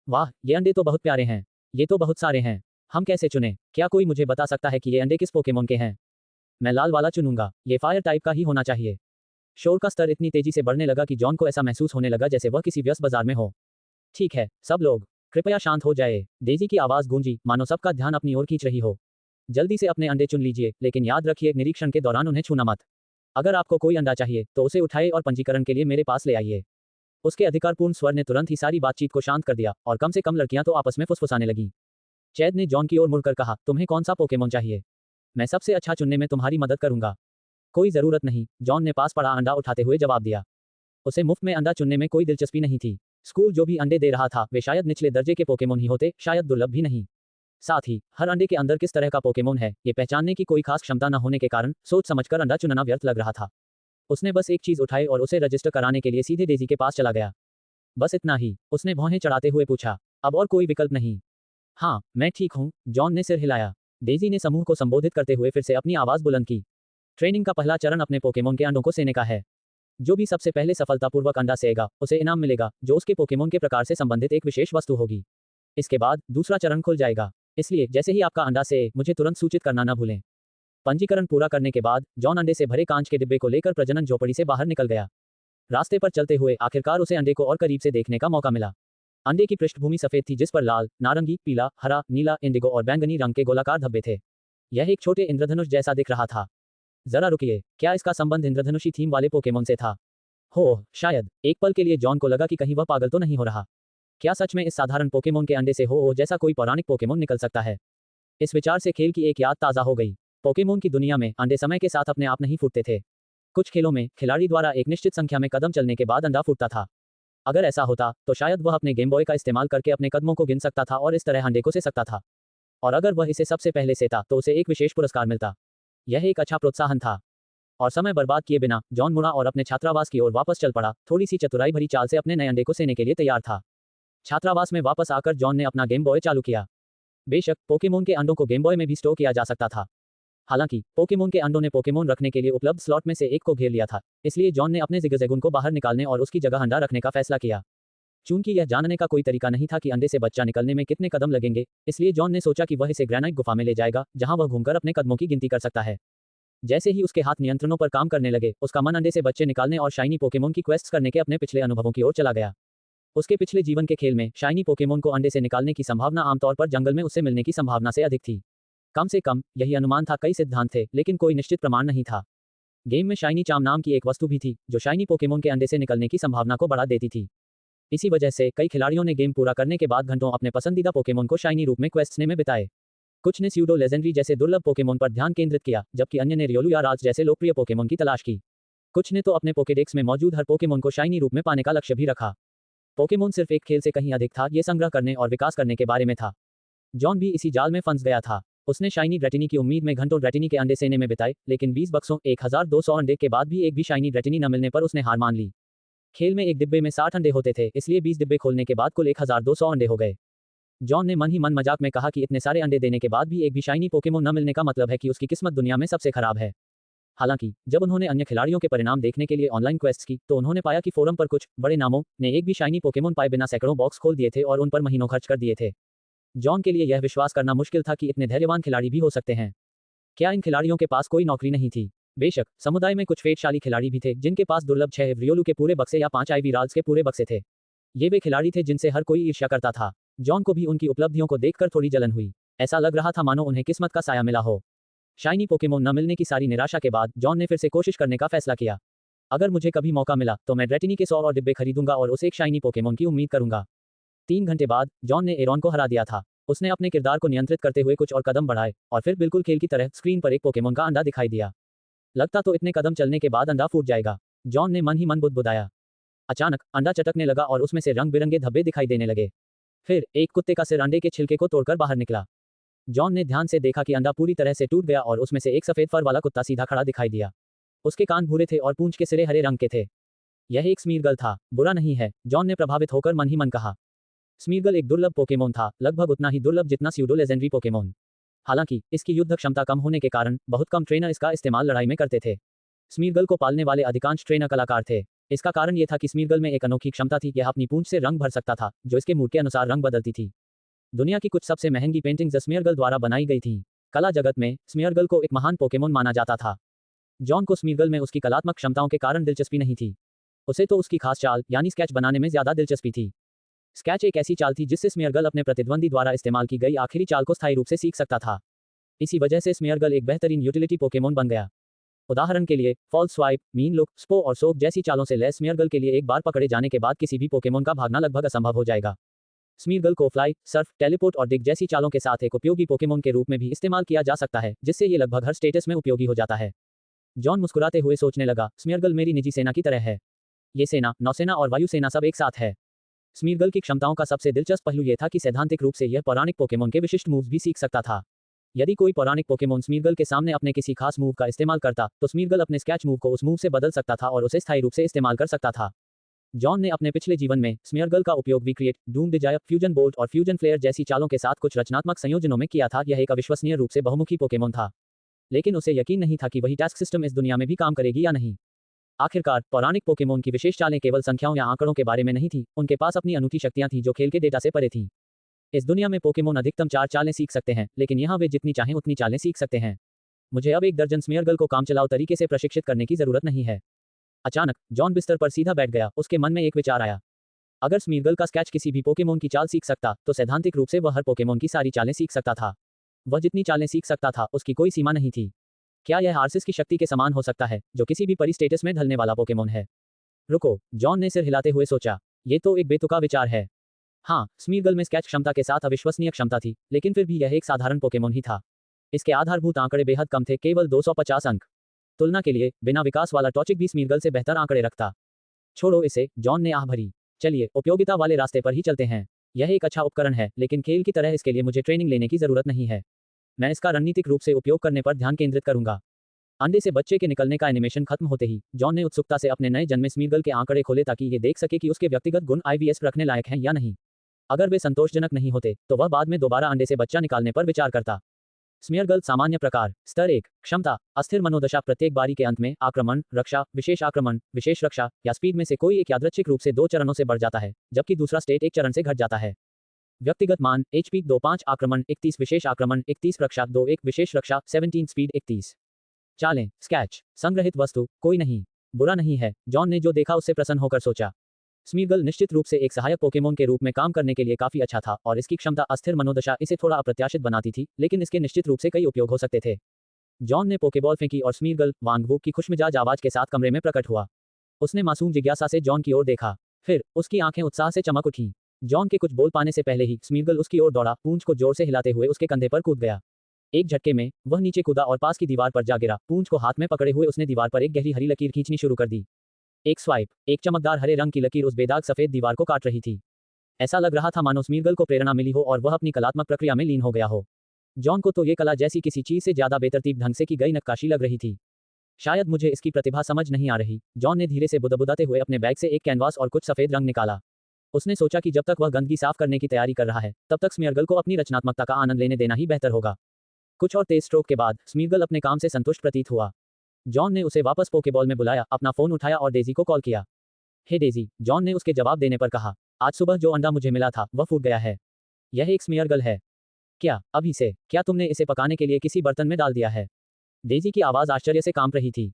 वाह, ये अंडे तो बहुत प्यारे हैं। ये तो बहुत सारे हैं। हम कैसे चुने? क्या कोई मुझे बता सकता है कि ये अंडे किस पोकेमोन के हैं? मैं लाल वाला चुनूंगा। ये फायर टाइप का ही होना चाहिए। शोर का स्तर इतनी तेजी से बढ़ने लगा कि जॉन को ऐसा महसूस होने लगा जैसे वह किसी व्यस्त बाजार में हो। ठीक है, सब लोग, कृपया शांत हो जाए। डेजी की आवाज गूंजी, मानो सबका ध्यान अपनी ओर खींच रही हो। जल्दी से अपने अंडे चुन लीजिए, लेकिन याद रखिए, निरीक्षण के दौरान उन्हें छूना मत। अगर आपको कोई अंडा चाहिए तो उसे उठाए और पंजीकरण के लिए मेरे पास ले आइए। उसके अधिकारपूर्ण स्वर ने तुरंत ही सारी बातचीत को शांत कर दिया और कम से कम लड़कियां तो आपस में फुसफुसाने लगीं। चैद ने जॉन की ओर मुड़कर कहा, तुम्हें कौन सा पोकेमोन चाहिए? मैं सबसे अच्छा चुनने में तुम्हारी मदद करूंगा। कोई जरूरत नहीं, जॉन ने पास पड़ा अंडा उठाते हुए जवाब दिया। उसे मुफ्त में अंडा चुनने में कोई दिलचस्पी नहीं थी। स्कूल जो भी अंडे दे रहा था वे शायद निचले दर्जे के पोकेमोन ही होते, शायद दुर्लभ भी नहीं। साथ ही हर अंडे के अंदर किस तरह का पोकेमोन है, ये पहचानने की कोई खास क्षमता न होने के कारण सोच समझकर अंडा चुनना व्यर्थ लग रहा था। उसने बस एक चीज उठाई और उसे रजिस्टर कराने के लिए सीधे डेजी के पास चला गया। बस इतना ही? उसने भौहें चढ़ाते हुए पूछा। अब और कोई विकल्प नहीं? हाँ, मैं ठीक हूँ, जॉन ने सिर हिलाया। डेजी ने समूह को संबोधित करते हुए फिर से अपनी आवाज बुलंद की। ट्रेनिंग का पहला चरण अपने पोकेमोन के अंडों को सेने का है। जो भी सबसे पहले सफलतापूर्वक अंडा सेएगा, उसे इनाम मिलेगा, जो उसके पोकेमोन के प्रकार से संबंधित एक विशेष वस्तु होगी। इसके बाद दूसरा चरण खुल जाएगा, इसलिए जैसे ही आपका अंडा सेए, मुझे तुरंत सूचित करना न भूलें। पंजीकरण पूरा करने के बाद जॉन अंडे से भरे कांच के डिब्बे को लेकर प्रजनन झोपड़ी से बाहर निकल गया। रास्ते पर चलते हुए आखिरकार उसे अंडे को और करीब से देखने का मौका मिला। अंडे की पृष्ठभूमि सफेद थी जिस पर लाल, नारंगी, पीला, हरा, नीला, इंडिगो और बैंगनी रंग के गोलाकार धब्बे थे। यह एक छोटे इंद्रधनुष जैसा दिख रहा था। जरा रुकिए, क्या इसका संबंध इंद्रधनुषी थीम वाले पोकेमोन से था? हो शायद। एक पल के लिए जॉन को लगा कि कहीं वह पागल तो नहीं हो रहा। क्या सच में इस साधारण पोकेमोन के अंडे से हो जैसा कोई पौराणिक पोकेमोन निकल सकता है? इस विचार से खेल की एक याद ताज़ा हो गई। पोकेमोन की दुनिया में अंडे समय के साथ अपने आप नहीं फूटते थे। कुछ खेलों में खिलाड़ी द्वारा एक निश्चित संख्या में कदम चलने के बाद अंडा फूटता था। अगर ऐसा होता तो शायद वह अपने गेम बॉय का इस्तेमाल करके अपने कदमों को गिन सकता था और इस तरह अंडे को से सकता था। और अगर वह इसे सबसे पहले सेता तो उसे एक विशेष पुरस्कार मिलता। यह एक अच्छा प्रोत्साहन था। और समय बर्बाद किए बिना जॉन मुड़ा और अपने छात्रावास की ओर वापस चल पड़ा, थोड़ी सी चतुराई भरी चाल से अपने नए अंडे को सेने के लिए तैयार था। छात्रावास में वापस आकर जॉन ने अपना गेम बॉय चालू किया। बेशक पोकेमोन के अंडों को गेम बॉय में भी स्टोर किया जा सकता था। हालांकि पोकेमोन के अंडों ने पोकेमोन रखने के लिए उपलब्ध स्लॉट में से एक को घेर लिया था, इसलिए जॉन ने अपने जिगजैगुन को बाहर निकालने और उसकी जगह अंडा रखने का फैसला किया। चूंकि यह जानने का कोई तरीका नहीं था कि अंडे से बच्चा निकलने में कितने कदम लगेंगे, इसलिए जॉन ने सोचा कि वह इसे ग्रेनाइट गुफा में ले जाएगा, जहां वह घूमकर अपने कदमों की गिनती कर सकता है। जैसे ही उसके हाथ नियंत्रणों पर काम करने लगे, उसका मन अंडे से बच्चे निकालने और शाइनी पोकेमोन की क्वेस्ट्स करने के अपने पिछले अनुभवों की ओर चला गया। उसके पिछले जीवन के खेल में शाइनी पोकेमोन को अंडे से निकालने की संभावना आमतौर पर जंगल में उससे मिलने की संभावना से अधिक थी। कम से कम यही अनुमान था। कई सिद्धांत थे, लेकिन कोई निश्चित प्रमाण नहीं था। गेम में शाइनी चार्म नाम की एक वस्तु भी थी, जो शाइनी पोकेमोन के अंडे से निकलने की संभावना को बढ़ा देती थी। इसी वजह से कई खिलाड़ियों ने गेम पूरा करने के बाद घंटों अपने पसंदीदा पोकेमोन को शाइनी रूप में क्वेस्ट्स में बिताए। कुछ ने स्यूडो लेजेंडरी जैसे दुर्लभ पोकेमोन पर ध्यान केंद्रित किया, जबकि अन्य ने रियोलू या राज जैसे लोकप्रिय पोकेमोन की तलाश की। कुछ ने तो अपने पोकेडेक्स में मौजूद हर पोकेमोन को शाइनी रूप में पाने का लक्ष्य भी रखा। पोकेमोन सिर्फ एक खेल से कहीं अधिक था, ये संग्रह करने और विकास करने के बारे में था। जॉन भी इसी जाल में फंस गया था। उसने शाइनी ड्रैटिनी की उम्मीद में घंटों ड्रैटिनी के अंडे सेने में बिताए, लेकिन 20 बक्सों 1200 अंडे के बाद भी एक भी शाइनी ड्रैटिनी न मिलने पर उसने हार मान ली। खेल में एक डिब्बे में 60 अंडे होते थे, इसलिए 20 डिब्बे खोलने के बाद कुल 1200 अंडे हो गए। जॉन ने मन ही मन मजाक में कहा कि इतने सारे अंडे देने के बाद भी एक भी शाइनी पोकेमोन न मिलने का मतलब है कि उसकी किस्मत दुनिया में सबसे खराब है। हालांकि जब उन्होंने अन्य खिलाड़ियों के परिणाम देखने के लिए ऑनलाइन क्वेस्ट्स की, तो उन्होंने पाया कि फोरम पर कुछ बड़े नामों ने एक भी शाइनी पोकेमोन पाए बिना सैकड़ों बॉक्स खोल दिए थे और उन पर महीनों खर्च कर दिए थे। जॉन के लिए यह विश्वास करना मुश्किल था कि इतने धैर्यवान खिलाड़ी भी हो सकते हैं। क्या इन खिलाड़ियों के पास कोई नौकरी नहीं थी? बेशक समुदाय में कुछ फेटशाली खिलाड़ी भी थे, जिनके पास दुर्लभ 6 रियोलू के पूरे बक्से या 5 आईवी राल्स के पूरे बक्से थे। ये वे खिलाड़ी थे जिनसे हर कोई ईर्ष्या करता था। जॉन को भी उनकी उपलब्धियों को देखकर थोड़ी जलन हुई। ऐसा लग रहा था मानो उन्हें किस्मत का साया मिला हो। शाइनी पोकेमोन न मिलने की सारी निराशा के बाद जॉन ने फिर से कोशिश करने का फैसला किया। अगर मुझे कभी मौका मिला तो मैं ड्रैटिनी के 100 और डिब्बे खरीदूंगा और उसे एक शाइनी पोकेमोन की उम्मीद करूंगा। 3 घंटे बाद जॉन ने एरॉन को हरा दिया था। उसने अपने किरदार को नियंत्रित करते हुए कुछ और कदम बढ़ाए और फिर बिल्कुल खेल की तरह स्क्रीन पर एक पोकेमोन का अंडा दिखाई दिया। लगता तो इतने कदम चलने के बाद अंडा फूट जाएगा, जॉन ने मन ही मन बुदबुदाया। अचानक अंडा चटकने लगा और उसमें से रंग बिरंगे धब्बे दिखाई देने लगे। फिर एक कुत्ते का सिर अंडे के छिलके को तोड़कर बाहर निकला। जॉन ने ध्यान से देखा कि अंडा पूरी तरह से टूट गया और उसमें से एक सफेद फर वाला कुत्ता सीधा खड़ा दिखाई दिया। उसके कान भूरे थे और पूंछ के सिरे हरे रंग के थे। यह एक स्मीरगल था। बुरा नहीं है, जॉन ने प्रभावित होकर मन ही मन कहा। स्मीरगल एक दुर्लभ पोकेमोन था, लगभग उतना ही दुर्लभ जितना स्यूडो लेजेंडरी पोकेमोन। हालांकि इसकी युद्ध क्षमता कम होने के कारण बहुत कम ट्रेनर इसका इस्तेमाल लड़ाई में करते थे। स्मीरगल को पालने वाले अधिकांश ट्रेनर कलाकार थे। इसका कारण यह था कि स्मीरगल में एक अनोखी क्षमता थी, यह अपनी पूंछ से रंग भर सकता था, जो इसके मूड के अनुसार रंग बदलती थी। दुनिया की कुछ सबसे महंगी पेंटिंग्स स्मीरगल द्वारा बनाई गई थीं। कला जगत में स्मीरगल को एक महान पोकेमोन माना जाता था। जॉन को स्मीरगल में उसकी कलात्मक क्षमताओं के कारण दिलचस्पी नहीं थी। उसे तो उसकी खास चाल यानी स्केच बनाने में ज्यादा दिलचस्पी थी। स्केच एक ऐसी चाल थी जिससे स्मीरगल अपने प्रतिद्वंदी द्वारा इस्तेमाल की गई आखिरी चाल को स्थायी रूप से सीख सकता था। इसी वजह से स्मीरगल एक बेहतरीन यूटिलिटी पोकेमोन बन गया। उदाहरण के लिए फॉल्स स्वाइप, मीन लुक, स्पो और सोक जैसी चालों से लैस स्मीरगल के लिए एक बार पकड़े जाने के बाद किसी भी पोकेमोन का भागना लगभग असंभव हो जाएगा। स्मीरगल को फ्लाई, सर्फ, टेलीपोर्ट और डिग जैसी चालों के साथ एक उपयोगी पोकेमोन के रूप में भी इस्तेमाल किया जा सकता है, जिससे ये लगभग हर स्टेटस में उपयोगी हो जाता है। जॉन मुस्कुराते हुए सोचने लगा, स्मीरगल मेरी निजी सेना की तरह है। ये सेना, नौसेना और वायुसेना सब एक साथ है। स्मीरगल की क्षमताओं का सबसे दिलचस्प पहलू यह था कि सैद्धांतिक रूप से यह पौराणिक पोकेमोन के विशिष्ट मूव्स भी सीख सकता था। यदि कोई पौराणिक पोकेमोन स्मीरगल के सामने अपने किसी खास मूव का इस्तेमाल करता, तो स्मीरगल अपने स्केच मूव को उस मूव से बदल सकता था और उसे स्थायी रूप से इस्तेमाल कर सकता था। जॉन ने अपने पिछले जीवन में स्मीरगल का उपयोग विक्रिएट, डूम डिजायर, फ्यूजन बोल्ट और फ्यूजन फ्लेयर जैसी चालों के साथ कुछ रचनात्मक संयोजनों में किया था। यह एक अविश्वसनीय रूप से बहुमुखी पोकेमोन था, लेकिन उसे यकीन नहीं था कि वही टास्क सिस्टम इस दुनिया में भी काम करेगी या नहीं। आखिरकार पौराणिक पोकेमोन की विशेष चालें केवल संख्याओं या आंकड़ों के बारे में नहीं थी, उनके पास अपनी अनूठी शक्तियां थीं जो खेल के डेटा से परे थीं। इस दुनिया में पोकेमोन अधिकतम 4 चालें सीख सकते हैं, लेकिन यहाँ वे जितनी चाहें उतनी चालें सीख सकते हैं। मुझे अब एक दर्जन स्मेयरगल को कामचलाऊ तरीके से प्रशिक्षित करने की जरूरत नहीं है। अचानक जॉन बिस्तर पर सीधा बैठ गया। उसके मन में एक विचार आया। अगर स्मीगल का स्केच किसी भी पोकेमोन की चाल सीख सकता, तो सैद्धांतिक रूप से वह हर पोकेमोन की सारी चालें सीख सकता था। वह जितनी चालें सीख सकता था, उसकी कोई सीमा नहीं थी। क्या यह आर्सिस की शक्ति के समान हो सकता है, जो किसी भी परी स्टेटस में ढलने वाला पोकेमोन है? रुको, जॉन ने सिर हिलाते हुए सोचा। ये तो एक बेतुका विचार है। हाँ, स्मीगल में स्केच क्षमता के साथ अविश्वसनीय क्षमता थी, लेकिन फिर भी यह एक साधारण पोकेमोन ही था। इसके आधारभूत आंकड़े बेहद कम थे, केवल 250 अंक। तुलना के लिए, बिना विकास वाला टॉचिक भी स्मीगल से बेहतर आंकड़े रखता। छोड़ो इसे, जॉन ने आह भरी। चलिए, उपयोगिता वाले रास्ते पर ही चलते हैं। यह एक अच्छा उपकरण है, लेकिन खेल की तरह इसके लिए मुझे ट्रेनिंग लेने की जरूरत नहीं है। मैं इसका रणनीतिक रूप से उपयोग करने पर ध्यान केंद्रित करूंगा। अंडे से बच्चे के निकलने का एनिमेशन खत्म होते ही जॉन ने उत्सुकता से अपने नए जन्मे स्मीगल के आंकड़े खोले ताकि ये देख सके कि उसके व्यक्तिगत गुण आईवीएस रखने लायक हैं या नहीं। अगर वे संतोषजनक नहीं होते, तो वह बाद में दोबारा अंडे से बच्चा निकालने पर विचार करता। स्मेयरगल सामान्य प्रकार, स्तर 1, क्षमता, अस्थिर मनोदशा, प्रत्येक बारी के अंत में आक्रमण, रक्षा, विशेष रक्षा या स्पीड में से कोई एक यादृच्छिक रूप से 2 चरणों से बढ़ जाता है, जबकि दूसरा स्टेट 1 चरण से घट जाता है। व्यक्तिगत मान, HP 25 आक्रमण 31 विशेष आक्रमण 31 रक्षा 21 विशेष रक्षा 17 स्पीड 31। चालें, स्केच, संग्रहित वस्तु, कोई नहीं। बुरा नहीं है, जॉन ने जो देखा उससे प्रसन्न होकर सोचा। स्मीगल निश्चित रूप से एक सहायक पोकेमोन के रूप में काम करने के लिए काफी अच्छा था, और इसकी क्षमता अस्थिर मनोदशा इसे थोड़ा अप्रत्याशित बनाती थी, लेकिन इसके निश्चित रूप से कई उपयोग हो सकते थे। जॉन ने पोकेबॉल फेंकी और स्मीगल वांगवू की खुशमिजाज आवाज के साथ कमरे में प्रकट हुआ। उसने मासूम जिज्ञासा से जॉन की ओर देखा। फिर उसकी आंखें उत्साह से चमक उठीं। जॉन के कुछ बोल पाने से पहले ही स्मीगल उसकी ओर दौड़ा, पूंछ को जोर से हिलाते हुए उसके कंधे पर कूद गया। एक झटके में वह नीचे कूदा और पास की दीवार पर जा गिरा। पूंछ को हाथ में पकड़े हुए उसने दीवार पर एक गहरी हरी लकीर खींचनी शुरू कर दी। एक स्वाइप, एक चमकदार हरे रंग की लकीर उस बेदाग सफेद दीवार को काट रही थी। ऐसा लग रहा था मानो स्मीगल को प्रेरणा मिली हो और वह अपनी कलात्मक प्रक्रिया में लीन हो गया हो। जॉन को तो ये कला जैसी किसी चीज से ज्यादा बेतरतीब ढंग से की गई नक्काशी लग रही थी। शायद मुझे इसकी प्रतिभा समझ नहीं आ रही। जॉन ने धीरे से बुदबुदाते हुए अपने बैग से एक कैनवास और कुछ सफेद रंग निकाला। उसने सोचा कि जब तक वह गंदगी साफ करने की तैयारी कर रहा है, तब तक स्मीगल को अपनी रचनात्मकता का आनंद लेने देना ही बेहतर होगा। कुछ और तेज स्ट्रोक के बाद स्मीगल अपने काम से संतुष्ट प्रतीत हुआ। जॉन ने उसे वापस पोकेबॉल में बुलाया, अपना फोन उठाया और डेजी को कॉल किया। हे डेजी, जॉन ने उसके जवाब देने पर कहा। आज सुबह जो अंडा मुझे मिला था, वह फूट गया है। यह एक स्मेयरगल है। क्या, अभी से? क्या तुमने इसे पकाने के लिए किसी बर्तन में डाल दिया है? डेजी की आवाज आश्चर्य से कांप रही थी।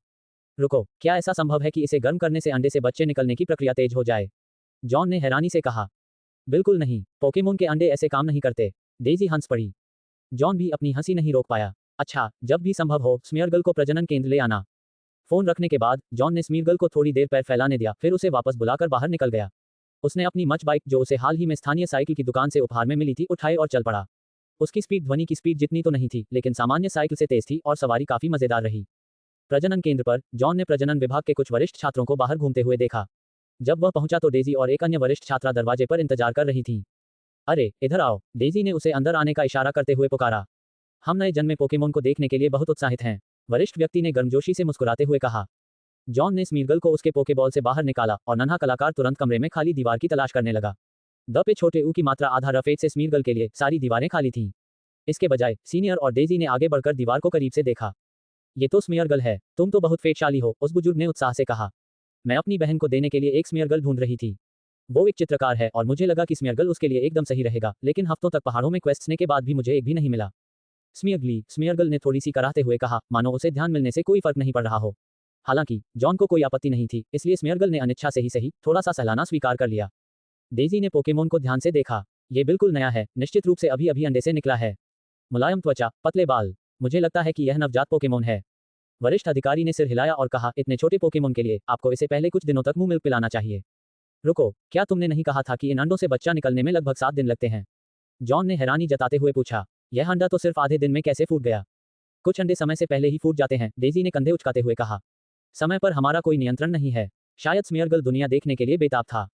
रुको, क्या ऐसा संभव है कि इसे गर्म करने से अंडे से बच्चे निकलने की प्रक्रिया तेज हो जाए? जॉन ने हैरानी से कहा। बिल्कुल नहीं, पोकेमोन के अंडे ऐसे काम नहीं करते। डेजी हंस पड़ी। जॉन भी अपनी हंसी नहीं रोक पाया। अच्छा, जब भी संभव हो स्मेयरगल को प्रजनन केंद्र ले आना। फोन रखने के बाद जॉन ने स्मीगल को थोड़ी देर पैर फैलाने दिया, फिर उसे वापस बुलाकर बाहर निकल गया। उसने अपनी मच बाइक, जो उसे हाल ही में स्थानीय साइकिल की दुकान से उपहार में मिली थी, उठाई और चल पड़ा। उसकी स्पीड ध्वनि की स्पीड जितनी तो नहीं थी, लेकिन सामान्य साइकिल से तेज थी और सवारी काफी मजेदार रही। प्रजनन केंद्र पर जॉन ने प्रजनन विभाग के कुछ वरिष्ठ छात्रों को बाहर घूमते हुए देखा। जब वह पहुंचा तो डेजी और एक अन्य वरिष्ठ छात्रा दरवाजे पर इंतजार कर रही थी। अरे, इधर आओ, डेजी ने उसे अंदर आने का इशारा करते हुए पुकारा। हम नए जन्मे पोकेमोन को देखने के लिए बहुत उत्साहित हैं, वरिष्ठ व्यक्ति ने गर्मजोशी से मुस्कुराते हुए कहा। जॉन ने स्मीगल को उसके पोकेबॉल से बाहर निकाला और नन्हा कलाकार तुरंत कमरे में खाली दीवार की तलाश करने लगा। द पे छोटे ऊ की मात्रा आधा रफेज से स्मीगल के लिए सारी दीवारें खाली थीं। इसके बजाय सीनियर और डेजी ने आगे बढ़कर दीवार को करीब से देखा। ये तो स्मेयरगल है, तुम तो बहुत फेटशाली हो, उस बुजुर्ग ने उत्साह से कहा। मैं अपनी बहन को देने के लिए एक स्मेयरगल ढूंढ रही थी। वो एक चित्रकार है और मुझे लगा कि स्मेयरगल उसके लिए एकदम सही रहेगा, लेकिन हफ्तों तक पहाड़ों में क्वेस्ट्स के बाद भी मुझे एक भी नहीं मिला। स्मेयरगल ने थोड़ी सी कराहते हुए कहा, मानो उसे ध्यान मिलने से कोई फर्क नहीं पड़ रहा हो। हालांकि जॉन को कोई आपत्ति नहीं थी, इसलिए स्मेयरगल ने अनिच्छा से ही सही थोड़ा सा सहलाना स्वीकार कर लिया। डेजी ने पोकेमोन को ध्यान से देखा। ये बिल्कुल नया है, निश्चित रूप से अभी अभी अंडे से निकला है। मुलायम त्वचा, पतले बाल, मुझे लगता है कि यह नवजात पोकेमोन है। वरिष्ठ अधिकारी ने सिर हिलाया और कहा, इतने छोटे पोकेमोन के लिए आपको इसे पहले कुछ दिनों तक मुंह मिल्क पिलाना चाहिए। रुको, क्या तुमने नहीं कहा था कि इन अंडों से बच्चा निकलने में लगभग 7 दिन लगते हैं? जॉन ने हैरानी जताते हुए पूछा। यह अंडा तो सिर्फ आधे दिन में कैसे फूट गया? कुछ अंडे समय से पहले ही फूट जाते हैं, डेजी ने कंधे उचकाते हुए कहा। समय पर हमारा कोई नियंत्रण नहीं है। शायद स्मेयरगल दुनिया देखने के लिए बेताब था।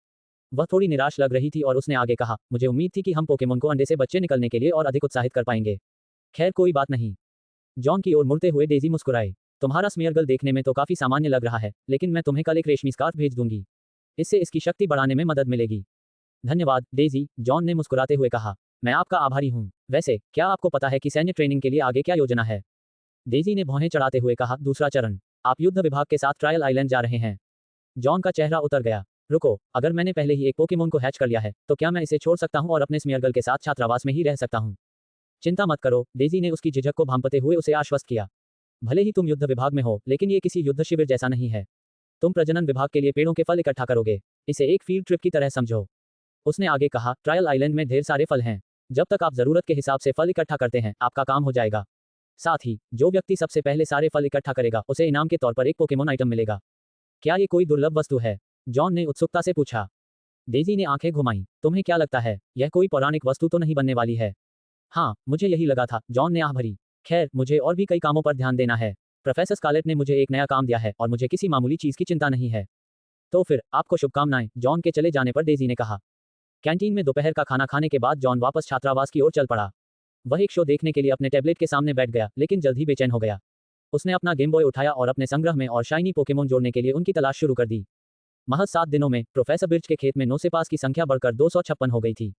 वह थोड़ी निराश लग रही थी और उसने आगे कहा, मुझे उम्मीद थी कि हम पोकेमोन को अंडे से बच्चे निकलने के लिए और अधिक उत्साहित कर पाएंगे। खैर, कोई बात नहीं। जॉन की ओर मुड़ते हुए डेजी मुस्कुराए। तुम्हारा स्मेयरगल देखने में तो काफी सामान्य लग रहा है, लेकिन मैं तुम्हें कल एक रेशमी स्कार्फ भेज दूंगी। इससे इसकी शक्ति बढ़ाने में मदद मिलेगी। धन्यवाद, डेजी, जॉन ने मुस्कुराते हुए कहा। मैं आपका आभारी हूँ। वैसे, क्या आपको पता है कि सैन्य ट्रेनिंग के लिए आगे क्या योजना है? डेजी ने भौहें चढ़ाते हुए कहा, दूसरा चरण। आप युद्ध विभाग के साथ ट्रायल आइलैंड जा रहे हैं। जॉन का चेहरा उतर गया। रुको, अगर मैंने पहले ही एक पोकेमोन को हैच कर लिया है, तो क्या मैं इसे छोड़ सकता हूँ और अपने स्मेयरगल के साथ छात्रावास में ही रह सकता हूँ? चिंता मत करो, डेजी ने उसकी झिझक को भांपते हुए उसे आश्वस्त किया। भले ही तुम युद्ध विभाग में हो, लेकिन ये किसी युद्ध शिविर जैसा नहीं है। तुम प्रजनन विभाग के लिए पेड़ों के फल इकट्ठा करोगे। इसे एक फील्ड ट्रिप की तरह समझो। उसने आगे कहा, ट्रायल आइलैंड में ढेर सारे फल हैं। जब तक आप जरूरत के हिसाब से फल इकट्ठा करते हैं, आपका काम हो जाएगा। साथ ही जो व्यक्ति सबसे पहले सारे फल इकट्ठा करेगा, उसे इनाम के तौर पर एक पोकेमोन आइटम मिलेगा। क्या ये कोई दुर्लभ वस्तु है? जॉन ने उत्सुकता से पूछा। डेजी ने आंखें घुमाई। तुम्हें क्या लगता है, यह कोई पौराणिक वस्तु तो नहीं बनने वाली है? हाँ, मुझे यही लगा था, जॉन ने आह भरी। खैर, मुझे और भी कई कामों पर ध्यान देना है। प्रोफेसर स्कारलेट ने मुझे एक नया काम दिया है और मुझे किसी मामूली चीज की चिंता नहीं है। तो फिर आपको शुभकामनाएं, जॉन के चले जाने पर डेजी ने कहा। कैंटीन में दोपहर का खाना खाने के बाद जॉन वापस छात्रावास की ओर चल पड़ा। वह एक शो देखने के लिए अपने टैबलेट के सामने बैठ गया, लेकिन जल्द ही बेचैन हो गया। उसने अपना गेम बॉय उठाया और अपने संग्रह में और शाइनी पोकेमोन जोड़ने के लिए उनकी तलाश शुरू कर दी। महज 7 दिनों में प्रोफेसर बिर्च के खेत में नोसेपास की संख्या बढ़कर 256 हो गई थी।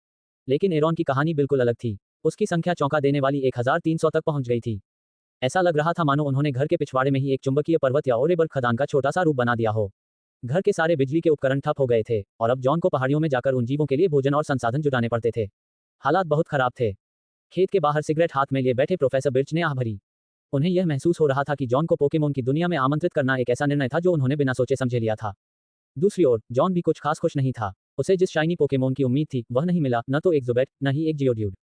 लेकिन एरॉन की कहानी बिल्कुल अलग थी। उसकी संख्या चौंका देने वाली 1300 तक पहुंच गई थी। ऐसा लग रहा था मानो उन्होंने घर के पिछवाड़े में ही एक चुंबकीय पर्वत या ओरेबर्ग खदान का छोटा सा रूप बना दिया हो। घर के सारे बिजली के उपकरण ठप हो गए थे और अब जॉन को पहाड़ियों में जाकर उन जीवों के लिए भोजन और संसाधन जुटाने पड़ते थे। हालात बहुत खराब थे। खेत के बाहर सिगरेट हाथ में लिए बैठे प्रोफेसर बिर्च ने आह भरी। उन्हें यह महसूस हो रहा था कि जॉन को पोकेमोन की दुनिया में आमंत्रित करना एक ऐसा निर्णय था जो उन्होंने बिना सोचे समझे लिया था। दूसरी ओर जॉन भी कुछ खास खुश नहीं था। उसे जिस शाइनी पोकेमोन की उम्मीद थी वह नहीं मिला, न तो एक ज़ुबेट, न ही एक जियोड्यूड।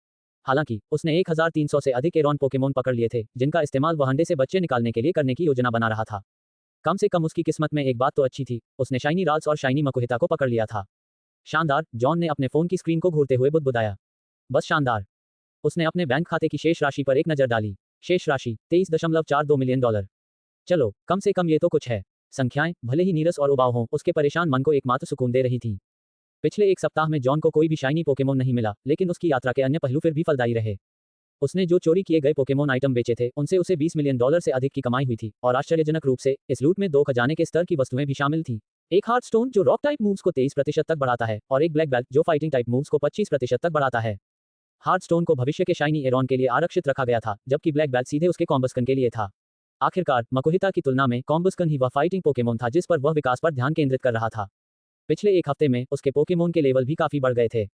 हालांकि उसने 1300 से अधिक एरॉन पोकेमोन पकड़ लिए थे, जिनका इस्तेमाल वह अंडे से बच्चे निकालने के लिए करने की योजना बना रहा था। कम से कम उसकी किस्मत में एक बात तो अच्छी थी, उसने शाइनी राल्स और शाइनी मकुहिता को पकड़ लिया था। शानदार, जॉन ने अपने फोन की स्क्रीन को घूरते हुए बुदबुदाया। बस शानदार। उसने अपने बैंक खाते की शेष राशि पर एक नजर डाली। शेष राशि $23.42 मिलियन। चलो, कम से कम ये तो कुछ है। संख्याएं, भले ही नीरस और उबाऊ हों, उसके परेशान मन को एकमात्र सुकून दे रही थी। पिछले एक सप्ताह में जॉन को कोई भी शाइनी पोकेमोन नहीं मिला, लेकिन उसकी यात्रा के अन्य पहलू फिर भी फलदायी रहे। उसने जो चोरी किए गए पोकेमोन आइटम बेचे थे, उनसे उसे $20 मिलियन से अधिक की कमाई हुई थी, और आश्चर्यजनक रूप से इस लूट में 2 खजाने के स्तर की वस्तुएं भी शामिल थीं। एक हार्ट स्टोन जो रॉक टाइप मूव्स को 23% तक बढ़ाता है, और एक ब्लैक बेल्ट जो फाइटिंग टाइप मूव्स को 25% तक बढ़ाता है। हार्ट स्टोन को भविष्य के शाइनी एरॉन के लिए आरक्षित रखा गया था, जबकि ब्लैक बेल्ट सीधे उसके कॉम्बस्कन के लिए था। आखिरकार मकुहिता की तुलना में कॉम्बस्कन ही वह फाइटिंग पोकेमोन था जिस पर वह विकास पर ध्यान केंद्रित कर रहा था। पिछले एक हफ्ते में उसके पोकेमोन के लेवल भी काफी बढ़ गए थे।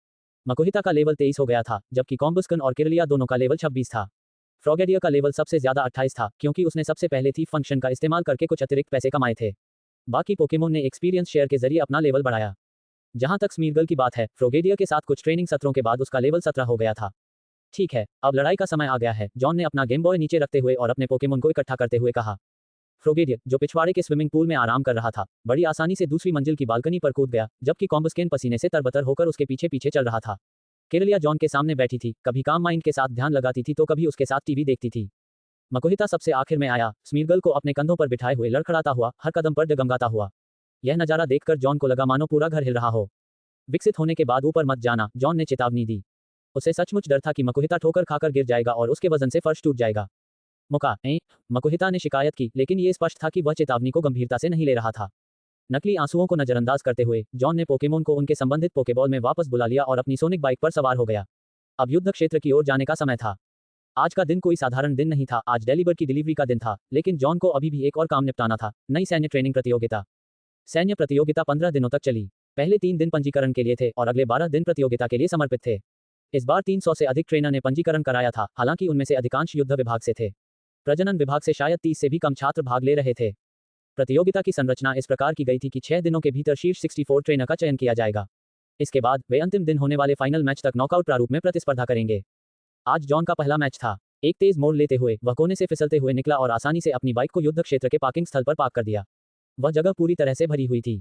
मकुहिता का लेवल 23 हो गया था, जबकि कॉम्बस्कन और किरलिया दोनों का लेवल 26 था। फ्रॉगेडिया का लेवल सबसे ज्यादा 28 था, क्योंकि उसने सबसे पहले थी फंक्शन का इस्तेमाल करके कुछ अतिरिक्त पैसे कमाए थे। बाकी पोकेमोन ने एक्सपीरियंस शेयर के जरिए अपना लेवल बढ़ाया। जहां तक स्मीरगल की बात है, फ्रॉगेडिया के साथ कुछ ट्रेनिंग सत्रों के बाद उसका लेवल 17 हो गया था। ठीक है, अब लड़ाई का समय आ गया है, जॉन ने अपना गेम बॉय नीचे रखते हुए और अपने पोकेमोन को इकट्ठा करते हुए कहा। फ्रॉगेडिया, जो पिछवाड़े के स्विमिंग पूल में आराम कर रहा था, बड़ी आसानी से दूसरी मंजिल की बालकनी पर कूद गया, जबकि कॉम्बस्केन पसीने से तरबतर होकर उसके पीछे पीछे चल रहा था। किरलिया जॉन के सामने बैठी थी, कभी काम माइंड के साथ ध्यान लगाती थी तो कभी उसके साथ टीवी देखती थी। मकुहिता सबसे आखिर में आया, स्मीरगल को अपने कंधों पर बिठाए हुए लड़खड़ाता हुआ, हर कदम पर डगमगाता हुआ। यह नजारा देखकर जॉन को लगा मानो पूरा घर हिल रहा हो। विकसित होने के बाद ऊपर मत जाना, जॉन ने चेतावनी दी। उसे सचमुच डर था कि मकुहिता ठोकर खाकर गिर जाएगा और उसके वजन से फर्श टूट जाएगा। मकुहिता ने शिकायत की, लेकिन ये स्पष्ट था कि वह चेतावनी को गंभीरता से नहीं ले रहा था। नकली आंसुओं को नजरअंदाज करते हुए जॉन ने पोकेमोन को उनके संबंधित पोकेबॉल में वापस बुला लिया और अपनी सोनिक बाइक पर सवार हो गया। अब युद्ध क्षेत्र की ओर जाने का समय था। आज का दिन कोई साधारण दिन नहीं था, आज डेलीबर की डिलीवरी का दिन था, लेकिन जॉन को अभी भी एक और काम निपटाना था, नई सैन्य ट्रेनिंग प्रतियोगिता। सैन्य प्रतियोगिता 15 दिनों तक चली। पहले 3 दिन पंजीकरण के लिए थे और अगले 12 दिन प्रतियोगिता के लिए समर्पित थे। इस बार 300 से अधिक ट्रेनर ने पंजीकरण कराया था, हालांकि उनमें से अधिकांश युद्ध विभाग से थे। प्रजनन विभाग से शायद 30 से भी कम छात्र भाग ले रहे थे। प्रतियोगिता की संरचना इस प्रकार की गई थी कि 6 दिनों के भीतर शीर्ष 64 ट्रेनर का चयन किया जाएगा। इसके बाद वे अंतिम दिन होने वाले फाइनल मैच तक नॉकआउट प्रारूप में प्रतिस्पर्धा करेंगे। आज जॉन का पहला मैच था। एक तेज मोड़ लेते हुए वह कोने से फिसलते हुए निकला और आसानी से अपनी बाइक को युद्ध क्षेत्र के पार्किंग स्थल पर पार्क कर दिया। वह जगह पूरी तरह से भरी हुई थी।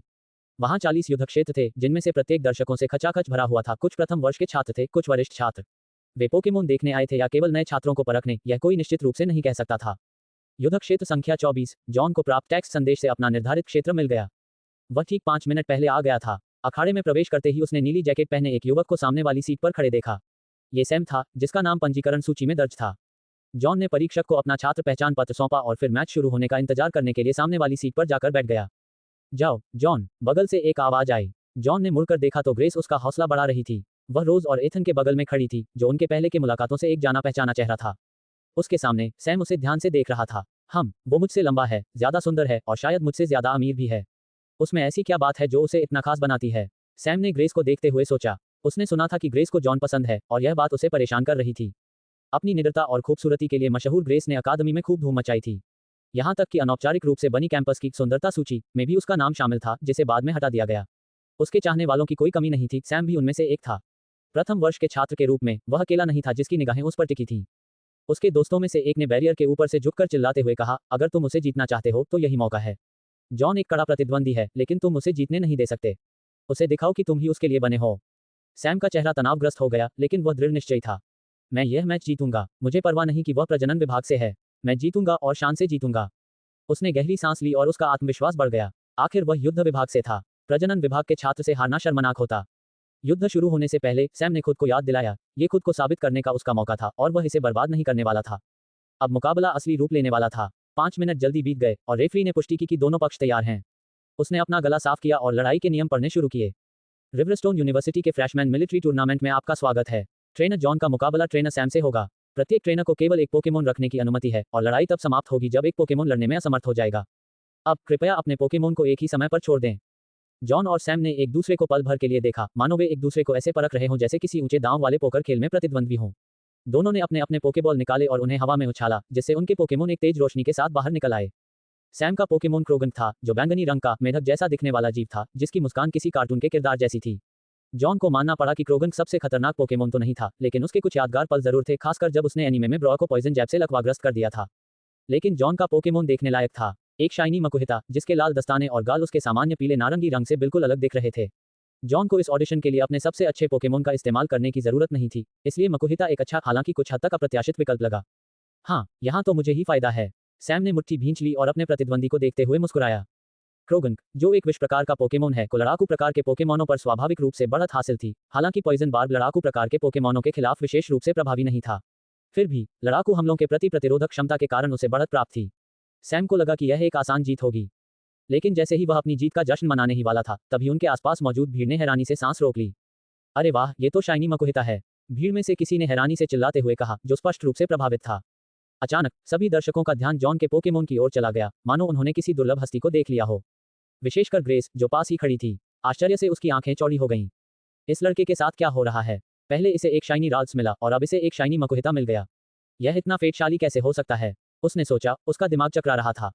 वहां 40 युद्ध क्षेत्र थे, जिनमें से प्रत्येक दर्शकों से खचाखच भरा हुआ था। कुछ प्रथम वर्ष के छात्र थे, कुछ वरिष्ठ छात्र। वे पोकेमोन देखने आए थे या केवल नए छात्रों को परखने, यह कोई निश्चित रूप से नहीं कह सकता था। युद्ध क्षेत्र संख्या 24, जॉन को प्राप्त टेक्स्ट संदेश से अपना निर्धारित क्षेत्र मिल गया। वह ठीक 5 मिनट पहले आ गया था। अखाड़े में प्रवेश करते ही उसने नीली जैकेट पहने एक युवक को सामने वाली सीट पर खड़े देखा। ये सैम था, जिसका नाम पंजीकरण सूची में दर्ज था। जॉन ने परीक्षक को अपना छात्र पहचान पत्र सौंपा और फिर मैच शुरू होने का इंतजार करने के लिए सामने वाली सीट पर जाकर बैठ गया। जाओ, जॉन, बगल से एक आवाज आई। जॉन ने मुड़कर देखा तो ग्रेस उसका हौसला बढ़ा रही थी। वह रोज और एथन के बगल में खड़ी थी, जो उनके पहले की मुलाकातों से एक जाना पहचाना चेहरा था। उसके सामने सैम उसे ध्यान से देख रहा था। वो मुझसे लंबा है, ज्यादा सुंदर है और शायद मुझसे ज्यादा अमीर भी है। उसमें ऐसी क्या बात है जो उसे इतना खास बनाती है? सैम ने ग्रेस को देखते हुए सोचा। उसने सुना था कि ग्रेस को जॉन पसंद है और यह बात उसे परेशान कर रही थी। अपनी निडरता और खूबसूरती के लिए मशहूर ग्रेस ने अकादमी में खूब धूम मचाई थी। यहाँ तक कि अनौपचारिक रूप से बनी कैंपस की सुंदरता सूची में भी उसका नाम शामिल था, जिसे बाद में हटा दिया गया। उसके चाहने वालों की कोई कमी नहीं थी, सैम भी उनमें से एक था। प्रथम वर्ष के छात्र के रूप में वह अकेला नहीं था जिसकी निगाहें उस पर टिकी थीं। उसके दोस्तों में से एक ने बैरियर के ऊपर से झुककर चिल्लाते हुए कहा, अगर तुम उसे जीतना चाहते हो तो यही मौका है। जॉन एक कड़ा प्रतिद्वंदी है, लेकिन तुम उसे जीतने नहीं दे सकते। उसे दिखाओ कि तुम ही उसके लिए बने हो। सैम का चेहरा तनावग्रस्त हो गया, लेकिन वह दृढ़ निश्चयी था। मैं यह मैच जीतूंगा, मुझे परवाह नहीं कि वह प्रजनन विभाग से है। मैं जीतूंगा और शान से जीतूंगा। उसने गहरी सांस ली और उसका आत्मविश्वास बढ़ गया। आखिर वह युद्ध विभाग से था। प्रजनन विभाग के छात्र से हारना शर्मनाक होता। युद्ध शुरू होने से पहले सैम ने खुद को याद दिलाया, ये खुद को साबित करने का उसका मौका था और वह इसे बर्बाद नहीं करने वाला था। अब मुकाबला असली रूप लेने वाला था। 5 मिनट जल्दी बीत गए और रेफरी ने पुष्टि की कि दोनों पक्ष तैयार हैं। उसने अपना गला साफ किया और लड़ाई के नियम पढ़ने शुरू किए। रिवरस्टोन यूनिवर्सिटी के फ्रेशमैन मिलिट्री टूर्नामेंट में आपका स्वागत है। ट्रेनर जॉन का मुकाबला ट्रेनर सैम से होगा। प्रत्येक ट्रेनर को केवल एक पोकेमोन रखने की अनुमति है और लड़ाई तब समाप्त होगी जब एक पोकेमोन लड़ने में असमर्थ हो जाएगा। अब कृपया अपने पोकेमोन को एक ही समय पर छोड़ दें। जॉन और सैम ने एक दूसरे को पल भर के लिए देखा, मानो वे एक दूसरे को ऐसे परख रहे हों जैसे किसी ऊंचे दांव वाले पोकर खेल में प्रतिद्वंद्वी हों। दोनों ने अपने अपने पोकेबॉल निकाले और उन्हें हवा में उछाला, जिससे उनके पोकेमोन एक तेज रोशनी के साथ बाहर निकल आए। सैम का पोकेमोन क्रोगन था, जो बैंगनी रंग का मेढक जैसा दिखने वाला जीव था, जिसकी मुस्कान किसी कार्टून के किरदार जैसी थी। जॉन को मानना पड़ा कि क्रोगन सबसे खतरनाक पोकेमोन तो नहीं था, लेकिन उसके कुछ यादगार पल जरूर थे, खासकर जब उसने एनीमे में ब्रॉ को पॉइजन जैब से लकवाग्रस्त कर दिया था। लेकिन जॉन का पोकेमोन देखने लायक था। एक शाइनी मकुहिता, जिसके लाल दस्ताने और गाल उसके सामान्य पीले नारंगी रंग से बिल्कुल अलग दिख रहे थे। जॉन को इस ऑडिशन के लिए अपने सबसे अच्छे पोकेमोन का इस्तेमाल करने की जरूरत नहीं थी, इसलिए मकुहिता एक अच्छा, हालांकि कुछ हद तक अप्रत्याशित विकल्प लगा। हाँ, यहाँ तो मुझे ही फायदा है। सैम ने मुट्ठी भींच ली और अपने प्रतिद्वंदी को देखते हुए मुस्कुराया। क्रोगन, जो एक विष प्रकार का पोकेमोन है, को लड़ाकू प्रकार के पोकेमोनों पर स्वाभाविक रूप से बढ़त हासिल थी। हालांकि पॉइजन बार्ब लड़ाकू प्रकार के पोकेमोनों के खिलाफ विशेष रूप से प्रभावी नहीं था। फिर भी लड़ाकू हमलों के प्रति प्रतिरोधक क्षमता के कारण उसे बढ़त प्राप्त थी। सैम को लगा कि यह एक आसान जीत होगी, लेकिन जैसे ही वह अपनी जीत का जश्न मनाने ही वाला था, तभी उनके आसपास मौजूद भीड़ ने हैरानी से सांस रोक ली। अरे वाह, ये तो शाइनी मकुहिता है, भीड़ में से किसी ने हैरानी से चिल्लाते हुए कहा, जो स्पष्ट रूप से प्रभावित था। अचानक सभी दर्शकों का ध्यान जॉन के पोकेमोन की ओर चला गया, मानो उन्होंने किसी दुर्लभ हस्ती को देख लिया हो। विशेषकर ग्रेस, जो पास ही खड़ी थी। आश्चर्य से उसकी आंखें चौड़ी हो गईं। इस लड़के के साथ क्या हो रहा है? पहले इसे एक शाइनी राल्स मिला और अब इसे एक शाइनी मकुहिता मिल गया। यह इतना फेटशाली कैसे हो सकता है? उसने सोचा, उसका दिमाग चकरा रहा था।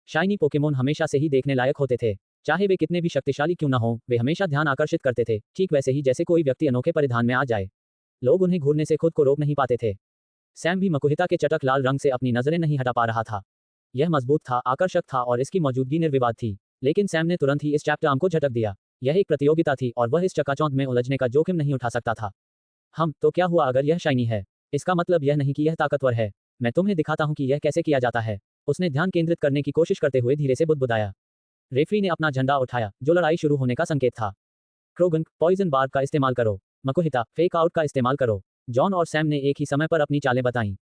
शाइनी पोकेमोन हमेशा से ही देखने लायक होते थे। चाहे वे कितने भी शक्तिशाली क्यों न हों, वे हमेशा ध्यान आकर्षित करते थे, ठीक वैसे ही जैसे कोई व्यक्ति अनोखे परिधान में आ जाए। लोग उन्हें घूरने से खुद को रोक नहीं पाते थे। सैम भी मकुहिता के चटक लाल रंग से अपनी नजरें नहीं हटा पा रहा था। यह मजबूत था, आकर्षक था और इसकी मौजूदगी निर्विवाद थी। लेकिन सैम ने तुरंत ही इस चैप्टर आर्म को झटक दिया। यह एक प्रतियोगिता थी और वह इस चकाचौंध में उलझने का जोखिम नहीं उठा सकता था। तो क्या हुआ अगर यह शाइनी है? इसका मतलब यह नहीं कि यह ताकतवर है। मैं तुम्हें दिखाता हूं कि यह कैसे किया जाता है। उसने ध्यान केंद्रित करने की कोशिश करते हुए धीरे से बुदबुदाया। रेफरी ने अपना झंडा उठाया, जो लड़ाई शुरू होने का संकेत था। क्रोगन, पॉइजन बार्ब का इस्तेमाल करो। मकुहिता, फेक आउट का इस्तेमाल करो। जॉन और सैम ने एक ही समय पर अपनी चालें बताईं।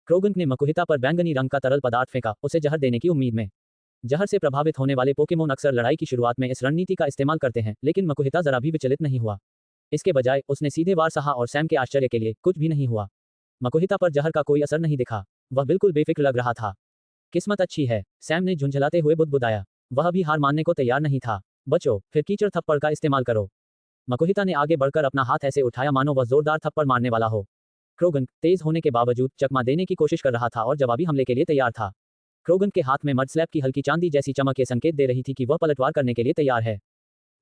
क्रोगन ने मकुहिता पर बैंगनी रंग का तरल पदार्थ फेंका, उसे जहर देने की उम्मीद में। जहर से प्रभावित होने वाले पोकेमोन अक्सर लड़ाई की शुरुआत में इस रणनीति का इस्तेमाल करते हैं, लेकिन मकुहिता जरा भी विचलित नहीं हुआ। इसके बजाय उसने सीधे वार सहा और सैम के आश्चर्य के लिए कुछ भी नहीं हुआ। मकुहिता पर जहर का कोई असर नहीं दिखा। वह बिल्कुल बेफिक्र लग रहा था। किस्मत अच्छी है, सैम ने झुंझलाते हुए बुदबुदाया। वह भी हार मानने को तैयार नहीं था। बचो, फिर कीचड़ थप्पड़ का इस्तेमाल करो। मकुहिता ने आगे बढ़कर अपना हाथ ऐसे उठाया मानो वह जोरदार थप्पड़ मारने वाला हो। क्रोगन तेज होने के बावजूद चकमा देने की कोशिश कर रहा था और जवाबी हमले के लिए तैयार था। क्रोगन के हाथ में मड स्लैब की हल्की चांदी जैसी चमक ये संकेत दे रही थी कि वह पलटवार करने के लिए तैयार है।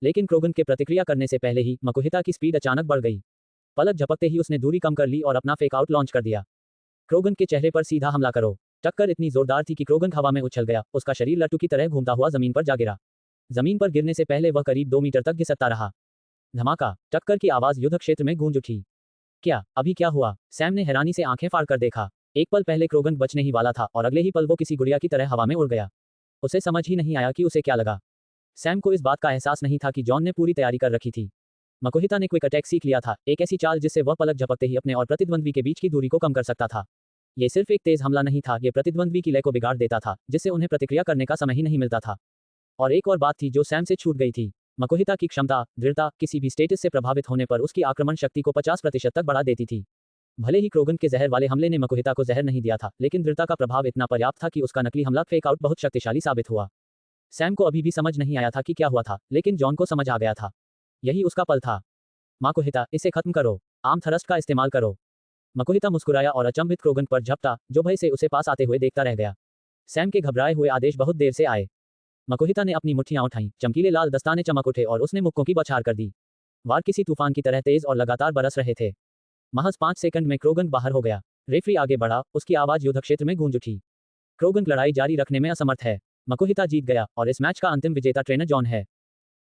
लेकिन क्रोगन के प्रतिक्रिया करने से पहले ही मकुहिता की स्पीड अचानक बढ़ गई। पलक झपकते ही उसने दूरी कम कर ली और अपना फेक आउट लॉन्च कर दिया। क्रोगन के चेहरे पर सीधा हमला करो। टक्कर इतनी जोरदार थी कि क्रोगन हवा में उछल गया, उसका शरीर लट्टू की तरह घूमता हुआ जमीन पर जा गिरा। जमीन पर गिरने से पहले वह करीब 2 मीटर तक घिसकता रहा। धमाका, टक्कर की आवाज युद्ध क्षेत्र में गूंज उठी। क्या, अभी क्या हुआ? सैम ने हैरानी से आंखें फाड़ कर देखा। एक पल पहले क्रोगन बचने ही वाला था और अगले ही पल वो किसी गुड़िया की तरह हवा में उड़ गया। उसे समझ ही नहीं आया कि उसे क्या लगा। सैम को इस बात का एहसास नहीं था कि जॉन ने पूरी तैयारी कर रखी थी। मकुहिता ने क्विक अटैक सीख लिया था, एक ऐसी चाल जिससे वह पलक झपकते ही अपने और प्रतिद्वंद्वी के बीच की दूरी को कम कर सकता था। ये सिर्फ एक तेज हमला नहीं था, ये प्रतिद्वंद्वी की लय को बिगाड़ देता था, जिससे उन्हें प्रतिक्रिया करने का समय ही नहीं मिलता था। और एक और बात थी जो सैम से छूट गई थी। मकुहिता की क्षमता, दृढ़ता, किसी भी स्टेटस से प्रभावित होने पर उसकी आक्रमण शक्ति को 50% तक बढ़ा देती थी। भले ही क्रोगन के जहर वाले हमले ने मकुहिता को जहर नहीं दिया था, लेकिन दृढ़ता का प्रभाव इतना पर्याप्त था कि उसका नकली हमला फेक आउट बहुत शक्तिशाली साबित हुआ। सैम को अभी भी समझ नहीं आया था कि क्या हुआ था, लेकिन जॉन को समझ आ गया था। यही उसका पल था। मकुहिता, इसे खत्म करो। आर्म थ्रस्ट का इस्तेमाल करो। मकुहिता मुस्कुराया और अचंभित क्रोगन पर झपटा, जो भय से उसे पास आते हुए देखता रह गया। सैम के घबराए हुए आदेश बहुत देर से आए। मकुहिता ने अपनी मुट्ठियां उठाईं, चमकीले लाल दस्ताने चमक उठे और उसने मुक्कों की बौछार कर दी। वार किसी तूफान की तरह तेज और लगातार बरस रहे थे। महज 5 सेकंड में क्रोगन बाहर हो गया। रेफरी आगे बढ़ा, उसकी आवाज युद्ध क्षेत्र में गूंज उठी। क्रोगन लड़ाई जारी रखने में असमर्थ है। मकुहिता जीत गया और इस मैच का अंतिम विजेता ट्रेनर जॉन है।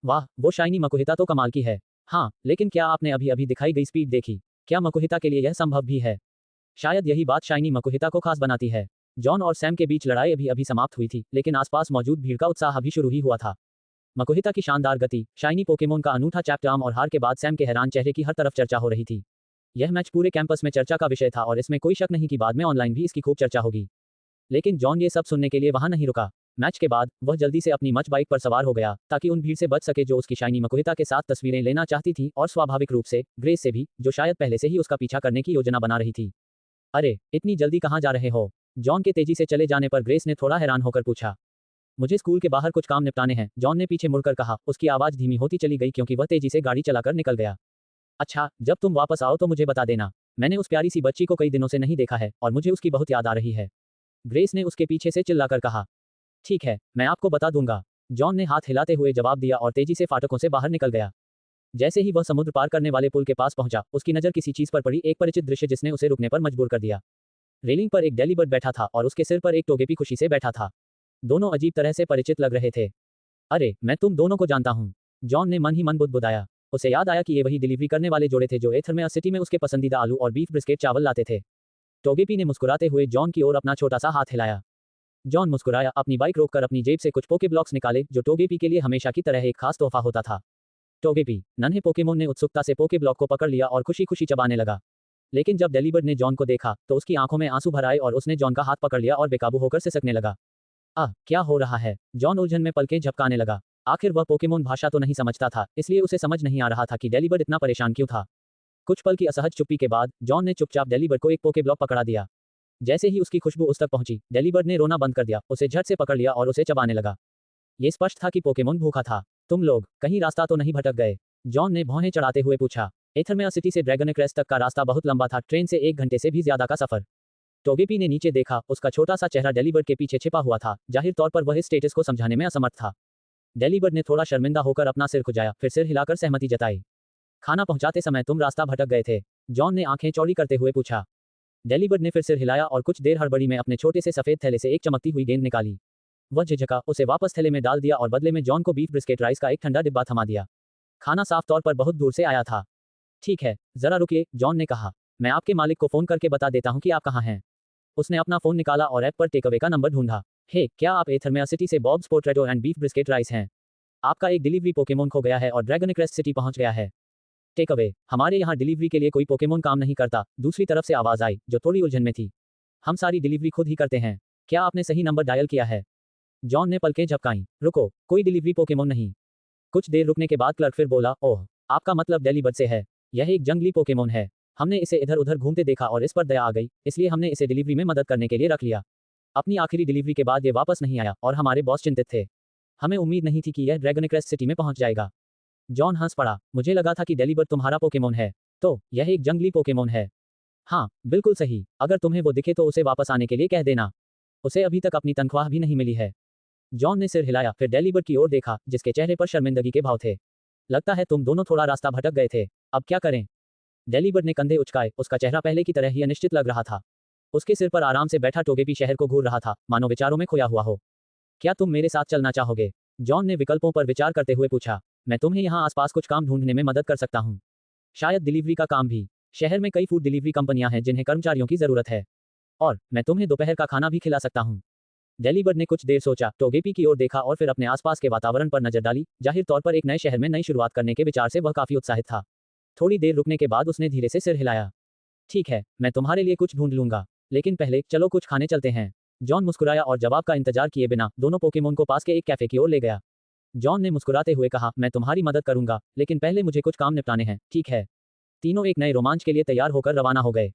वाह, वो शाइनी मकुहिता तो कमाल की है। हाँ, लेकिन क्या आपने अभी अभी दिखाई गई स्पीड देखी? क्या मकुहिता के लिए यह संभव भी है? शायद यही बात शाइनी मकुहिता को खास बनाती है। जॉन और सैम के बीच लड़ाई अभी अभी समाप्त हुई थी, लेकिन आसपास मौजूद भीड़ का उत्साह अभी शुरू ही हुआ था। मकुहिता की शानदार गति, शाइनी पोकेमोन का अनूठा चैप्टर और हार के बाद सैम के हैरान चेहरे की हर तरफ चर्चा हो रही थी। यह मैच पूरे कैंपस में चर्चा का विषय था और इसमें कोई शक नहीं कि बाद में ऑनलाइन भी इसकी खूब चर्चा होगी। लेकिन जॉन ये सब सुनने के लिए वहां नहीं रुका। मैच के बाद वह जल्दी से अपनी मच बाइक पर सवार हो गया ताकि उन भीड़ से बच सके जो उसकी शाइनी मकुहिता के साथ तस्वीरें लेना चाहती थी, और स्वाभाविक रूप से ग्रेस से भी, जो शायद पहले से ही उसका पीछा करने की योजना बना रही थी। अरे, इतनी जल्दी कहाँ जा रहे हो? जॉन के तेजी से चले जाने पर ग्रेस ने थोड़ा हैरान होकर पूछा। मुझे स्कूल के बाहर कुछ काम निपटाने हैं, जॉन ने पीछे मुड़कर कहा। उसकी आवाज धीमी होती चली गई क्योंकि वह तेजी से गाड़ी चलाकर निकल गया। अच्छा, जब तुम वापस आओ तो मुझे बता देना। मैंने उस प्यारी सी बच्ची को कई दिनों से नहीं देखा है और मुझे उसकी बहुत याद आ रही है। ग्रेस ने उसके पीछे से चिल्लाकर कहा। ठीक है, मैं आपको बता दूंगा। जॉन ने हाथ हिलाते हुए जवाब दिया और तेजी से फाटकों से बाहर निकल गया। जैसे ही वह समुद्र पार करने वाले पुल के पास पहुंचा, उसकी नजर किसी चीज पर पड़ी, एक परिचित दृश्य जिसने उसे रुकने पर मजबूर कर दिया। रेलिंग पर एक डेलीबर्ड बैठा था और उसके सिर पर एक टोगेपी खुशी से बैठा था। दोनों अजीब तरह से परिचित लग रहे थे। अरे, मैं तुम दोनों को जानता हूँ। जॉन ने मन ही मन बुदबुदाया। उसे याद आया कि ये वही डिलीवरी करने वाले जोड़े थे जो एथरमेया सिटी में उसके पसंदीदा आलू और बीफ ब्रिस्केट चावल लाते थे। टोगेपी ने मुस्कुराते हुए जॉन की ओर अपना छोटा सा हाथ हिलाया। जॉन मुस्कुराया, अपनी बाइक रोककर अपनी जेब से कुछ पोके ब्लॉक्स निकाले जो टोगेपी के लिए हमेशा की तरह एक खास तोहफा होता था। टोगेपी, नन्हे पोकेमोन ने उत्सुकता से पोके ब्लॉक को पकड़ लिया और खुशी खुशी चबाने लगा। लेकिन जब डेलीबर्ड ने जॉन को देखा तो उसकी आंखों में आंसू भर आए और उसने जॉन का हाथ पकड़ लिया और बेकाबू होकर सिसकने लगा। क्या हो रहा है? जॉन उलझन में पलकें झपकाने लगा। आखिर वह पोकेमोन भाषा तो नहीं समझता था, इसलिए उसे समझ नहीं आ रहा था कि डेलीबर्ड इतना परेशान क्यों था। कुछ पल की असहज चुप्पी के बाद जॉन ने चुपचाप डेलीबर्ड को एक पोके ब्लॉक पकड़ा दिया। जैसे ही उसकी खुशबू उस तक पहुंची, डेलीबर्ड ने रोना बंद कर दिया, उसे झट से पकड़ लिया और उसे चबाने लगा। ये स्पष्ट था कि पोकेमोन भूखा था। तुम लोग कहीं रास्ता तो नहीं भटक गए? जॉन ने भौहें चढ़ाते हुए पूछा। एथरमेया सिटी से ड्रैगन क्रेस्ट तक का रास्ता बहुत लंबा था, ट्रेन से 1 घंटे से भी ज्यादा का सफर। टोगेपी ने नीचे देखा, उसका छोटा सा चेहरा डेलीबर्ड के पीछे छिपा हुआ था। जाहिर तौर पर वह इस स्टेटस को समझाने में असमर्थ था। डेलीबर्ड ने थोड़ा शर्मिंदा होकर अपना सिर खुजाया, फिर सिर हिलाकर सहमति जताई। खाना पहुंचाते समय तुम रास्ता भटक गए थे? जॉन ने आंखें चौड़ी करते हुए पूछा। डेलीबर्ड ने फिर सिर हिलाया और कुछ देर हड़बड़ी में अपने छोटे से सफेद थैले से एक चमकती हुई गेंद निकाली। वह झिझका, उसे वापस थैले में डाल दिया और बदले में जॉन को बीफ ब्रिस्केट राइस का एक ठंडा डिब्बा थमा दिया। खाना साफ तौर पर बहुत दूर से आया था। ठीक है, जरा रुकिए, जॉन ने कहा। मैं आपके मालिक को फोन करके बता देता हूँ कि आप कहाँ हैं। उसने अपना फोन निकाला और ऐप पर टेकअवे का नंबर ढूंढा। हे, क्या आप एथरमेया सिटी से bobs potato and beef brisket rice हैं? आपका एक डिलीवरी पोकेमोन खो गया है और ड्रैगन क्रेस्ट सिटी पहुंच गया है। टेकअवे, हमारे यहाँ डिलीवरी के लिए कोई पोकेमोन काम नहीं करता, दूसरी तरफ से आवाज आई, जो थोड़ी उलझन में थी। हम सारी डिलीवरी खुद ही करते हैं। क्या आपने सही नंबर डायल किया है? जॉन ने पलकें झपकाईं। रुको, कोई डिलीवरी पोकेमोन नहीं। कुछ देर रुकने के बाद क्लर्क फिर बोला, ओह, आपका मतलब डेलीबर्ड से है। यह एक जंगली पोकेमोन है। हमने इसे इधर उधर घूमते देखा और इस पर दया आ गई, इसलिए हमने इसे डिलीवरी में मदद करने के लिए रख लिया। अपनी आखिरी डिलीवरी के बाद ये वापस नहीं आया और हमारे बॉस चिंतित थे। हमें उम्मीद नहीं थी कि यह ड्रैगन क्रेस्ट सिटी में पहुंच जाएगा। जॉन हंस पड़ा। मुझे लगा था कि डेलीबर्ड तुम्हारा पोकेमोन है। तो यह एक जंगली पोकेमोन है? हाँ, बिल्कुल सही। अगर तुम्हें वो दिखे तो उसे वापस आने के लिए कह देना। उसे अभी तक अपनी तनख्वाह भी नहीं मिली है। जॉन ने सिर हिलाया, फिर डेलीबर्ड की ओर देखा, जिसके चेहरे पर शर्मिंदगी के भाव थे। लगता है तुम दोनों थोड़ा रास्ता भटक गए थे। अब क्या करें? डेलीबर्ड ने कंधे उचकाए, उसका चेहरा पहले की तरह ही अनिश्चित लग रहा था। उसके सिर पर आराम से बैठा टोगेपी शहर को घूर रहा था, मानो विचारों में खोया हुआ हो। क्या तुम मेरे साथ चलना चाहोगे? जॉन ने विकल्पों पर विचार करते हुए पूछा। मैं तुम्हें यहाँ आसपास कुछ काम ढूंढने में मदद कर सकता हूँ। शायद डिलीवरी का काम भी। शहर में कई फूड डिलीवरी कंपनियां हैं जिन्हें कर्मचारियों की जरूरत है। और मैं तुम्हें दोपहर का खाना भी खिला सकता हूँ। डेलीबर्ड ने कुछ देर सोचा, टोगेपी की ओर देखा और फिर अपने आसपास के वातावरण पर नजर डाली। जाहिर तौर पर एक नए शहर में नई शुरुआत करने के विचार से वह काफी उत्साहित था। थोड़ी देर रुकने के बाद उसने धीरे से सिर हिलाया। ठीक है, मैं तुम्हारे लिए कुछ ढूंढ लूंगा, लेकिन पहले चलो कुछ खाने चलते हैं। जॉन मुस्कुराया और जवाब का इंतजार किए बिना दोनों पोकेमोन को पास के एक कैफे की ओर ले गया। जॉन ने मुस्कुराते हुए कहा, मैं तुम्हारी मदद करूंगा, लेकिन पहले मुझे कुछ काम निपटाने हैं, ठीक है? तीनों एक नए रोमांच के लिए तैयार होकर रवाना हो गए।